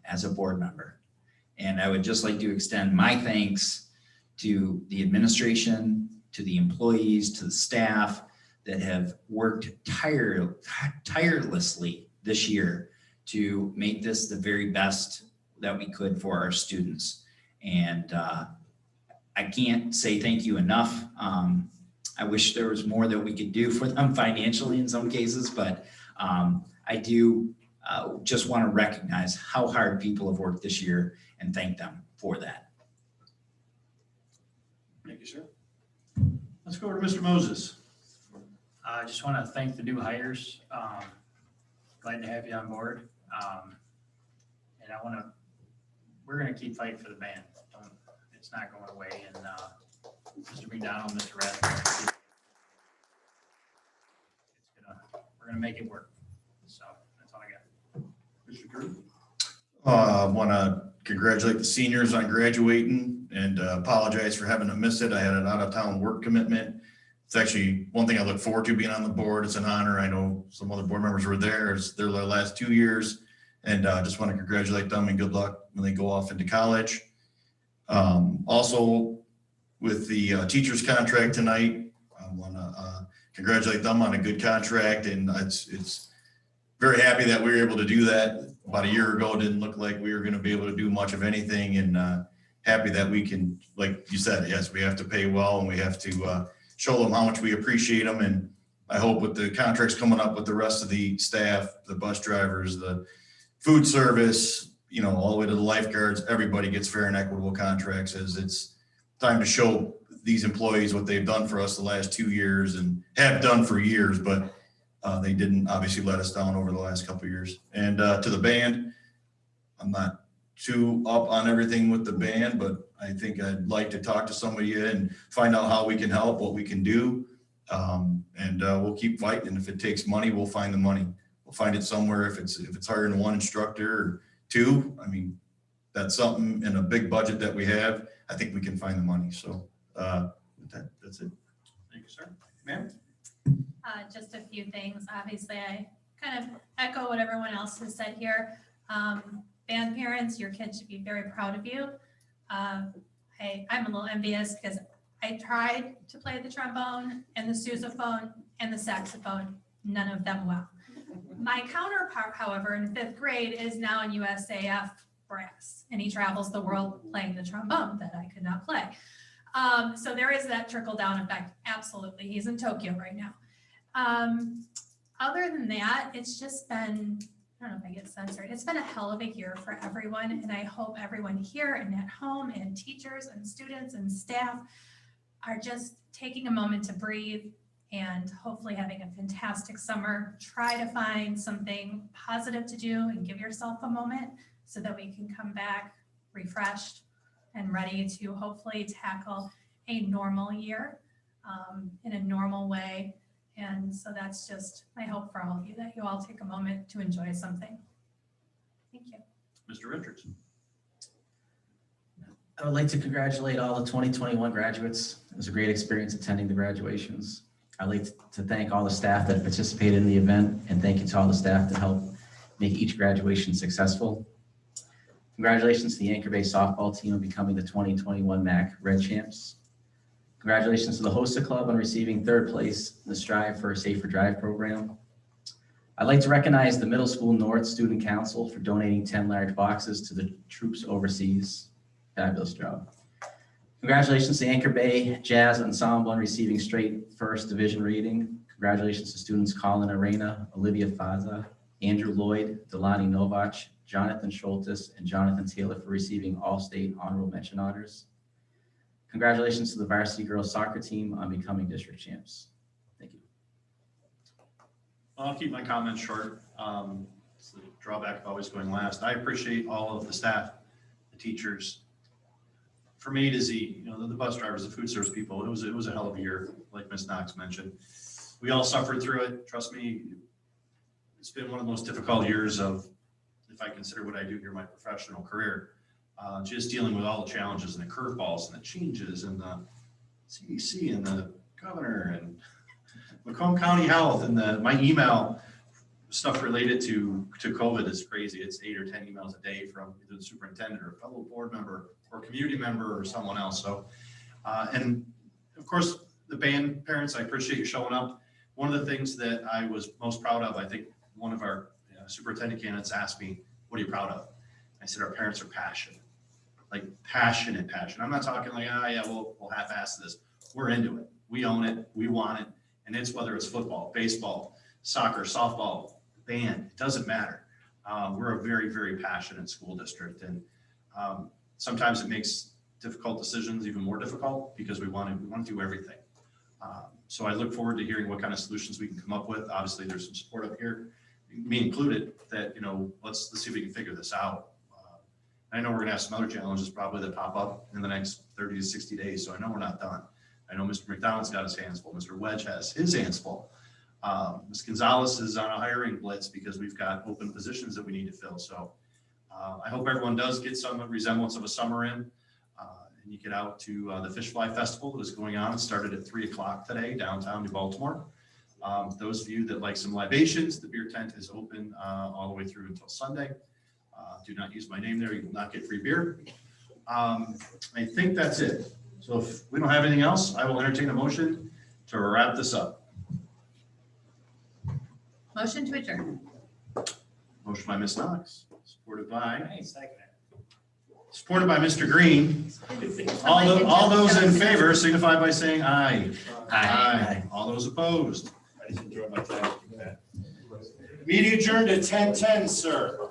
as a board member. And I would just like to extend my thanks to the administration, to the employees, to the staff that have worked tirelessly this year to make this the very best that we could for our students. And I can't say thank you enough. I wish there was more that we could do for them financially in some cases, but I do just want to recognize how hard people have worked this year and thank them for that. Thank you, sir. Let's go over to Mr. Moses. I just want to thank the new hires. Glad to have you on board. And we're going to keep fighting for the band. It's not going away. And Mr. McDonald, Mr. Rathbone, we're going to make it work. So that's all I got. Mr. Drew. I want to congratulate the seniors on graduating and apologize for having to miss it. I had an out-of-town work commitment. It's actually one thing I look forward to being on the board. It's an honor. I know some other board members were there. It's their last 2 years. And just want to congratulate them and good luck when they go off into college. Also, with the teacher's contract tonight, I want to congratulate them on a good contract. And it's very happy that we were able to do that. About a year ago, it didn't look like we were going to be able to do much of anything, and happy that we can, like you said, yes, we have to pay well and we have to show them how much we appreciate them. And I hope with the contracts coming up with the rest of the staff, the bus drivers, the food service, all the way to the lifeguards, everybody gets fair and equitable contracts, as it's time to show these employees what they've done for us the last 2 years and have done for years, but they didn't obviously let us down over the last couple of years. And to the band, I'm not too up on everything with the band, but I think I'd like to talk to some of you and find out how we can help, what we can do. And we'll keep fighting. And if it takes money, we'll find the money. We'll find it somewhere. If it's hiring one instructor or two, I mean, that's something in a big budget that we have. I think we can find the money. So that's it. Thank you, sir. Ma'am? Just a few things. Obviously, I kind of echo what everyone else has said here. Band parents, your kids should be very proud of you. I'm a little envious because I tried to play the trombone and the sousaphone and the saxophone, none of them well. My counterpart, however, in 5th grade is now in USAF brass, and he travels the world playing the trombone that I could not play. So there is that trickle down effect. Absolutely. He's in Tokyo right now. Other than that, it's just been, I don't know if I get censored. It's been a hell of a year for everyone. And I hope everyone here and at home and teachers and students and staff are just taking a moment to breathe and hopefully having a fantastic summer. Try to find something positive to do and give yourself a moment so that we can come back refreshed and ready to hopefully tackle a normal year in a normal way. And so that's just my hope for all of you, that you all take a moment to enjoy something. Thank you. Mr. Richards. I would like to congratulate all the 2021 graduates. It was a great experience attending the graduations. I'd like to thank all the staff that participated in the event, and thank you to all the staff that helped make each graduation successful. Congratulations to the Anchor Bay softball team on becoming the 2021 MAC Red Champs. Congratulations to the HOSA Club on receiving 3rd place in the Strive for a Safer Drive program. I'd like to recognize the Middle School North Student Council for donating 10 large boxes to the troops overseas. Fabulous job. Congratulations to Anchor Bay Jazz Ensemble on receiving straight 1st division rating. Congratulations to students Colin Arena, Olivia Faza, Andrew Lloyd, Delani Novach, Jonathan Schultes, and Jonathan Taylor for receiving all-state honorable mention honors. Congratulations to the varsity girls soccer team on becoming district champs. Thank you. I'll keep my comments short. It's the drawback of always going last. I appreciate all of the staff, the teachers, from A to Z, the bus drivers, the food service people. It was a hell of a year, like Ms. Knox mentioned. We all suffered through it. Trust me, it's been one of the most difficult years of, if I consider what I do here, my professional career. Just dealing with all the challenges and the curveballs and the changes and the CDC and the governor and Macomb County Health and my email stuff related to COVID is crazy. It's 8 or 10 emails a day from either the superintendent or a fellow board member or community member or someone else. So, and of course, the band parents, I appreciate you showing up. One of the things that I was most proud of, I think one of our superintendent candidates asked me, what are you proud of? I said, our parents are passionate, like passionate. I'm not talking like, yeah, we'll half-ass this. We're into it. We own it. We want it. And it's whether it's football, baseball, soccer, softball, band, it doesn't matter. We're a very, very passionate school district. And sometimes it makes difficult decisions even more difficult because we want to do everything. So I look forward to hearing what kind of solutions we can come up with. Obviously, there's some support up here, me included, that, let's see if we can figure this out. I know we're gonna have some other challenges probably that pop up in the next 30 to 60 days. So I know we're not done. I know Mr. McDonald's got his hands full. Mr. Wedge has his hands full. Ms. Gonzalez is on a hiring blitz because we've got open positions that we need to fill. So I hope everyone does get some resemblance of a summer in, and you get out to the Fish Fly Festival that is going on. It started at 3 o'clock today, downtown New Baltimore. Those of you that like some libations, the beer tent is open all the way through until Sunday. Do not use my name there. You will not get free beer. I think that's it. So if we don't have anything else, I will entertain a motion to wrap this up. Motion to adjourn. Motion by Ms. Knox, supported by Mr. Green. All those in favor signify by saying aye. Aye. All those opposed. I just enjoyed my time. Meeting adjourned at 10:10, sir.